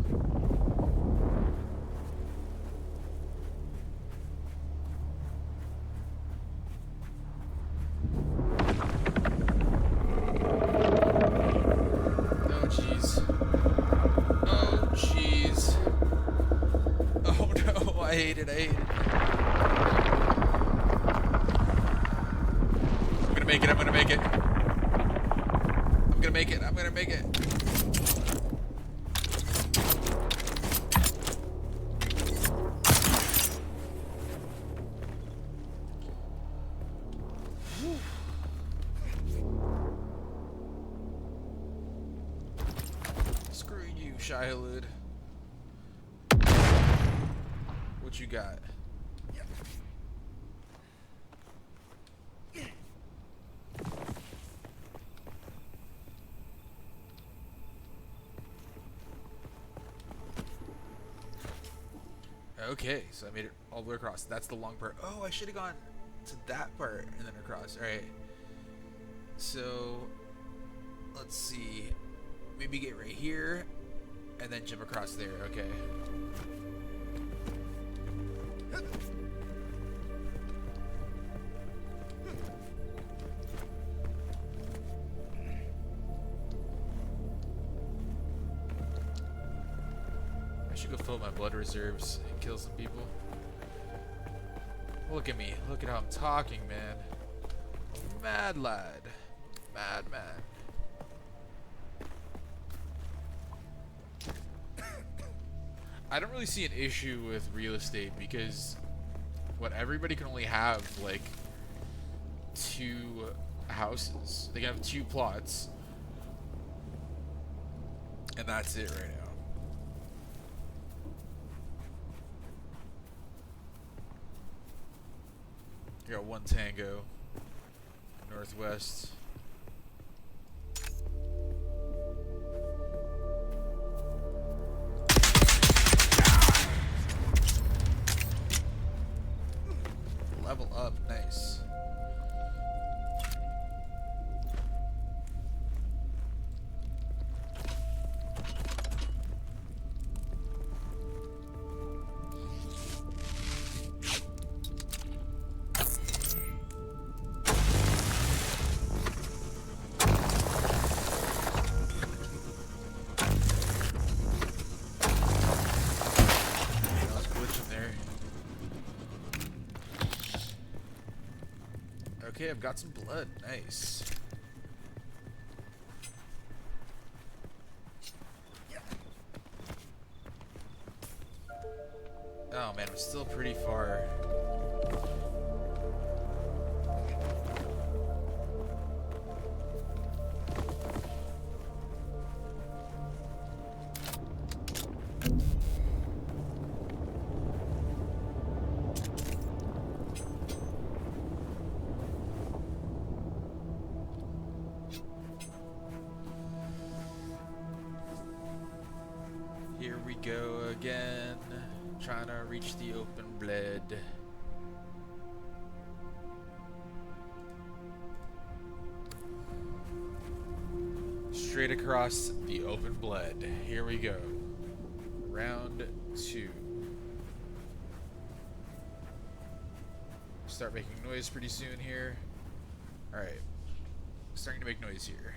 Oh, jeez. Oh, jeez. Oh, no. I hate it. I hate it. I'm gonna make it. I'm gonna make it. I'm gonna make it. I'm gonna make it. Screw you, Shihilud. What you got? Okay, so I made it all the way across. That's the long part. Oh, I should have gone to that part and then across. Alright. So, let's see. Maybe get right here and then jump across there. Okay. I should go fill my blood reserves and kill some people. Look at me. Look at how I'm talking, man. Mad lad. Mad man. I don't really see an issue with real estate because everybody can only have like 2 houses. They can have 2 plots. And that's it right now. I got one tango. Northwest. Level up, nice. Okay, I've got some blood. Nice. Oh man, we're still pretty far. Here we go again, trying to reach the open blade. Straight across the open blade. Here we go. Round 2. Start making noise pretty soon here. Alright. Starting to make noise here.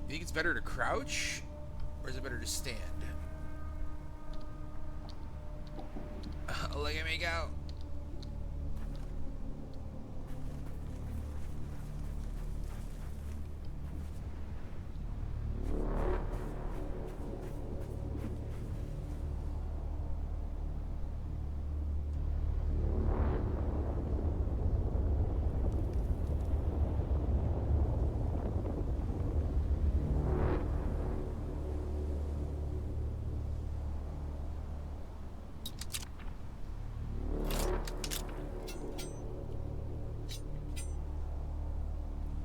You think it's better to crouch? Or is it better to stand? Look at me go.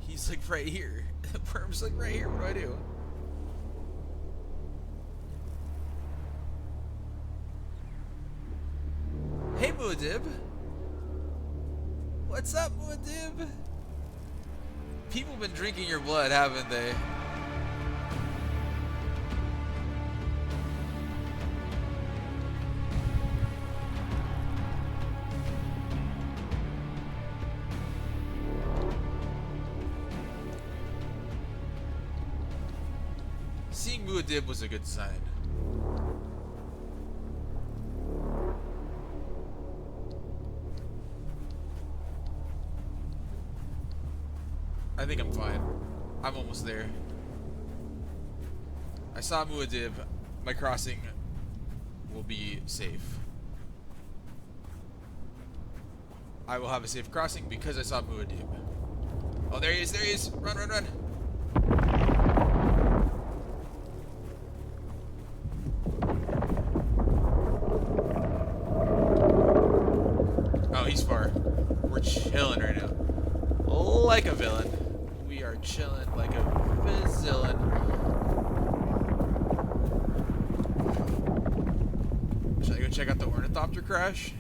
He's like right here. The worm's like right here. What do I do? Hey, Muad'Dib. What's up, Muad'Dib? People been drinking your blood, haven't they? Seeing Muad'Dib was a good sign. I think I'm fine. I'm almost there. I saw Muad'Dib. My crossing will be safe. I will have a safe crossing because I saw Muad'Dib. Oh, there he is, there he is. Run, run, run. Oh, he's far. We're chilling right now. Like a villain. We are chilling like a villain. Should I go check out the ornithopter crash?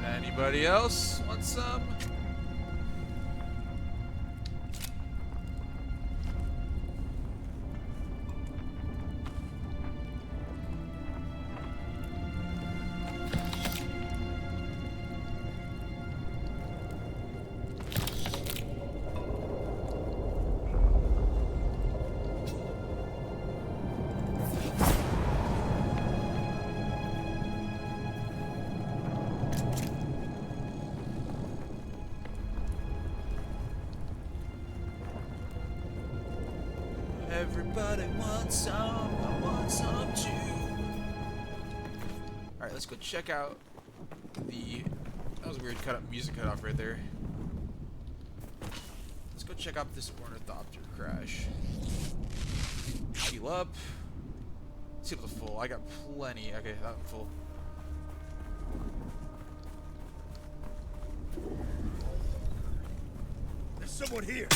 Anybody else want some? Everybody wants some, I want some too. Alright, let's go check out the... That was a weird music cut off right there. Let's go check out this ornithopter crash. Heal up. See if it's full. I got plenty. Okay, I'm full. There's someone here.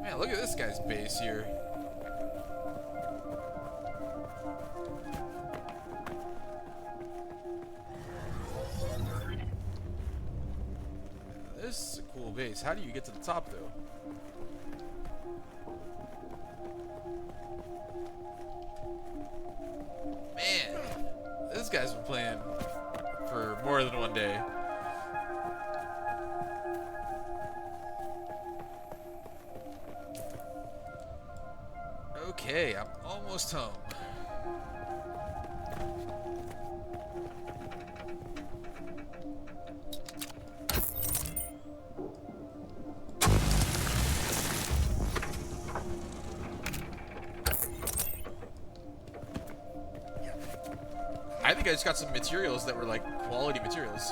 Man, look at this guy's base here. This is a cool base. How do you get to the top, though? Man, this guy's been playing for more than one day. Okay, I'm almost home. I think I just got some materials that were like quality materials.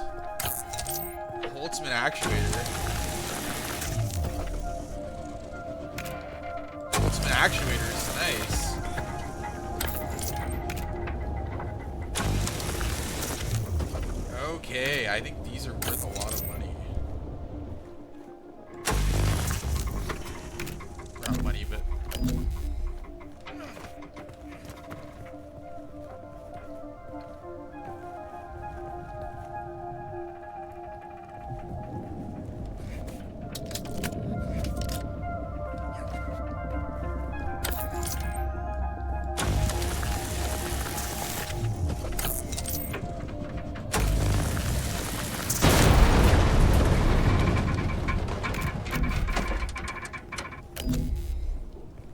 Holtzman actuator. Holtzman actuator is nice. Okay, I think these are worth a lot of money. Not money, but...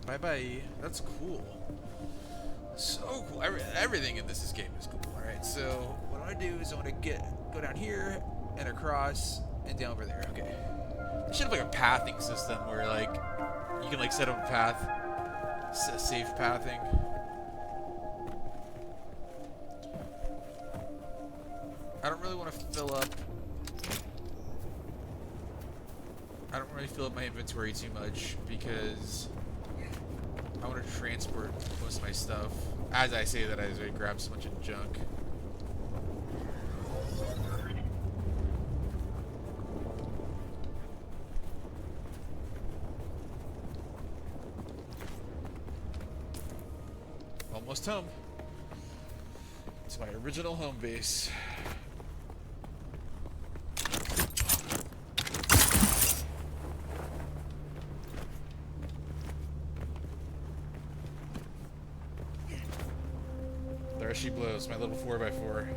Bye-bye. That's cool. So cool. Everything in this game is cool. Alright, so what I want to do is I want to go down here and across and down over there. Okay. I should have like a pathing system where like you can like set up a path, safe pathing. I don't really want to fill up. I don't really fill up my inventory too much because I want to transport most of my stuff. As I say that, I grab so much of junk. Almost home. It's my original home base. There she blows, my little 4x4.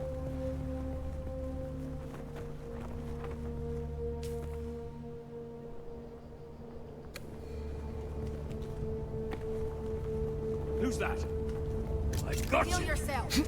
Who's that? I got Heal you. yourself.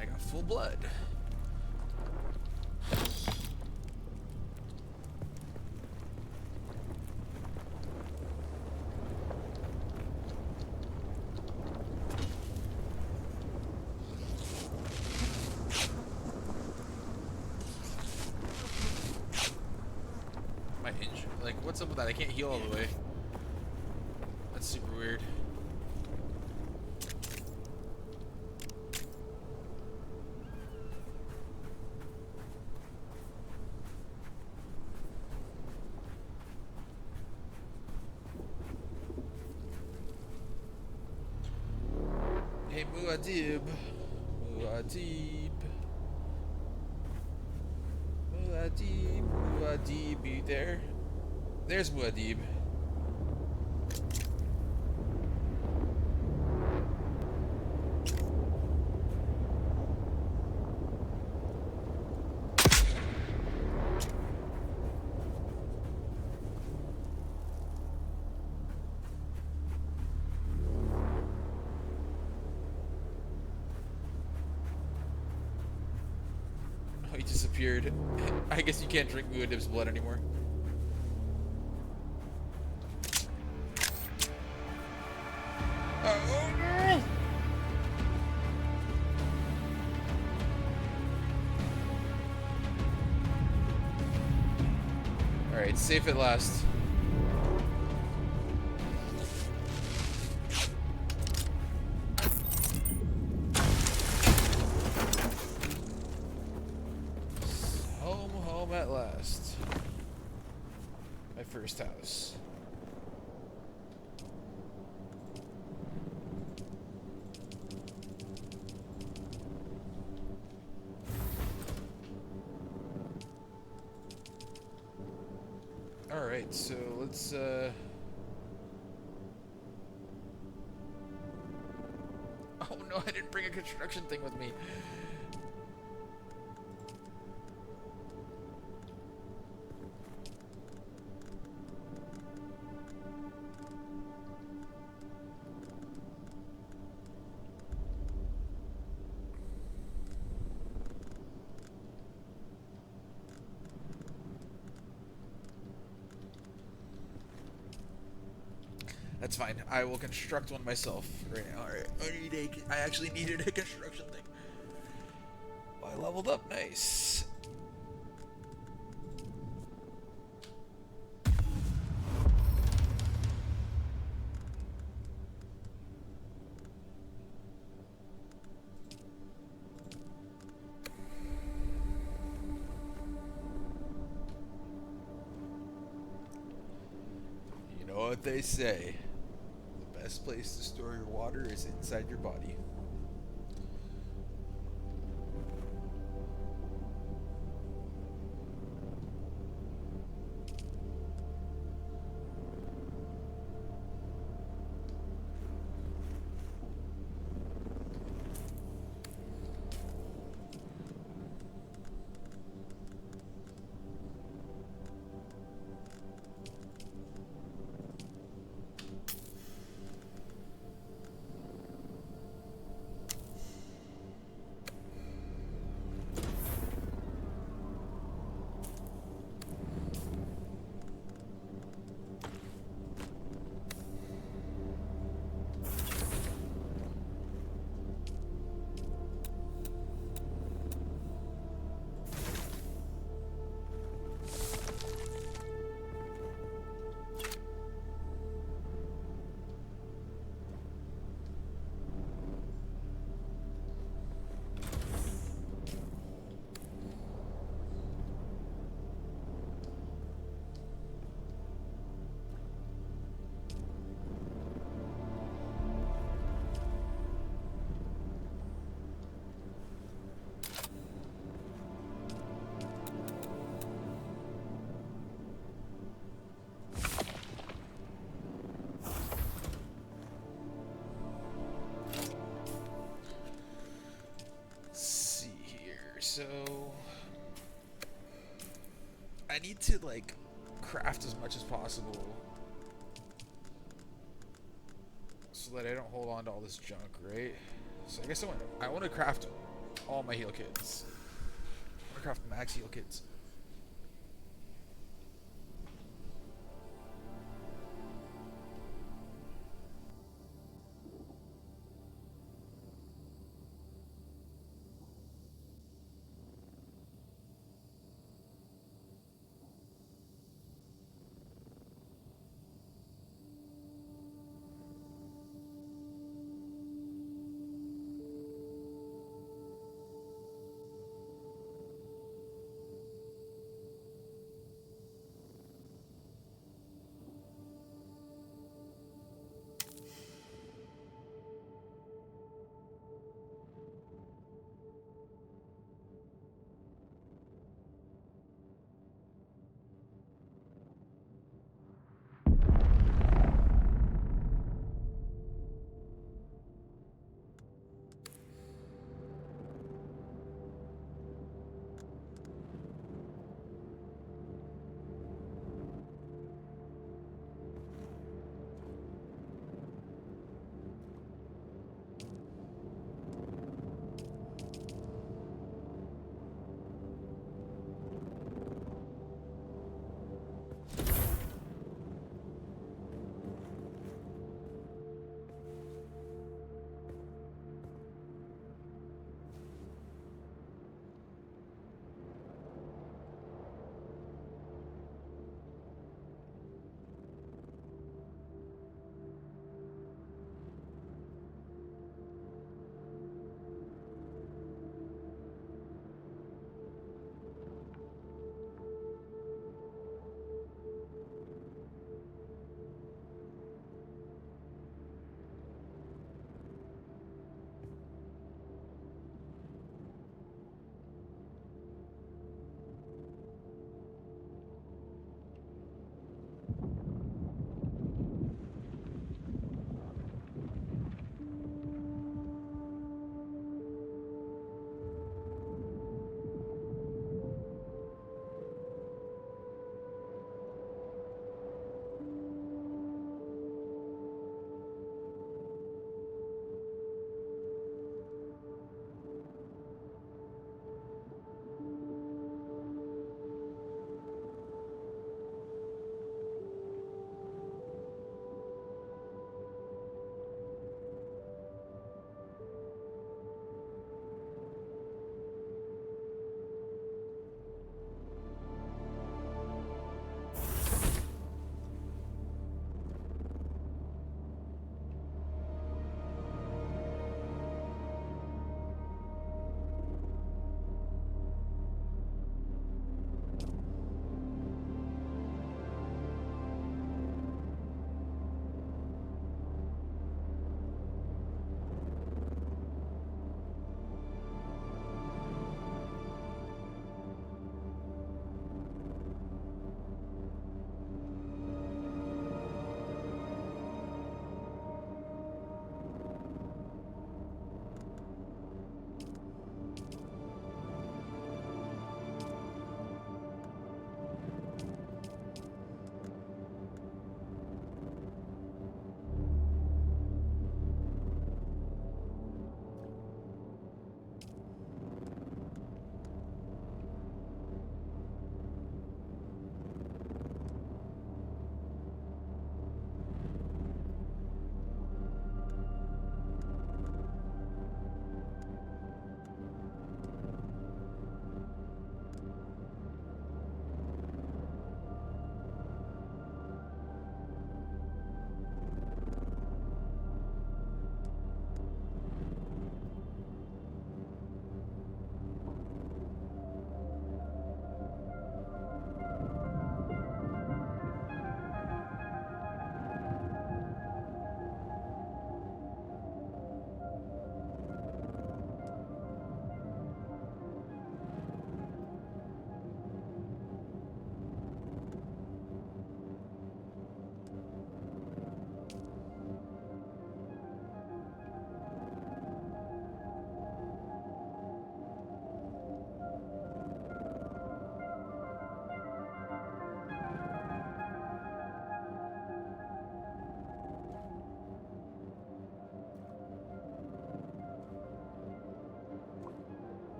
I got full blood. what's up with that? I can't heal all the way. That's super weird. Hey, Muad'Dib. Muad'Dib. Muad'Dib. Muad'Dib, you there? There's Muad'Dib. Oh, he disappeared. I guess you can't drink Muad'Dib's blood anymore. Oh no! Alright, safe at last. Home at last. My first house. Alright, so let's oh no, I didn't bring a construction thing with me. That's fine. I will construct one myself right now. Alright. I actually needed a construction thing. I leveled up. Nice. You know what they say. The best place to store your water is inside your body. So I need to like craft as much as possible so that I don't hold on to all this junk, right? So I guess I want to craft all my heal kits. I want to craft max heal kits.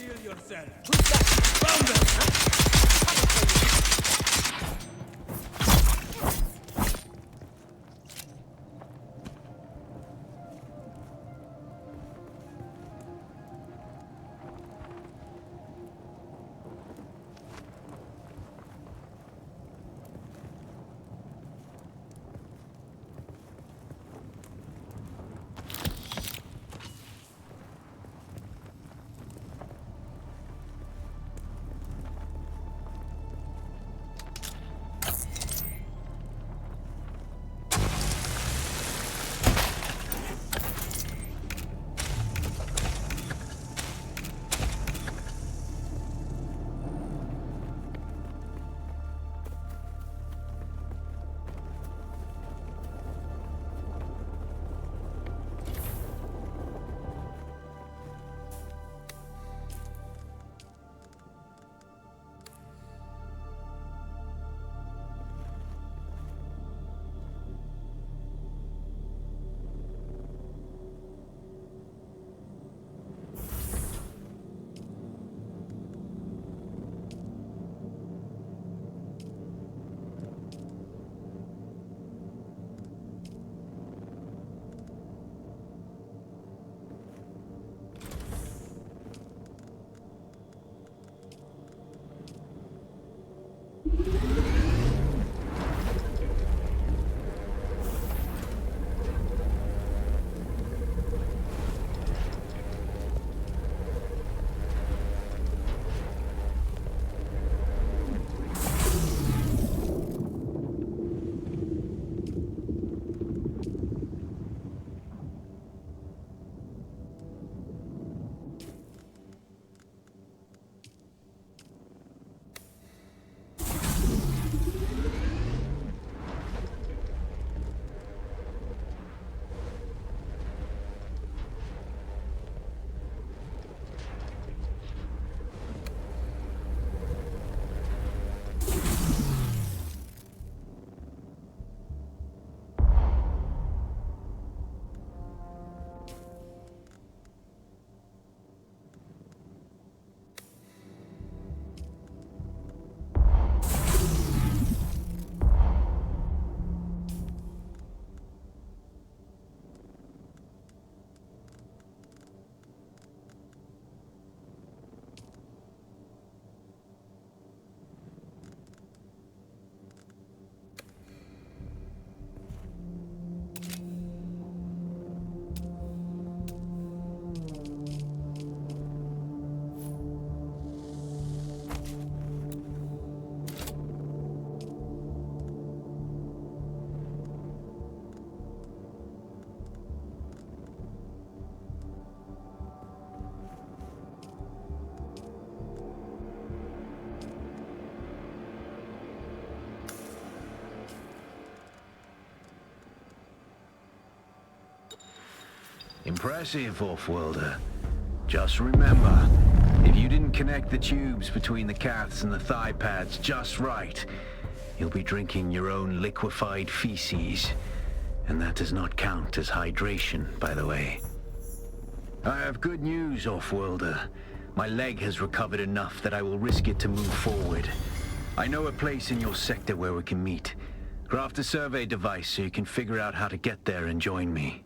Heal yourself. Found them! Impressive, Off-worlder. Just remember, if you didn't connect the tubes between the caths and the thigh pads just right, you'll be drinking your own liquefied feces. And that does not count as hydration, by the way. I have good news, Off-worlder. My leg has recovered enough that I will risk it to move forward. I know a place in your sector where we can meet. Craft a survey device so you can figure out how to get there and join me.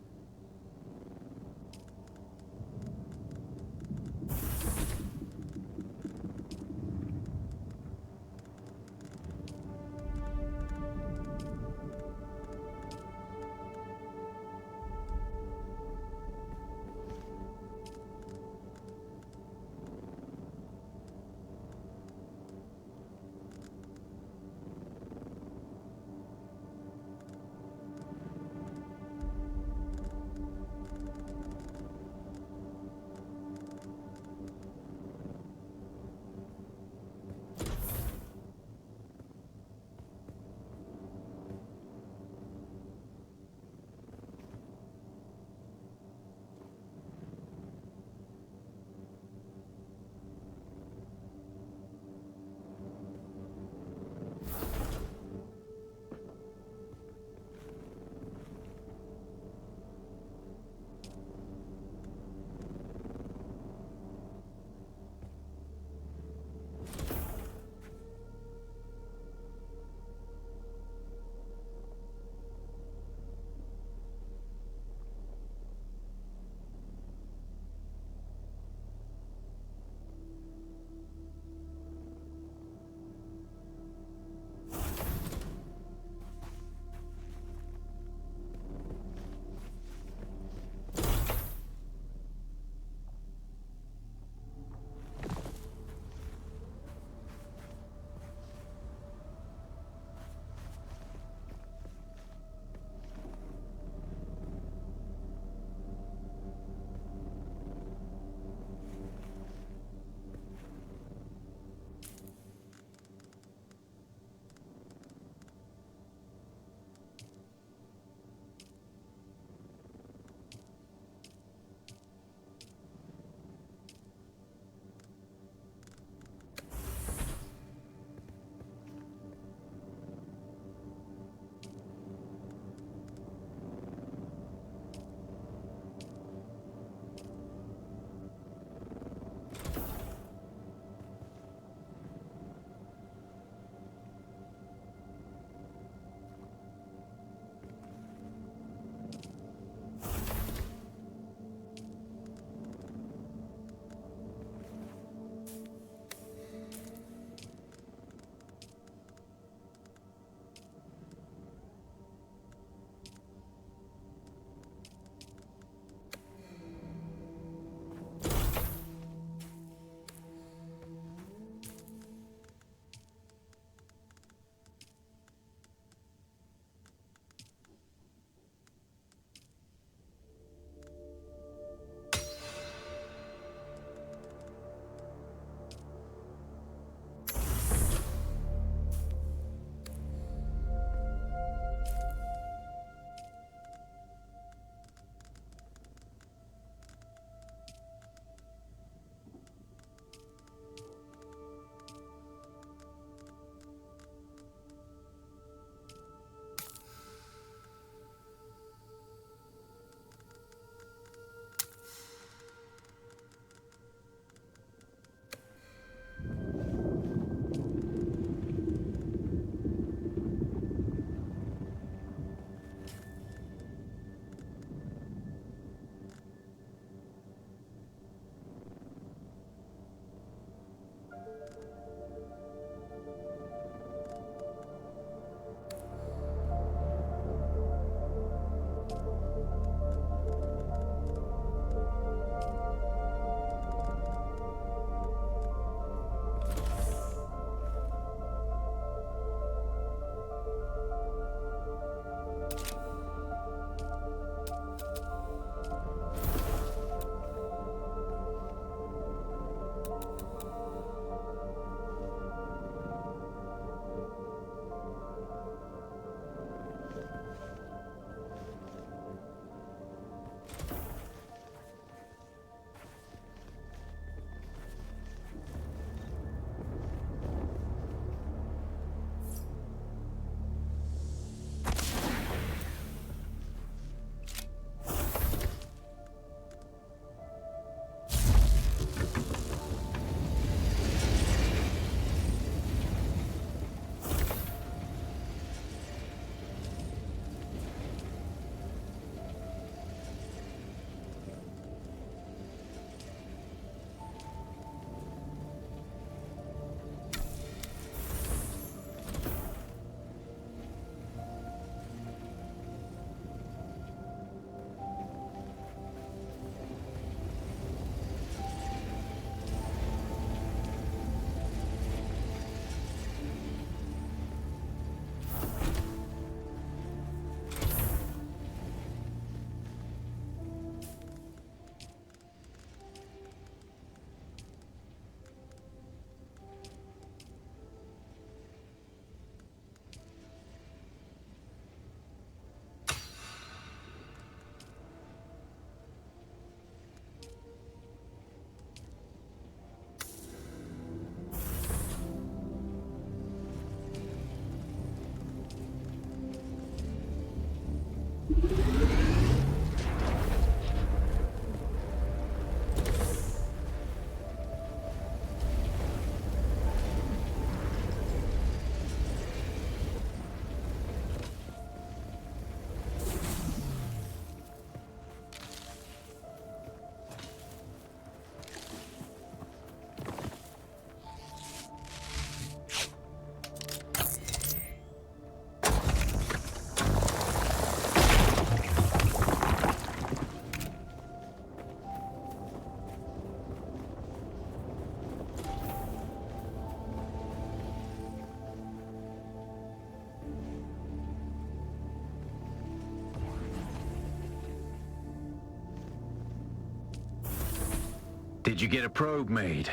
Did you get a probe made?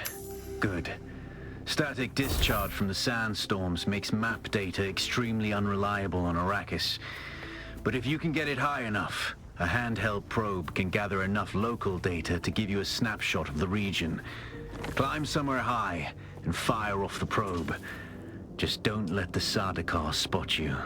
Good. Static discharge from the sandstorms makes map data extremely unreliable on Arrakis. But if you can get it high enough, a handheld probe can gather enough local data to give you a snapshot of the region. Climb somewhere high and fire off the probe. Just don't let the Sardaukar spot you.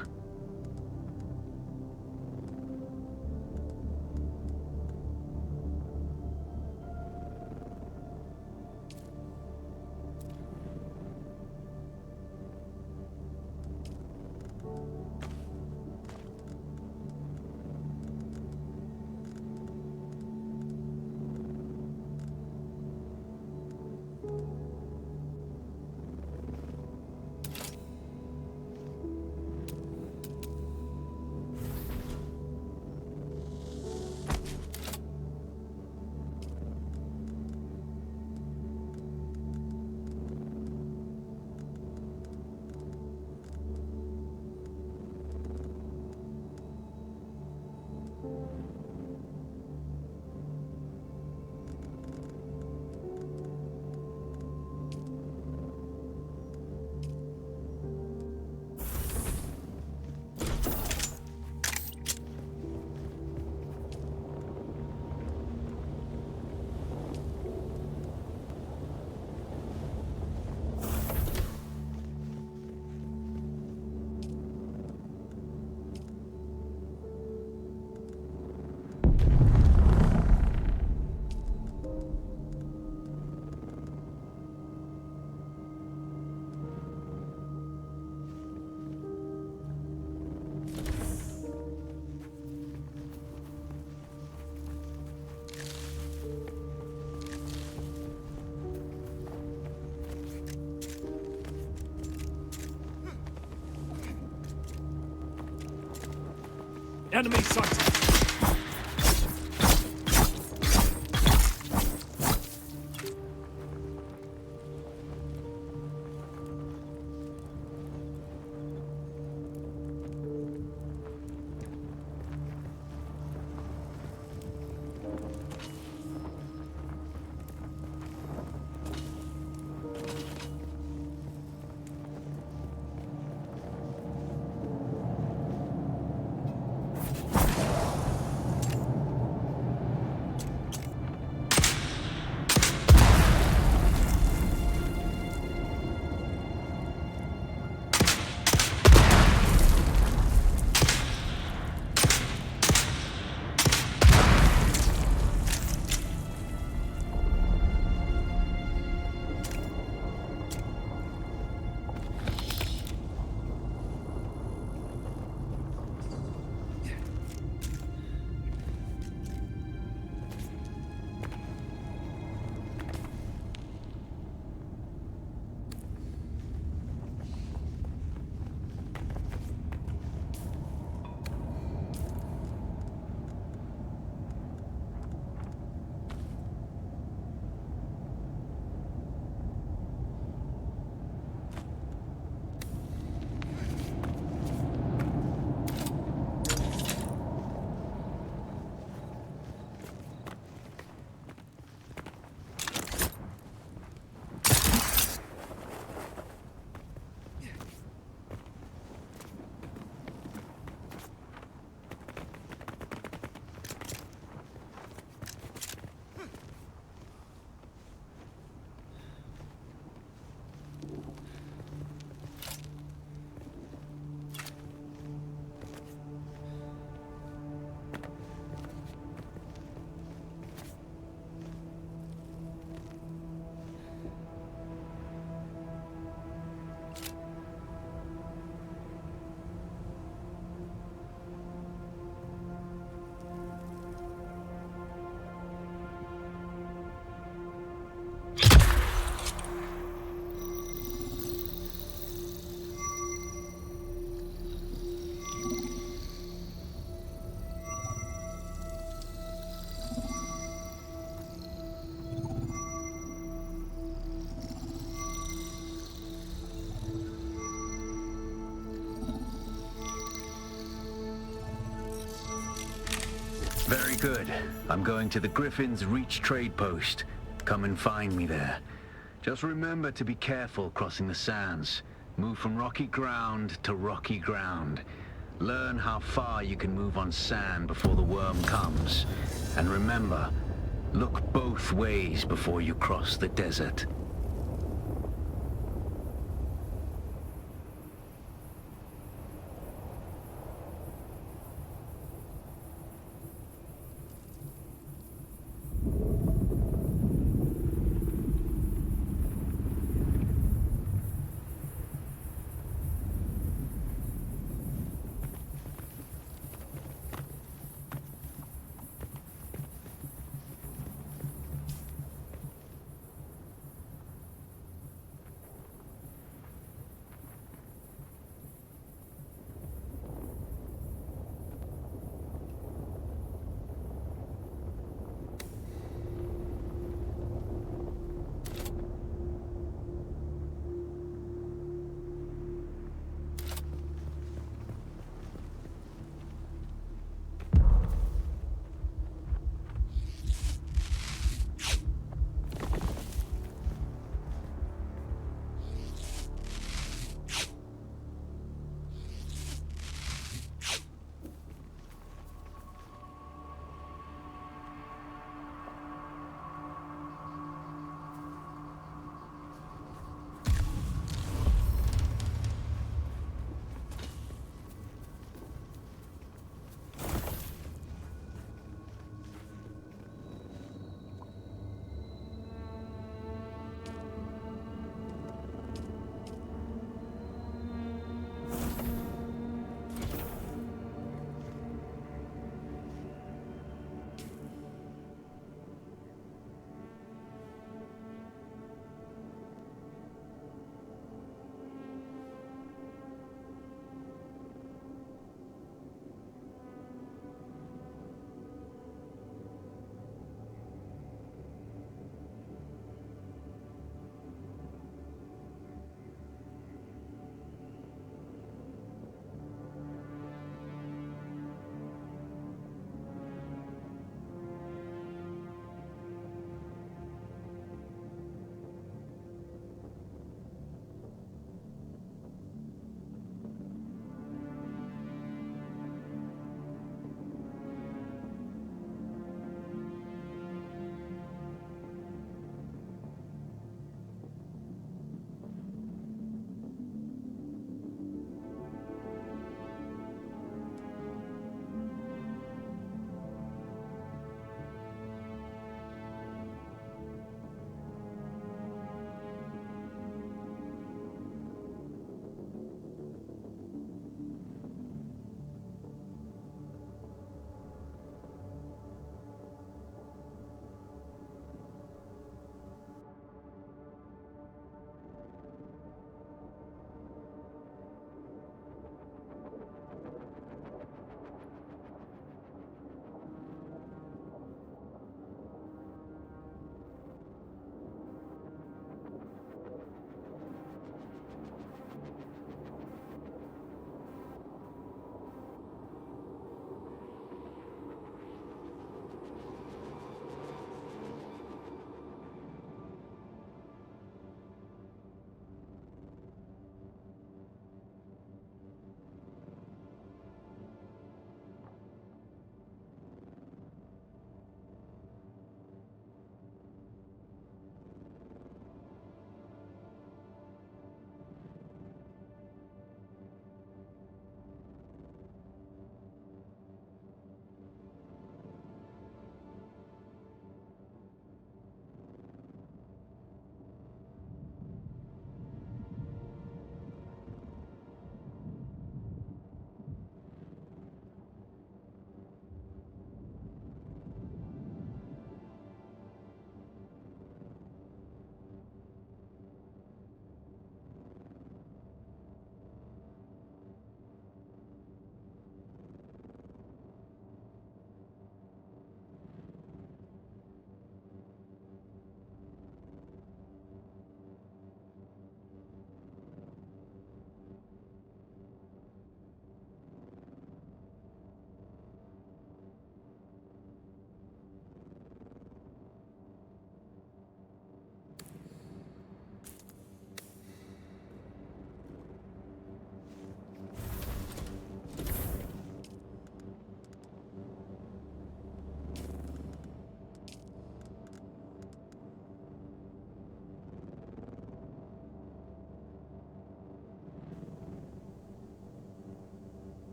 Enemy sighted! Very good. I'm going to the Griffin's Reach trade post. come and find me there. Just remember to be careful crossing the sands. Move from rocky ground to rocky ground. Learn how far you can move on sand before the worm comes. And remember, look both ways before you cross the desert.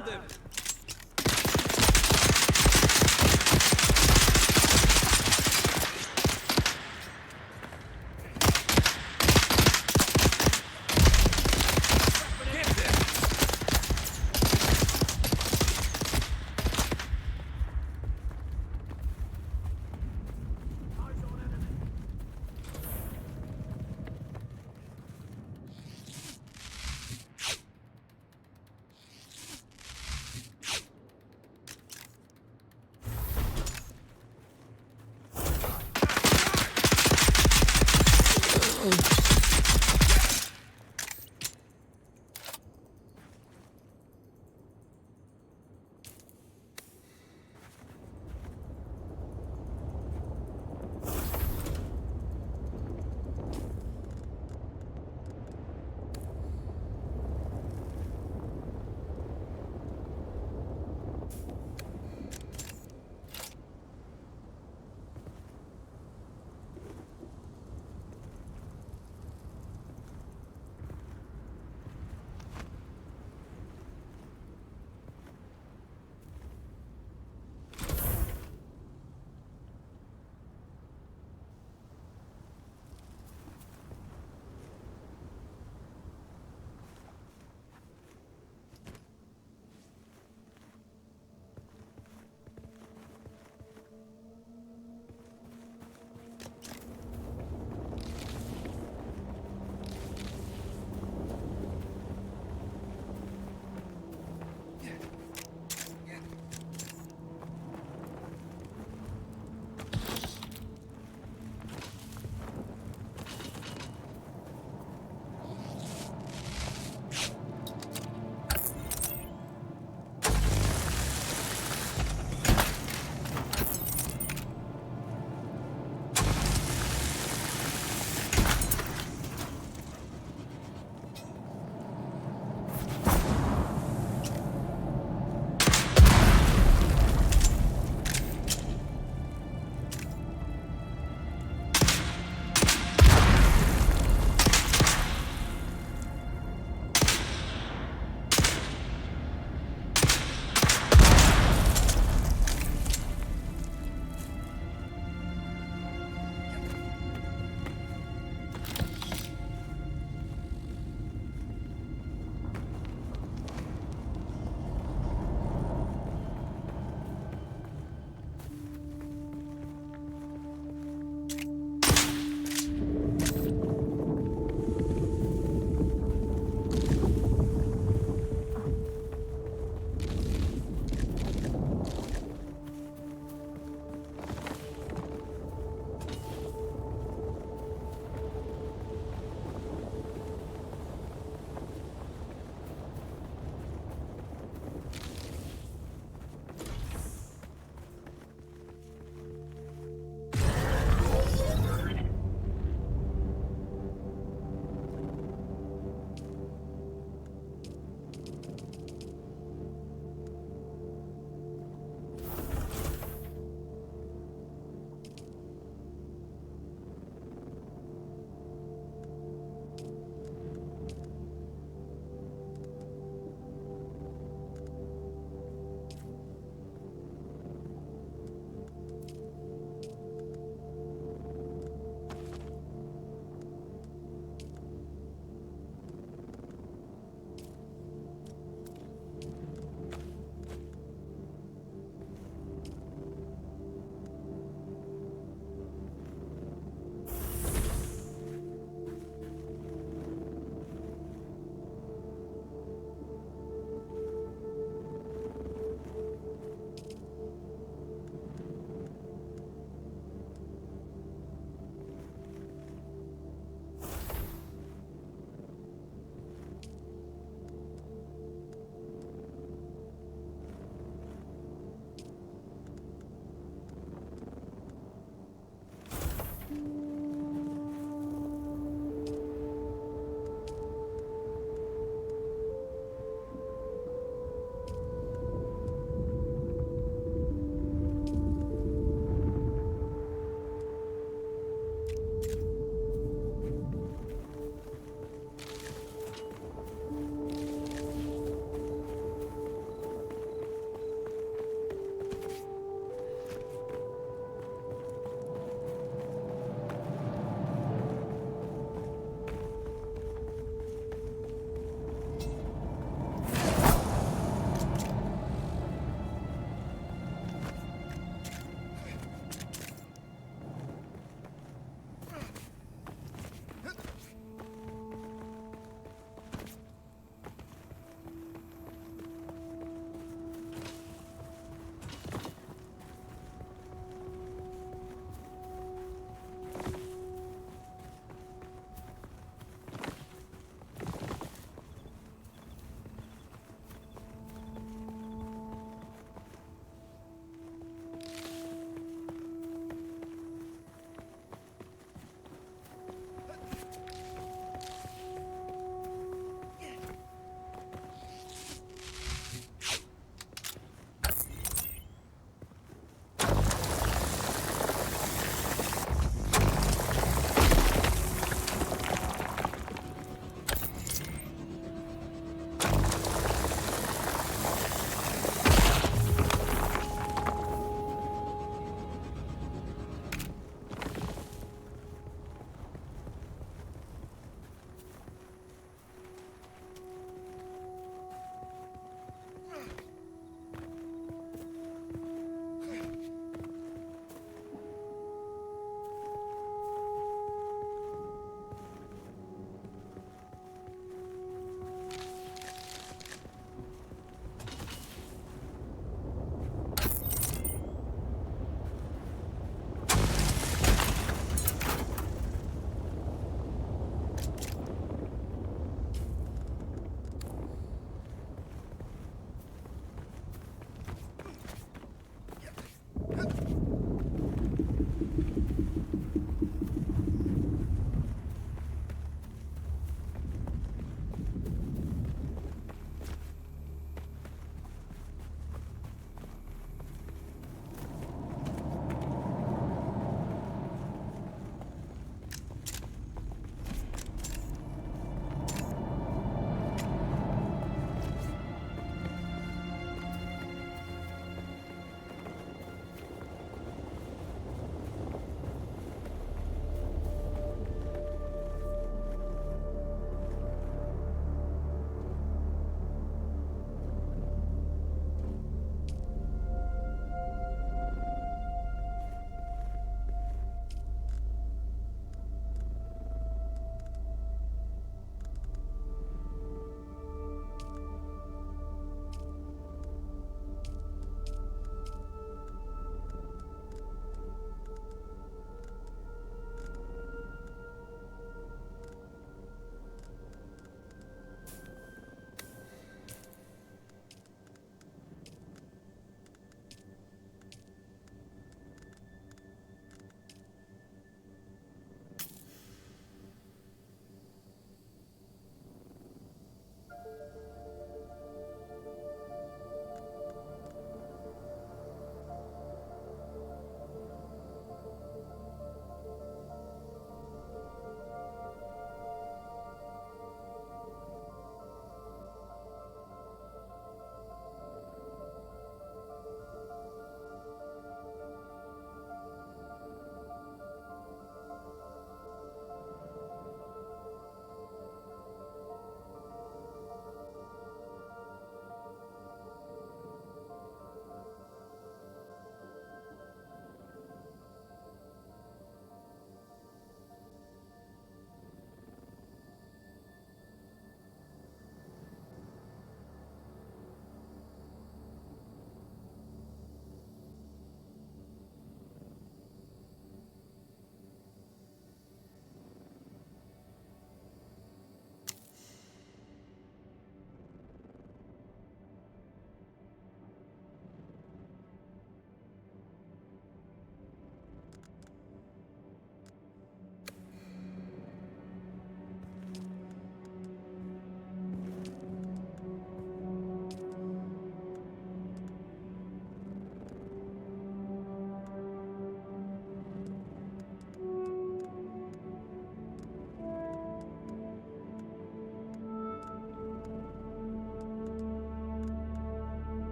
found them.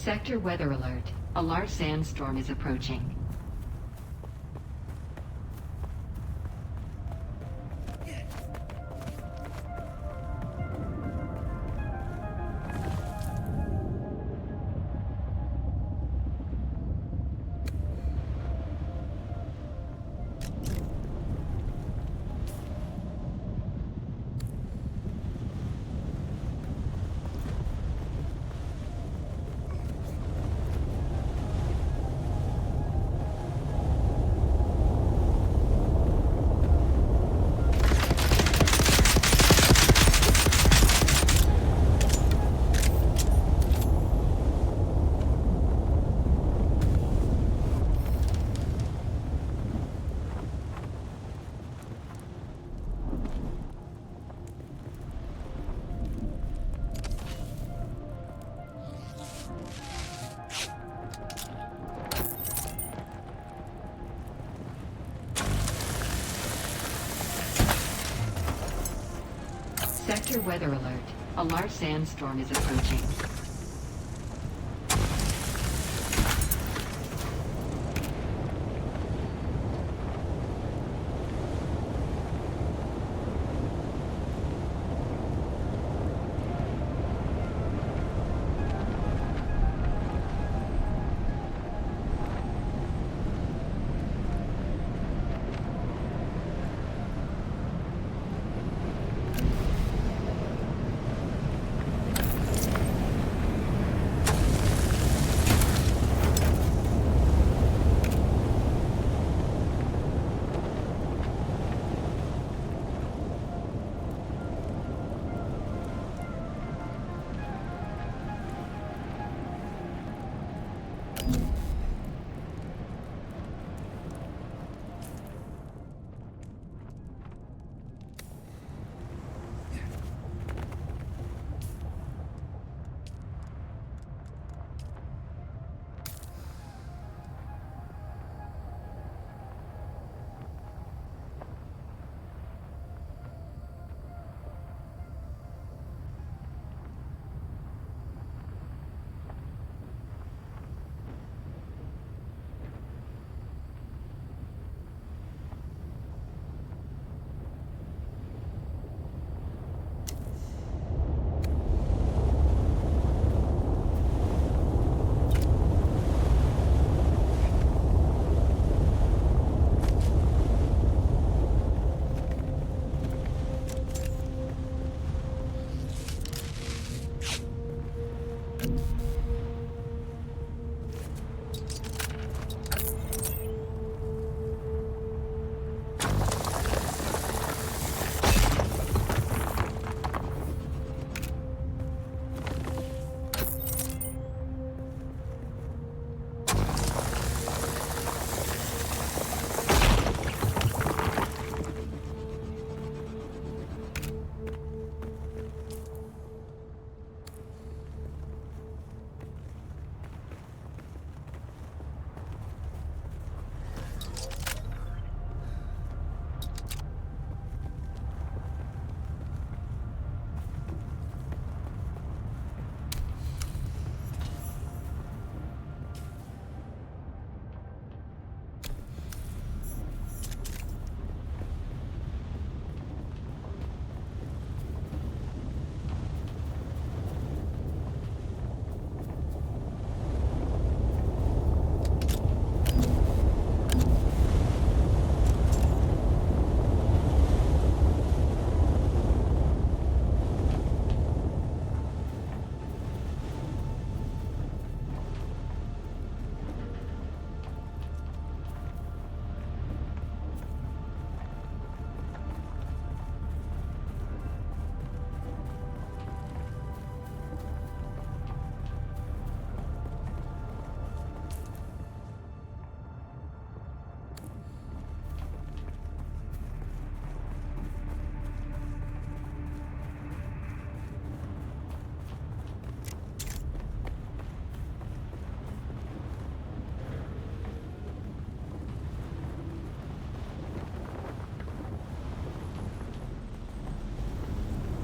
Sector weather alert. A large sandstorm is approaching. Sector weather alert. A large sandstorm is approaching.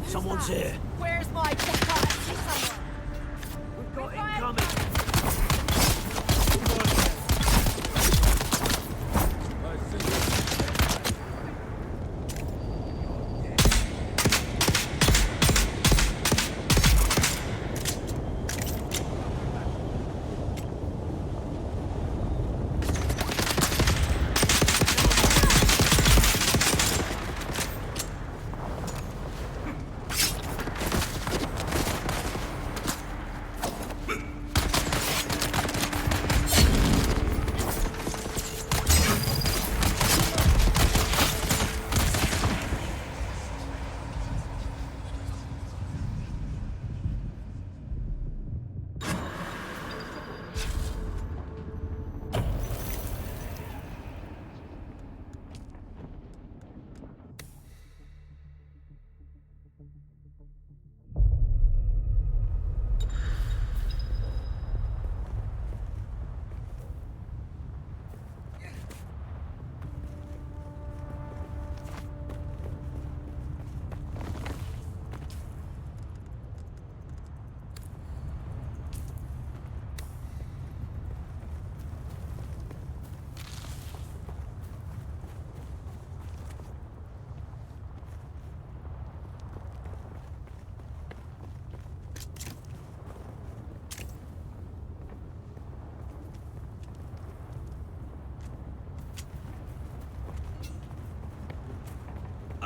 Someone's here. Where's my checker? We've got incoming.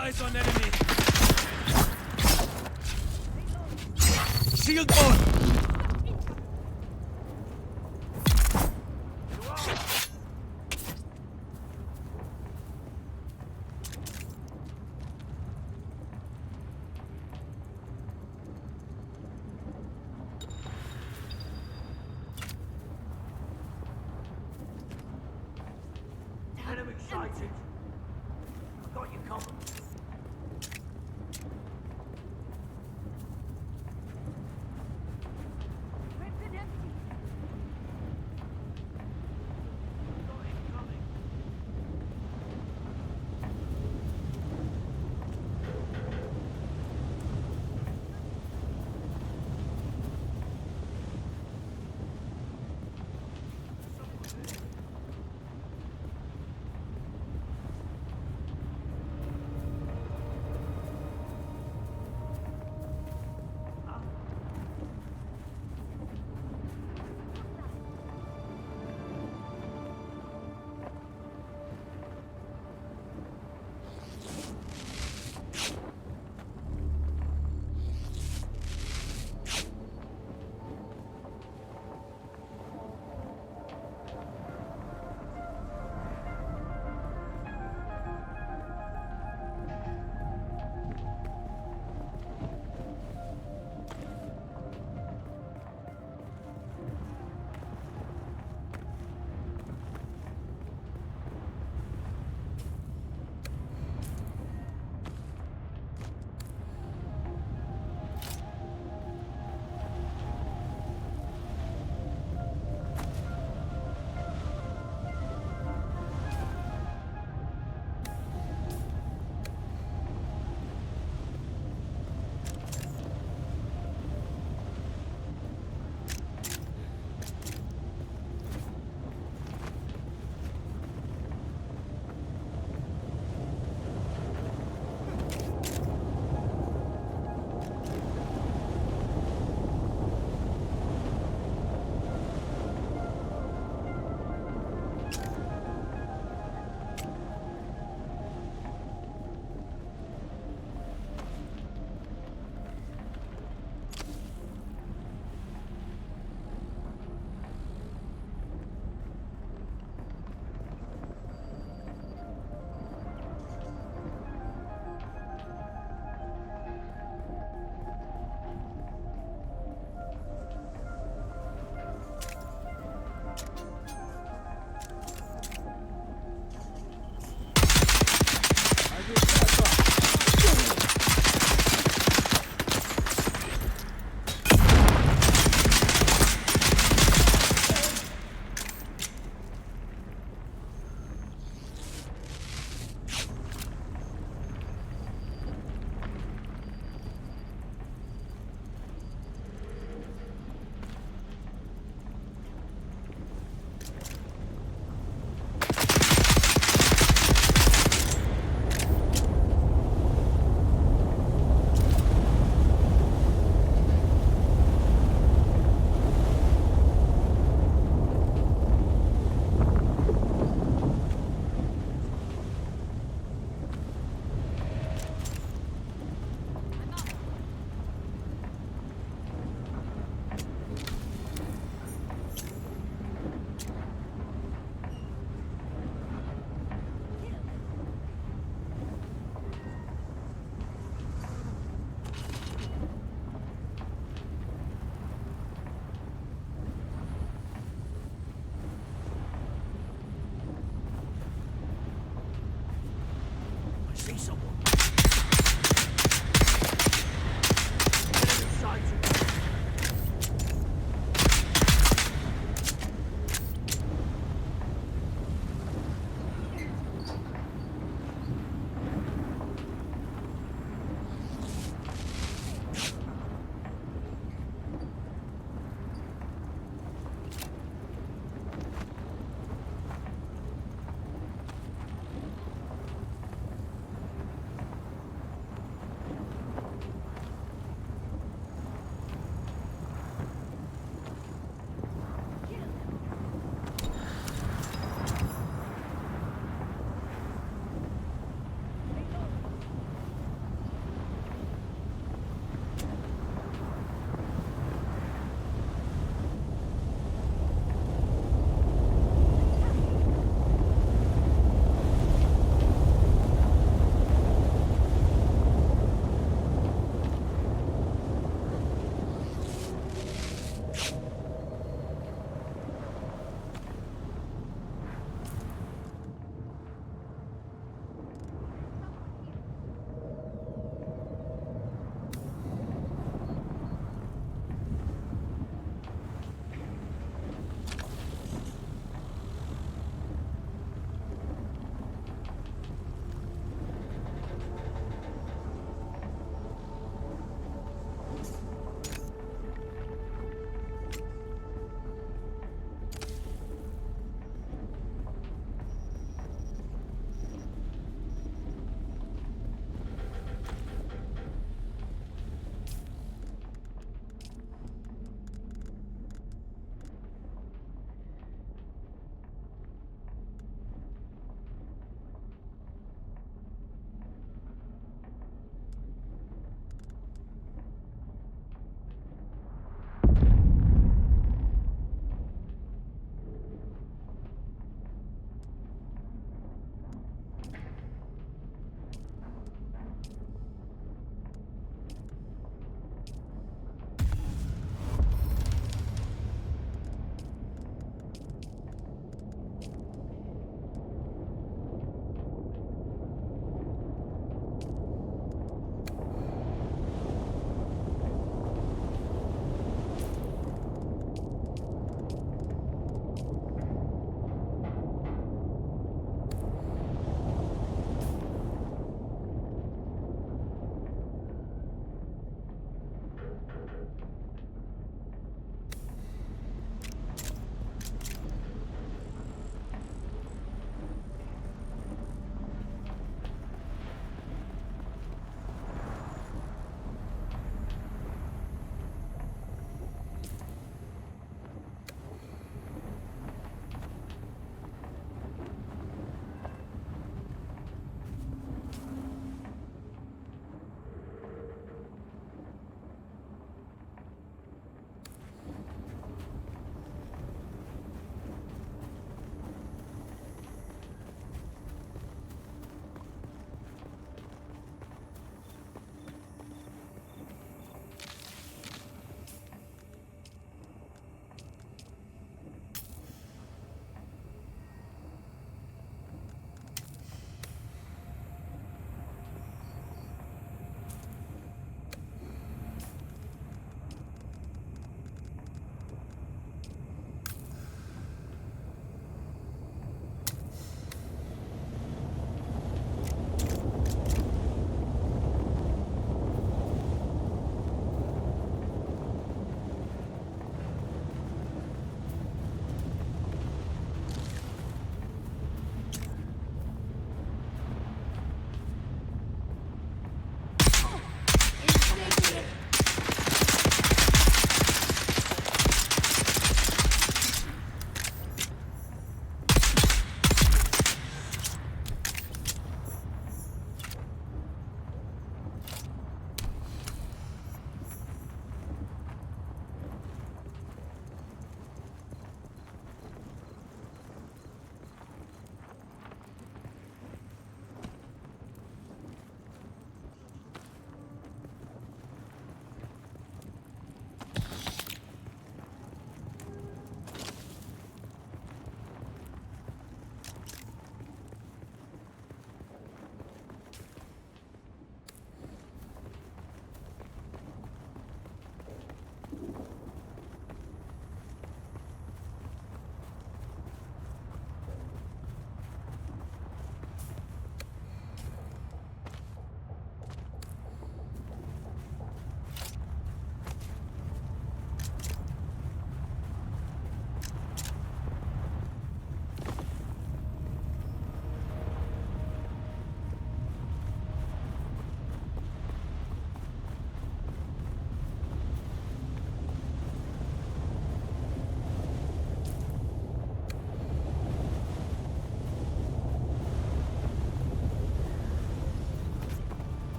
Eyes on enemy. Shield on. Enemy sighted. Got you covered.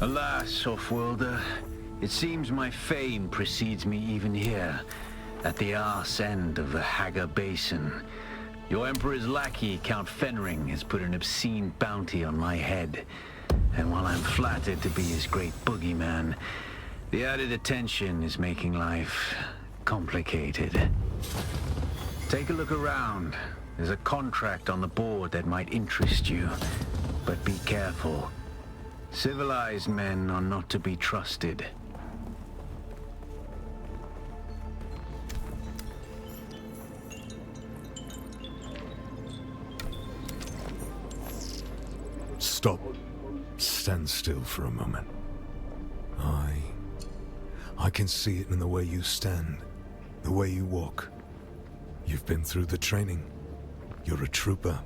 Alas, Offworlder, it seems my fame precedes me even here, at the arse end of the Haga Basin. Your Emperor's lackey, Count Fenring, has put an obscene bounty on my head. And while I'm flattered to be his great boogeyman, the added attention is making life complicated. Take a look around. There's a contract on the board that might interest you. But be careful. Civilized men are not to be trusted. Stop. Stand still for a moment. I can see it in the way you stand, the way you walk. You've been through the training. You're a trooper.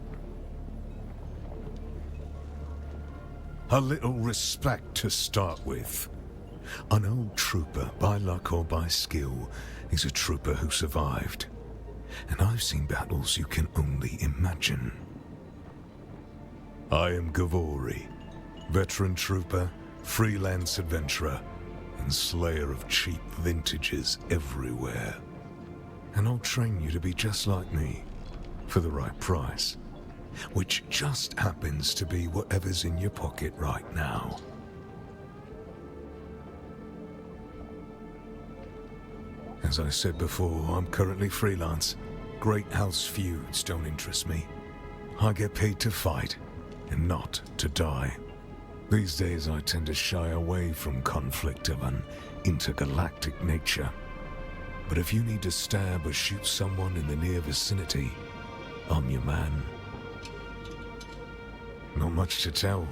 A little respect to start with. An old trooper, by luck or by skill, is a trooper who survived. And I've seen battles you can only imagine. I am Gavori, veteran trooper, freelance adventurer, and slayer of cheap vintages everywhere. And I'll train you to be just like me, for the right price, which just happens to be whatever's in your pocket right now. As I said before, I'm currently freelance. Great house feuds don't interest me. I get paid to fight, and not to die. These days I tend to shy away from conflict of an intergalactic nature. But if you need to stab or shoot someone in the near vicinity, I'm your man. Not much to tell.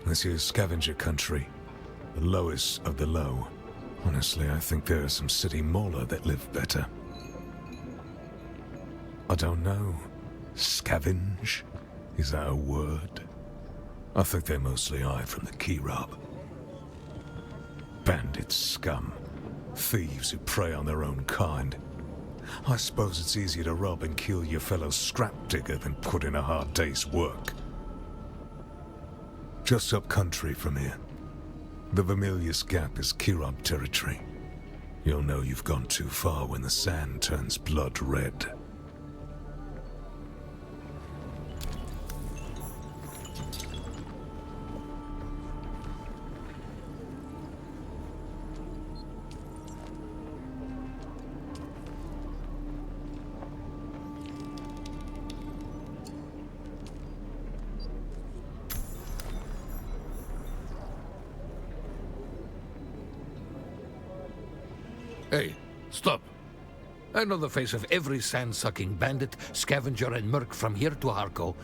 This here's scavenger country. The lowest of the low. Honestly, I think there are some city mola that live better. I don't know. Scavenge? Is that a word? I think they're mostly eye from the key rub. Bandit scum. Thieves who prey on their own kind. I suppose it's easier to rob and kill your fellow scrap digger than put in a hard day's work. Just up country from here. The Vermilius Gap is Kirab territory. You'll know you've gone too far when the sand turns blood red. Hey, stop. I know the face of every sand-sucking bandit, scavenger, and merc from here to Harko,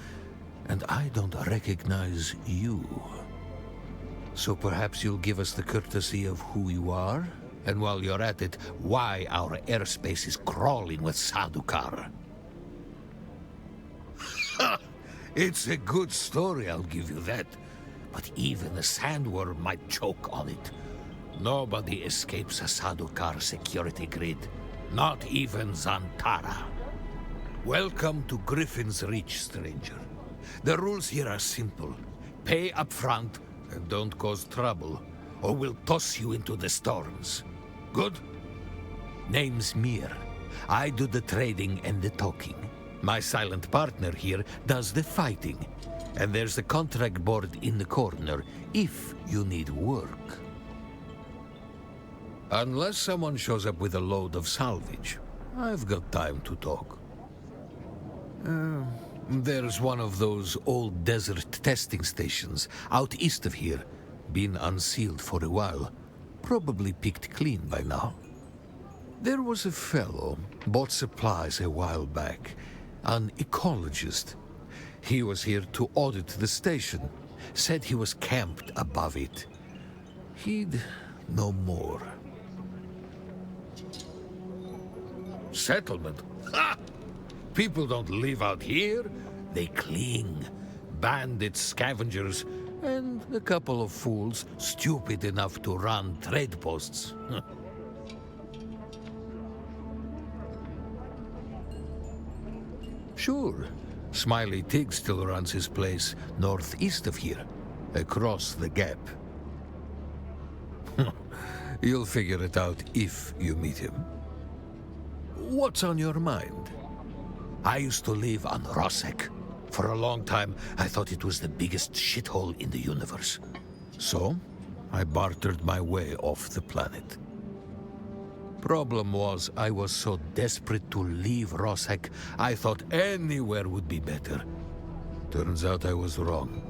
and I don't recognize you. So perhaps you'll give us the courtesy of who you are, and while you're at it, why our airspace is crawling with Sadukar. It's a good story, I'll give you that. But even a sandworm might choke on it. Nobody escapes a Sadukar security grid. Not even Zantara. Welcome to Griffin's Reach, stranger. The rules here are simple. Pay up front and don't cause trouble, or we'll toss you into the storms. Good? Name's Mir. I do the trading and the talking. My silent partner here does the fighting. And there's a contract board in the corner if you need work. Unless someone shows up with a load of salvage, I've got time to talk. There's one of those old desert testing stations out east of here. Been unsealed for a while. Probably picked clean by now. There was a fellow, bought supplies a while back. An ecologist. He was here to audit the station. Said he was camped above it. He'd know more. Settlement? Ha! People don't live out here. They cling. Bandits, scavengers, and a couple of fools stupid enough to run trade posts. Sure. Smiley Tig still runs his place northeast of here, across the gap. You'll figure it out if you meet him. What's on your mind? I used to live on Rosek. For a long time, I thought it was the biggest shithole in the universe. So, I bartered my way off the planet. Problem was, I was so desperate to leave Rosek, I thought anywhere would be better. Turns out I was wrong.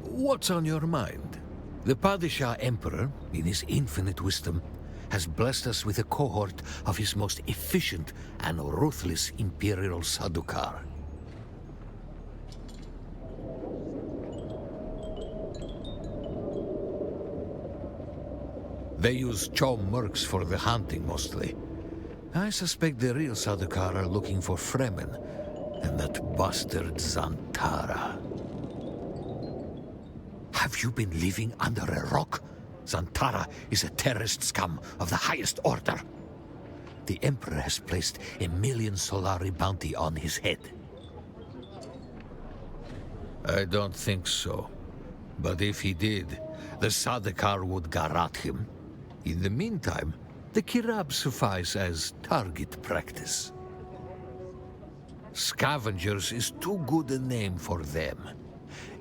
What's on your mind? The Padishah Emperor, in his infinite wisdom, has blessed us with a cohort of his most efficient and ruthless Imperial Sadukar. They use Chom mercs for the hunting mostly. I suspect the real Sadukar are looking for Fremen and that bastard Zantara. Have you been living under a rock? Zantara is a terrorist scum of the highest order. The Emperor has placed a 1,000,000 Solari bounty on his head. I don't think so. But if he did, the Sadukar would garrote him. In the meantime, the Kirab suffice as target practice. Scavengers is too good a name for them.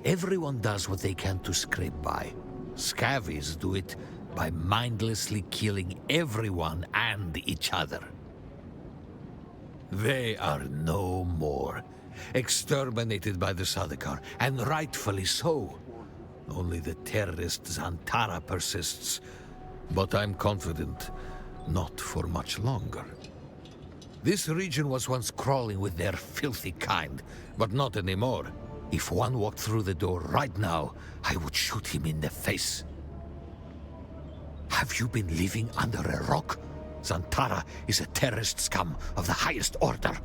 Everyone does what they can to scrape by. Scavies do it by mindlessly killing everyone and each other. They are no more. Exterminated by the Sadukar, and rightfully so. Only the terrorist Zantara persists. But I'm confident not for much longer. This region was once crawling with their filthy kind, but not anymore. If one walked through the door right now, I would shoot him in the face. Have you been living under a rock? Zantara is a terrorist scum of the highest order.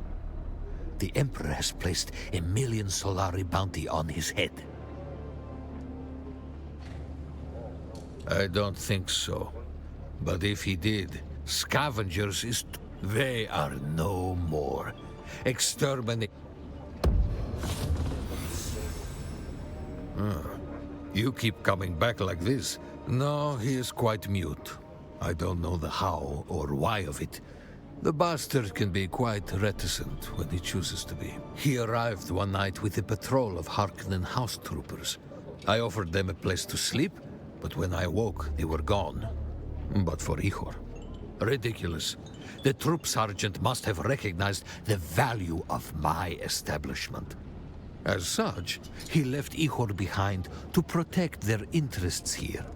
The Emperor has placed a 1,000,000 Solari bounty on his head. I don't think so. But if he did, scavengers is... They are no more. Exterminate... You keep coming back like this. No, he is quite mute. I don't know the how or why of it. The bastard can be quite reticent when he chooses to be. He arrived one night with a patrol of Harkonnen house troopers. I offered them a place to sleep, but when I woke, they were gone. But for Ihor. Ridiculous. The troop sergeant must have recognized the value of my establishment. As such, he left Ihor behind to protect their interests here.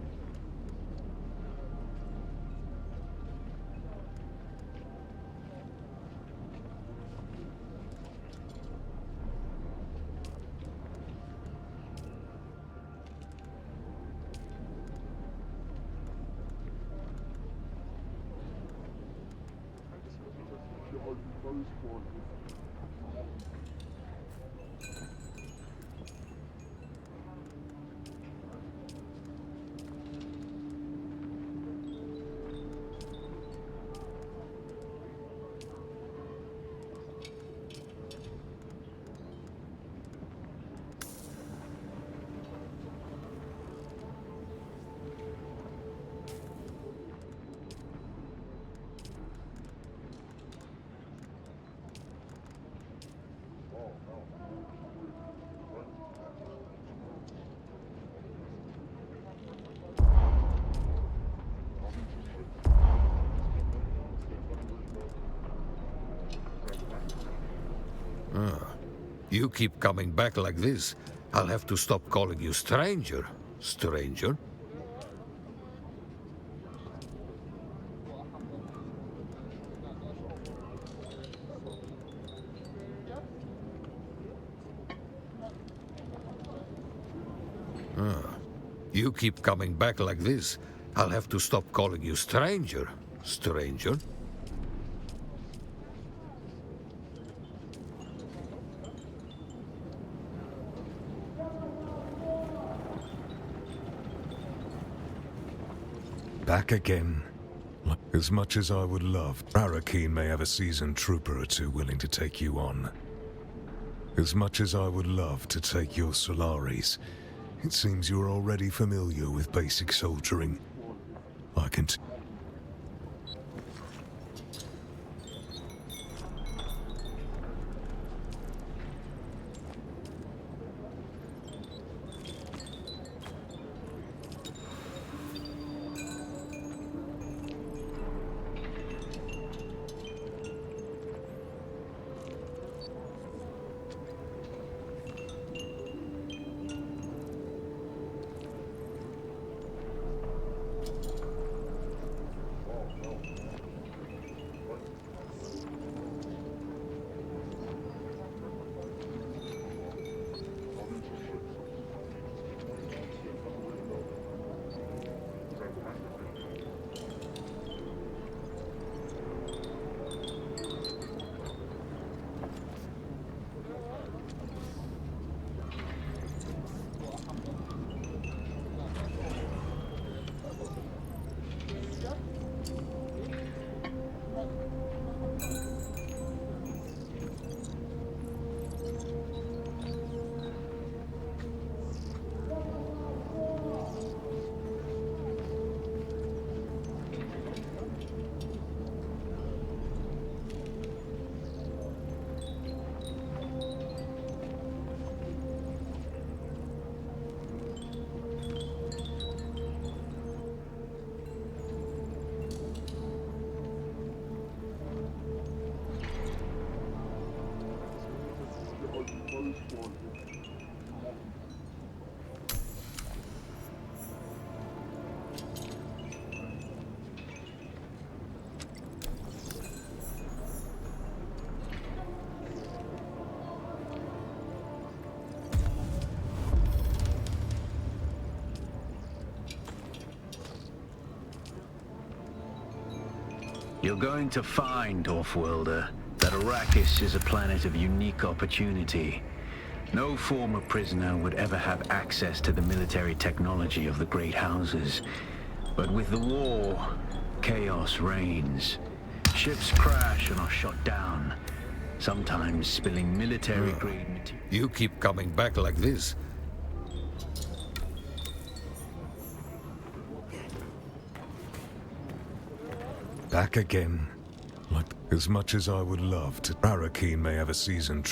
You keep coming back like this, I'll have to stop calling you stranger, stranger. You keep coming back like this, I'll have to stop calling you stranger, stranger. Back again. As much as I would love, Arakeen may have a seasoned trooper or two willing to take you on. As much as I would love to take your Solaris, It seems you're already familiar with basic soldiering. I can You're going to find, Offworlder, that Arrakis is a planet of unique opportunity. No former prisoner would ever have access to the military technology of the Great Houses. But with the war, chaos reigns. Ships crash and are shot down, sometimes spilling military-grade material. You keep coming back like this. back again. Like, as much as I would love to, Arakeen may have a season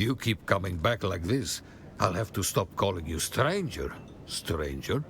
You keep coming back like this. I'll have to stop calling you stranger. Stranger?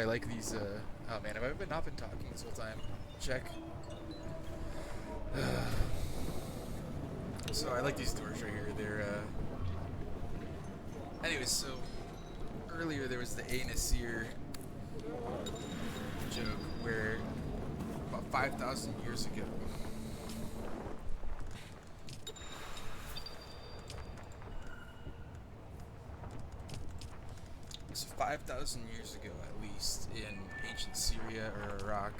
I like these, oh man, have I not been talking this whole time? Check. So I like these doors right here. They're, anyways, so earlier there was the A. Nasir joke where about 5,000 years ago, so 5,000 years ago at least, in ancient Syria or Iraq,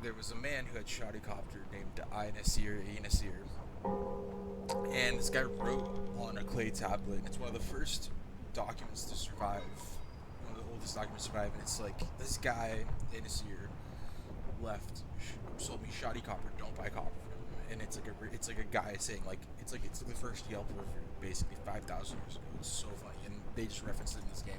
there was a man who had shot a copter named A. Nasir, and this guy wrote on a clay tablet. It's one of the first documents to survive, one of the oldest documents to survive, and it's like, this guy, A. Nasir, left, sold me shoddy copper, don't buy copper from him. And it's like a guy saying, like, it's like the first Yelp review, basically 5,000 years ago. It's so funny, and they just referenced it in this game.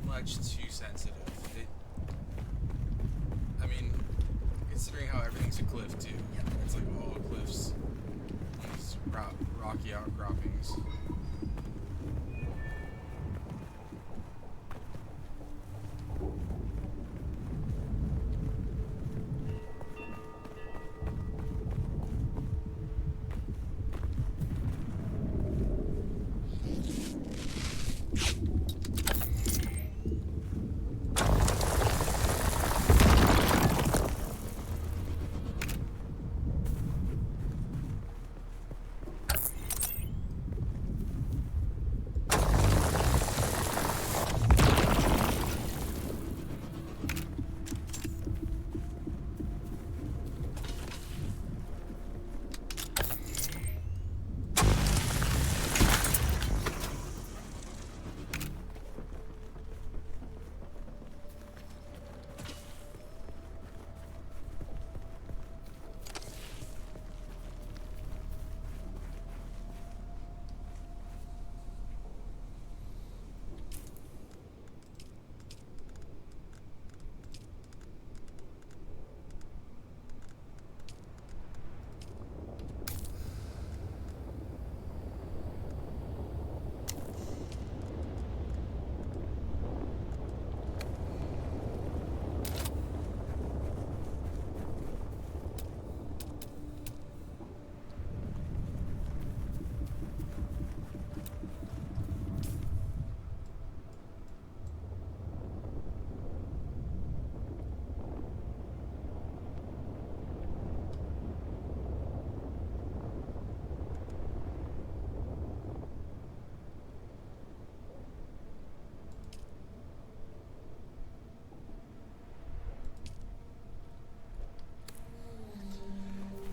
Much too sensitive. I mean, considering how everything's a cliff too, it's like all cliffs, these rocky outcroppings.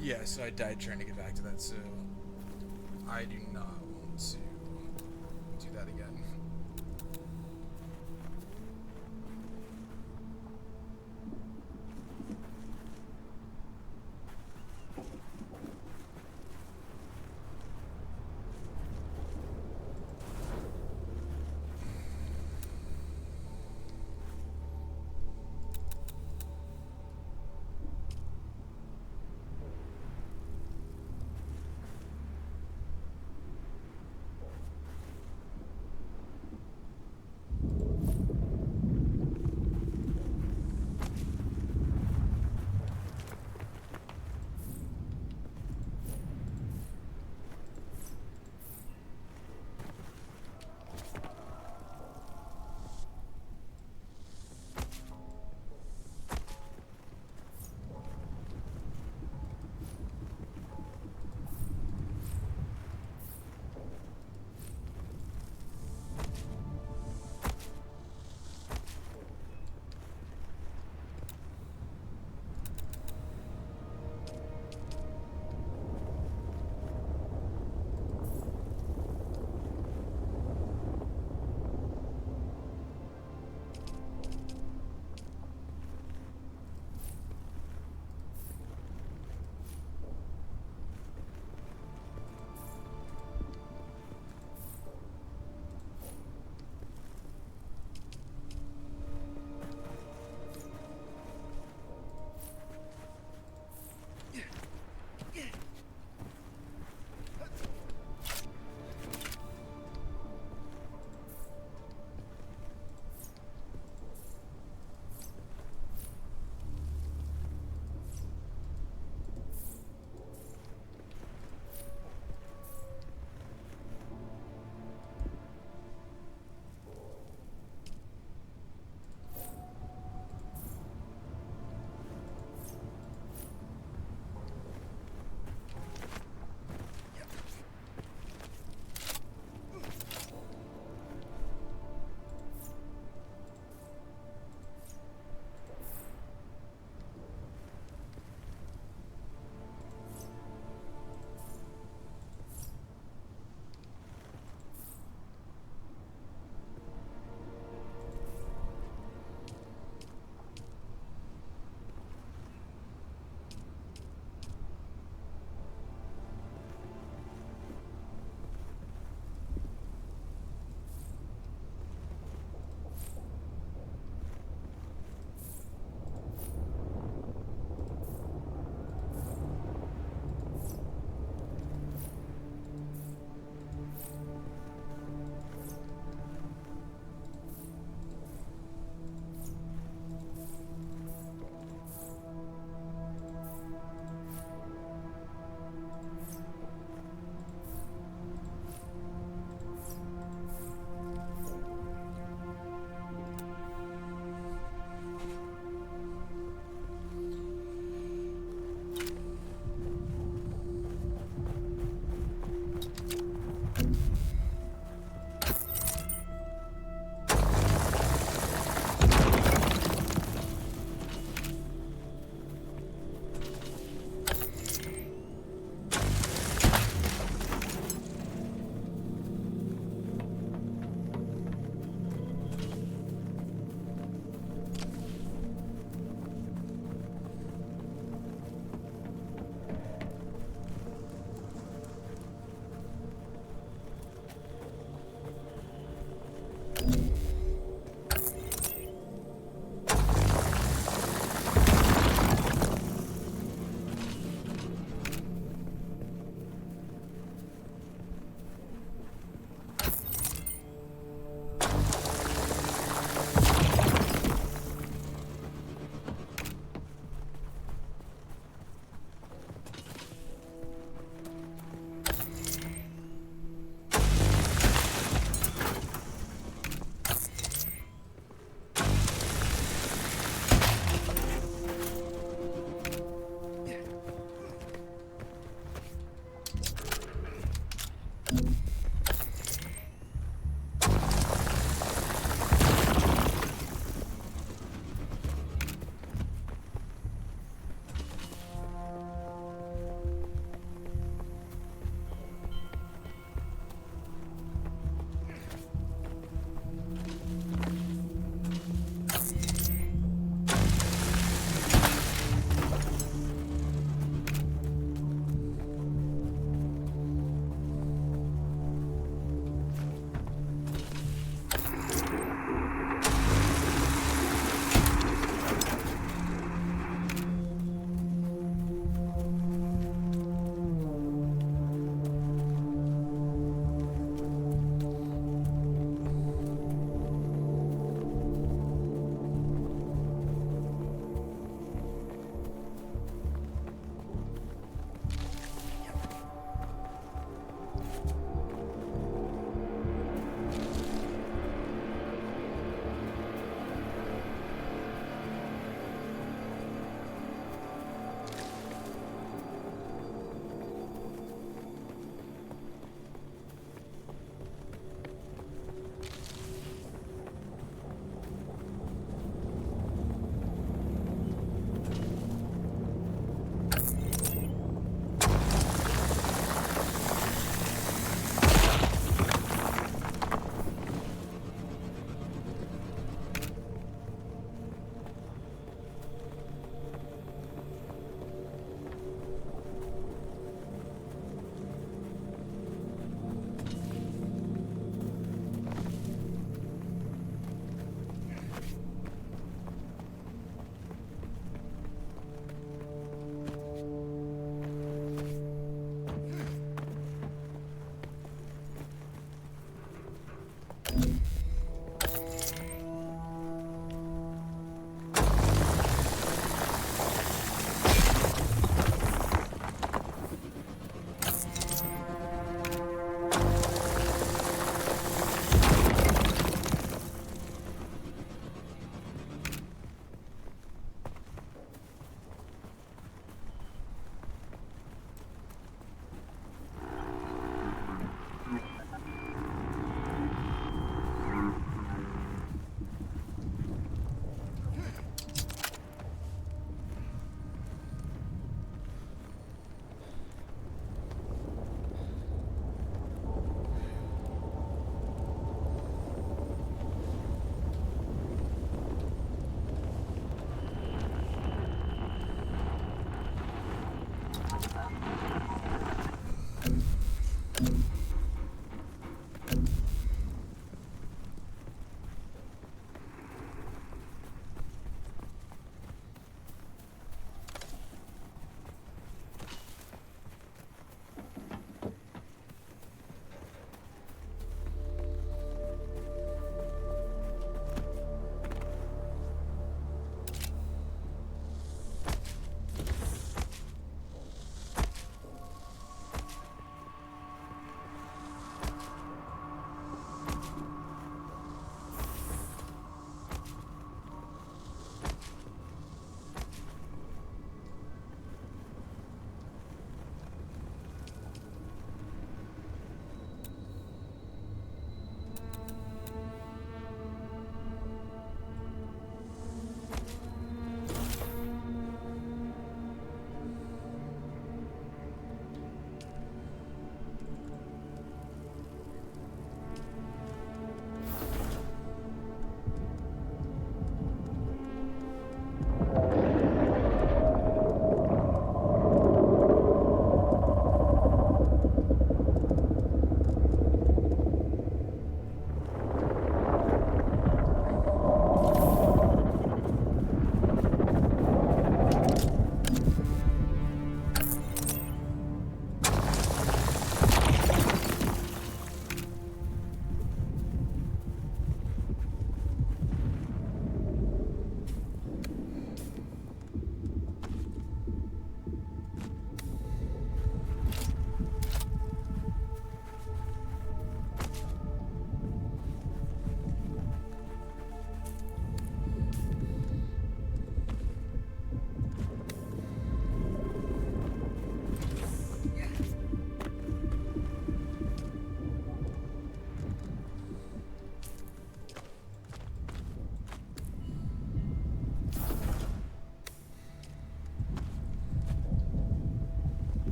Yeah, so I died trying to get back to that, so I do not want to do that again.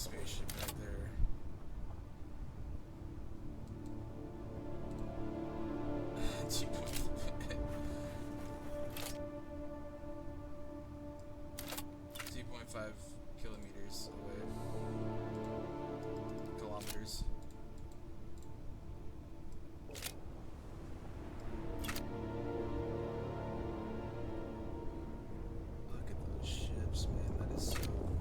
spaceship right there. Two point 2.5 kilometers away. Kilometers. Look at those ships, man. That is so cool.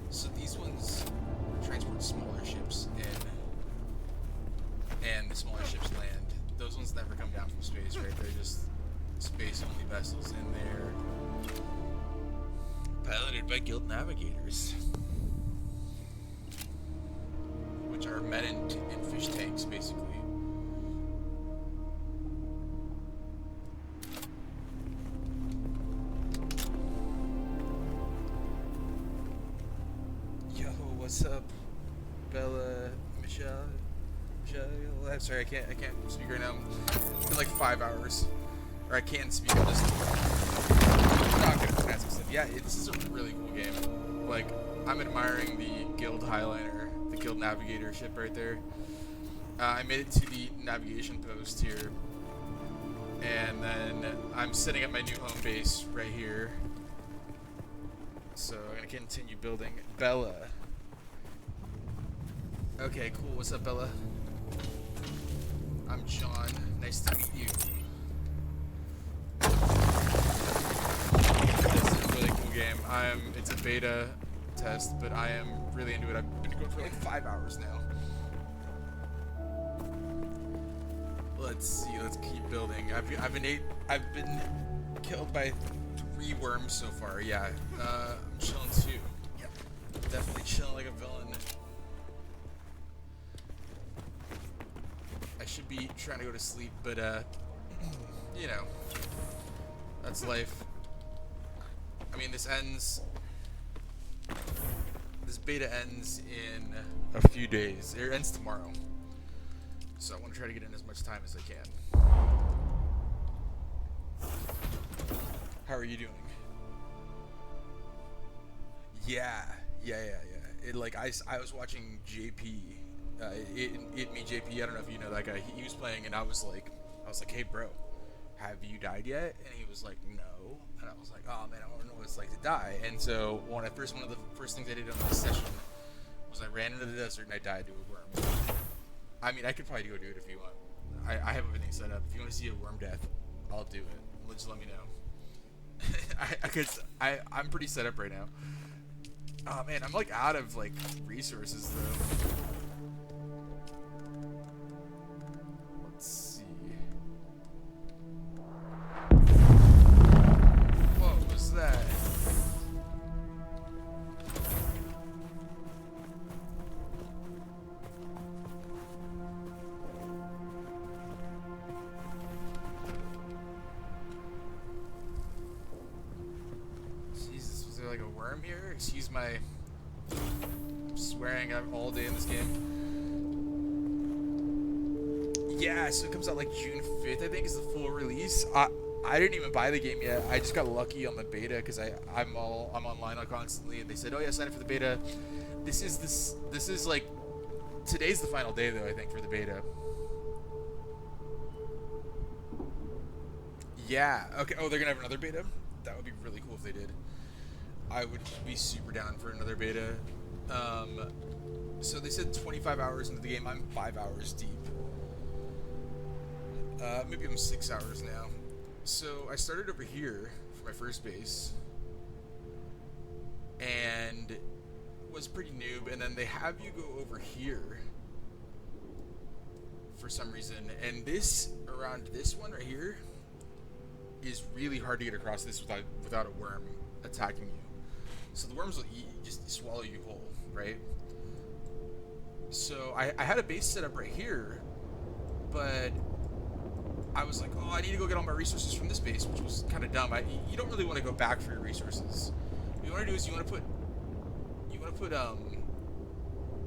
So these ones transport smaller ships in, and the smaller ships land. Those ones never come down from space, right? They're just space-only vessels, and they're piloted by guild navigators, which are men in fish tanks, basically. Yo, what's up, Bella, Michelle? I'm sorry, I can't speak right now. It's been like 5 hours, or I can speak. I'm just not good at pronouncing stuff. Yeah, this is a really cool game. Like, I'm admiring the Guild Highliner, the Guild Navigator ship right there. I made it to the navigation post here, and then I'm setting up my new home base right here. So I'm gonna continue building. Bella. Okay, cool. What's up, Bella? I'm John. Nice to meet you. This is a really cool game. It's a beta test, but I am really into it. I've been going for like 5 hours now. Let's see. Let's keep building. I've been killed by 3 worms so far. Yeah. I'm chilling too. Yep. Definitely chilling like a villain. I should be trying to go to sleep, but you know, that's life. I mean, this beta ends in a few days. It ends tomorrow. So I want to try to get in as much time as I can. How are you doing? Yeah. It, like, I was watching JP. Me JP, I don't know if you know that guy. He was playing, and I was like, hey bro, have you died yet? And he was like, no. And I was like, oh man, I want to know what it's like to die. And so one of the first things I did on this session was I ran into the desert and I died to a worm. I mean, I could probably go do it if you want. I have everything set up. If you want to see a worm death, I'll do it. Just let me know. I'm pretty set up right now. Oh man, I'm like out of like resources though. Let's see. What was that? Jesus, was there like a worm here? Excuse my swearing all day in this game. Yeah, so it comes out like June 5th, I think, is the full release. I didn't even buy the game yet. I just got lucky on the beta because I'm online constantly, and they said, oh yeah, sign up for the beta. This is like, today's the final day though, I think, for the beta. Yeah. Okay. Oh, they're gonna have another beta. That would be really cool if they did. I would be super down for another beta. So they said 25 hours into the game. I'm 5 hours deep. Maybe I'm 6 hours now. So I started over here for my first base, and was pretty noob. And then they have you go over here for some reason, and around this one right here is really hard to get across this without a worm attacking you. So the worms will just swallow you whole, right? So I had a base set up right here, but I was like, oh, I need to go get all my resources from this base, which was kind of dumb. You don't really want to go back for your resources. What you want to do is you want to put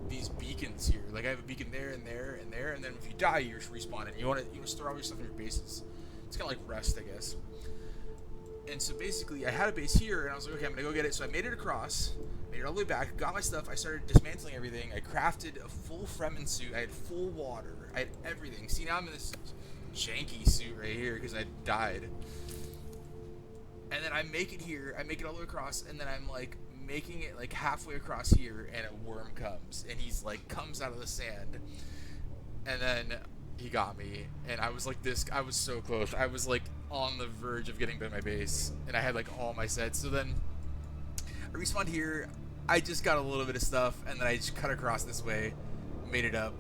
these beacons here. Like I have a beacon there and there and there, and then if you die, you just respawn it. You want to store all your stuff in your bases. It's kind of like Rust, I guess. And so basically, I had a base here, and I was like, okay, I'm gonna go get it. So I made it across, made it all the way back, got my stuff. I started dismantling everything. I crafted a full Fremen suit. I had full water. I had everything. See, now I'm in this janky suit right here because I died. And then I make it here. I make it all the way across, and then I'm like making it like halfway across here, and a worm comes, and he's like comes out of the sand, and then he got me, and I was like this. I was so close. I was like on the verge of getting to my base, and I had like all my sets. So then I respawned here. I just got a little bit of stuff, and then I just cut across this way, made it up,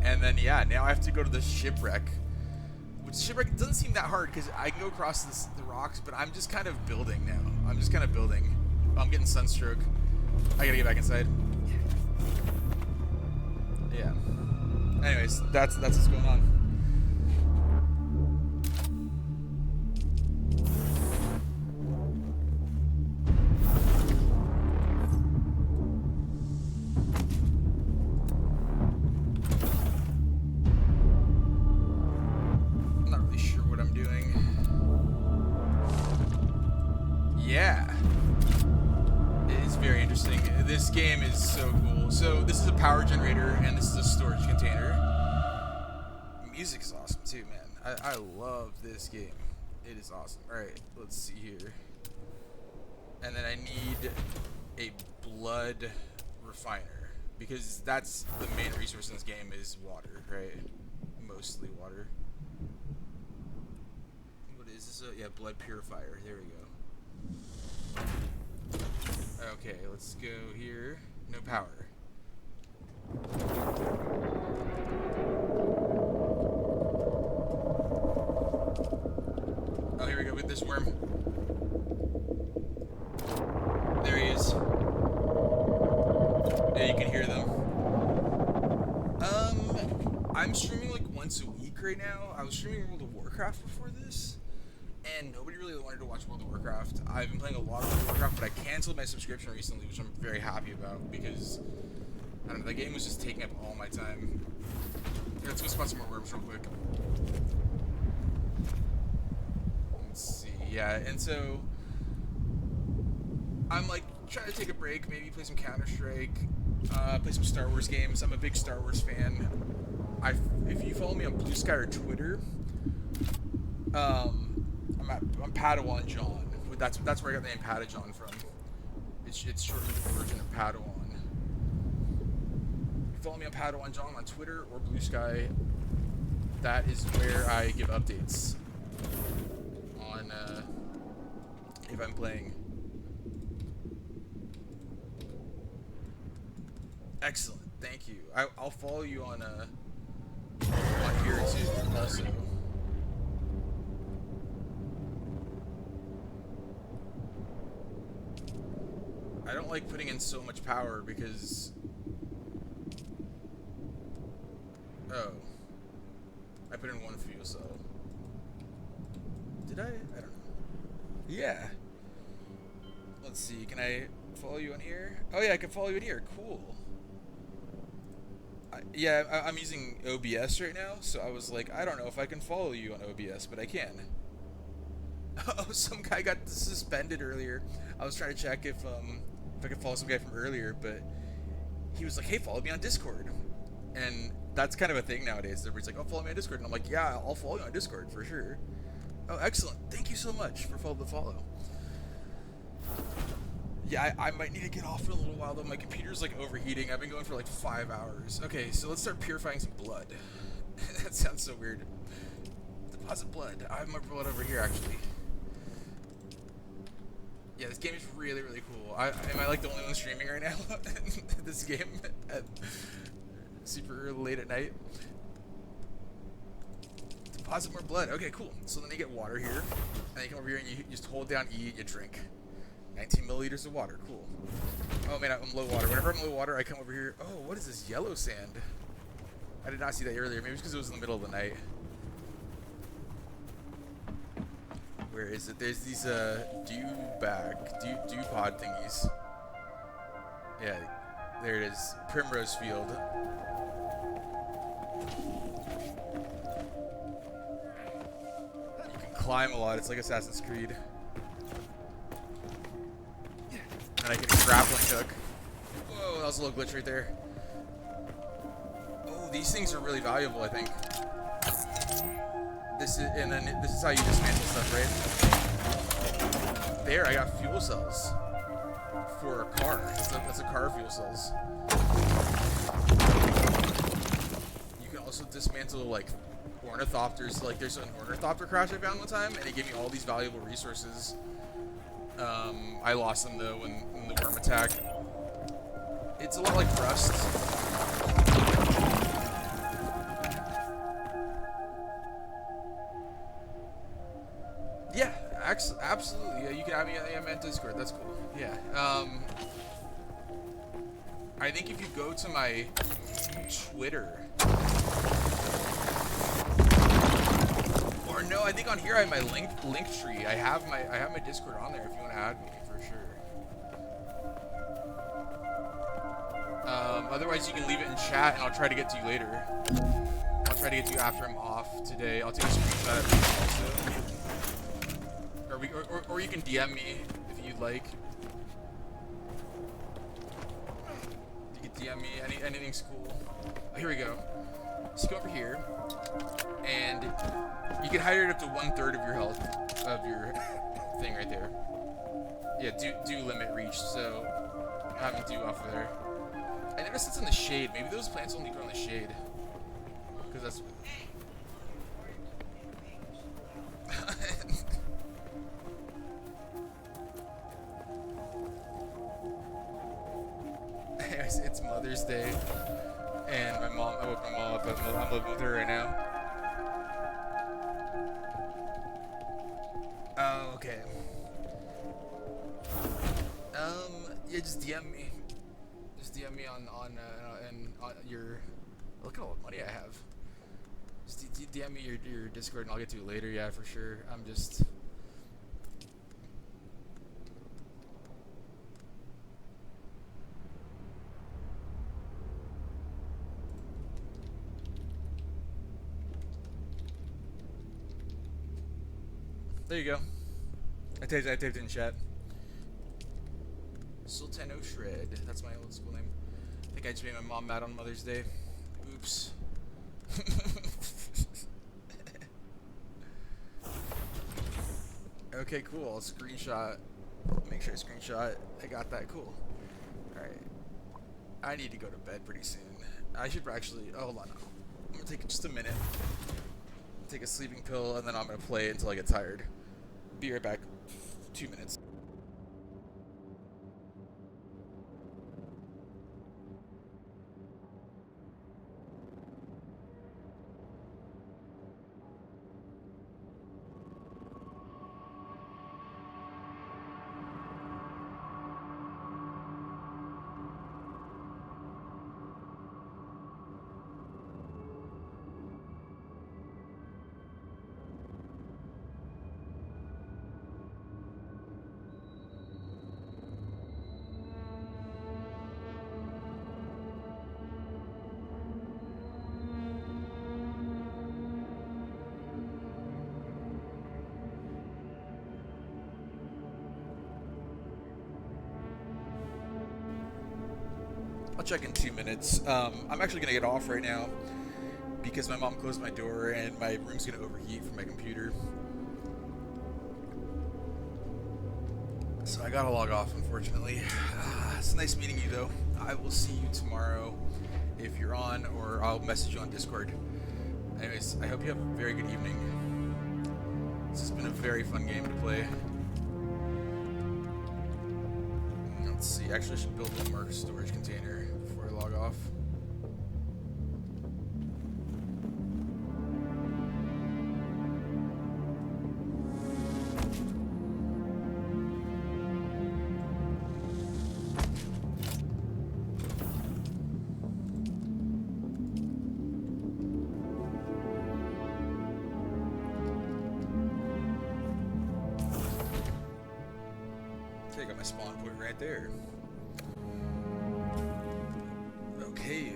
and then yeah, now I have to go to the shipwreck. Which shipwreck doesn't seem that hard because I can go across the rocks, but I'm just kind of building now. I'm just kind of building. I'm getting sunstroke. I gotta get back inside. Yeah. Anyways, that's what's going on. I'm not really sure what I'm doing. Yeah. It is very interesting. This game is so cool. So this is a power generator, and this is a storage container. Music is awesome too, man. I love this game. It is awesome. Alright, let's see here. And then I need a blood refiner, because that's the main resource in this game is water, right? Mostly water. What is this? Yeah, blood purifier. There we go. Okay, let's go here. No power. Oh, here we go with this worm. There he is. Yeah, you can hear them. I'm streaming like once a week right now. I was streaming World of Warcraft before this, and nobody really wanted to watch World of Warcraft. I've been playing a lot of World of Warcraft, but I canceled my subscription recently, which I'm very happy about because, I don't know, the game was just taking up all my time. Here, let's go spot some more worms real quick. Let's see, yeah, and so I'm like trying to take a break, maybe play some Counter-Strike, play some Star Wars games. I'm a big Star Wars fan. If you follow me on Blue Sky or Twitter, I'm Padawan John. That's where I got the name Padajon from. It's shortened version of Padawan. Follow me on Padawan John on Twitter or Blue Sky. That is where I give updates on if I'm playing. Excellent, thank you. I'll follow you on here too. Also. I don't like putting in so much power because... Oh. I put in one fuel cell. Did I? I don't know. Yeah. Let's see, can I follow you on here? Oh yeah, I can follow you in here. Cool. I'm using OBS right now, so I was like, I don't know if I can follow you on OBS, but I can. Oh, some guy got suspended earlier. I was trying to check if I could follow some guy from earlier, but he was like, hey, follow me on Discord. And that's kind of a thing nowadays. Everybody's like, oh, follow me on Discord. And I'm like, yeah, I'll follow you on Discord for sure. Oh, excellent. Thank you so much for the follow. Yeah, I might need to get off for a little while, though. My computer's, like, overheating. I've been going for, like, 5 hours. Okay, so let's start purifying some blood. That sounds so weird. Deposit blood. I have my blood over here, actually. Yeah, this game is really, really cool. Am I, like, the only one streaming right now? This game at super late at night. Deposit more blood. Okay, cool. So then you get water here. And then you come over here and you just hold down E, you drink. 19 milliliters of water. Cool. Oh, man, I'm low water. Whenever I'm low water, I come over here. Oh, what is this? Yellow sand. I did not see that earlier. Maybe it's because it was in the middle of the night. Where is it? There's these, dew pod thingies. Yeah, there it is. Primrose Field. You can climb a lot. It's like Assassin's Creed. And I can grappling hook. Whoa, that was a little glitch right there. Oh, these things are really valuable, I think. This is how you dismantle stuff, right? There, I got fuel cells for a car. That's a car fuel cells. You can also dismantle like ornithopters. Like there's an ornithopter crash I found one time, and it gave me all these valuable resources. I lost them though in the worm attack. It's a lot like Rust. Yeah, absolutely. Yeah, you can have me on Discord. That's cool. Yeah. I think if you go to my Twitter, or no, I think on here I have my link tree. I have my Discord on there if you want to add me for sure. Otherwise, you can leave it in chat, and I'll try to get to you later. I'll try to get to you after I'm off today. I'll take a screenshot at least also. Or you can DM me if you'd like. You can DM me. Anything's cool. Oh, here we go. Just go over here, and you can hydrate up to 1/3 of your health of your thing right there. Yeah, do limit reached. So having dew off of there. I noticed it's in the shade. Maybe those plants only grow in the shade. Because that's... Anyways, it's Mother's Day. And I woke my mom up. I'm living with her right now. Oh, okay. Yeah, just DM me. Just DM me on your... Look at all the money I have. Just DM me your Discord and I'll get to it later. Yeah, for sure. I'm just... There you go. I typed it in chat. Sultano Shred. That's my old school name. I think I just made my mom mad on Mother's Day. Oops. Okay, cool. I'll screenshot. Make sure I screenshot. I got that. Cool. Alright. I need to go to bed pretty soon. I should actually... Oh, hold on. I'm going to take just a minute. Take a sleeping pill, and then I'm going to play until I get tired. Be right back. 2 minutes. I'll check in 2 minutes. I'm actually gonna get off right now because my mom closed my door and my room's gonna overheat from my computer. So I gotta log off, unfortunately. It's nice meeting you, though. I will see you tomorrow if you're on, or I'll message you on Discord. Anyways, I hope you have a very good evening. This has been a very fun game to play. Let's see, actually I should build one more storage container before I log off. Okay, I got my spawn point right there. Okay,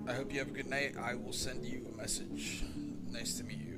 I hope you have a good night. I will send you a message. Nice to meet you.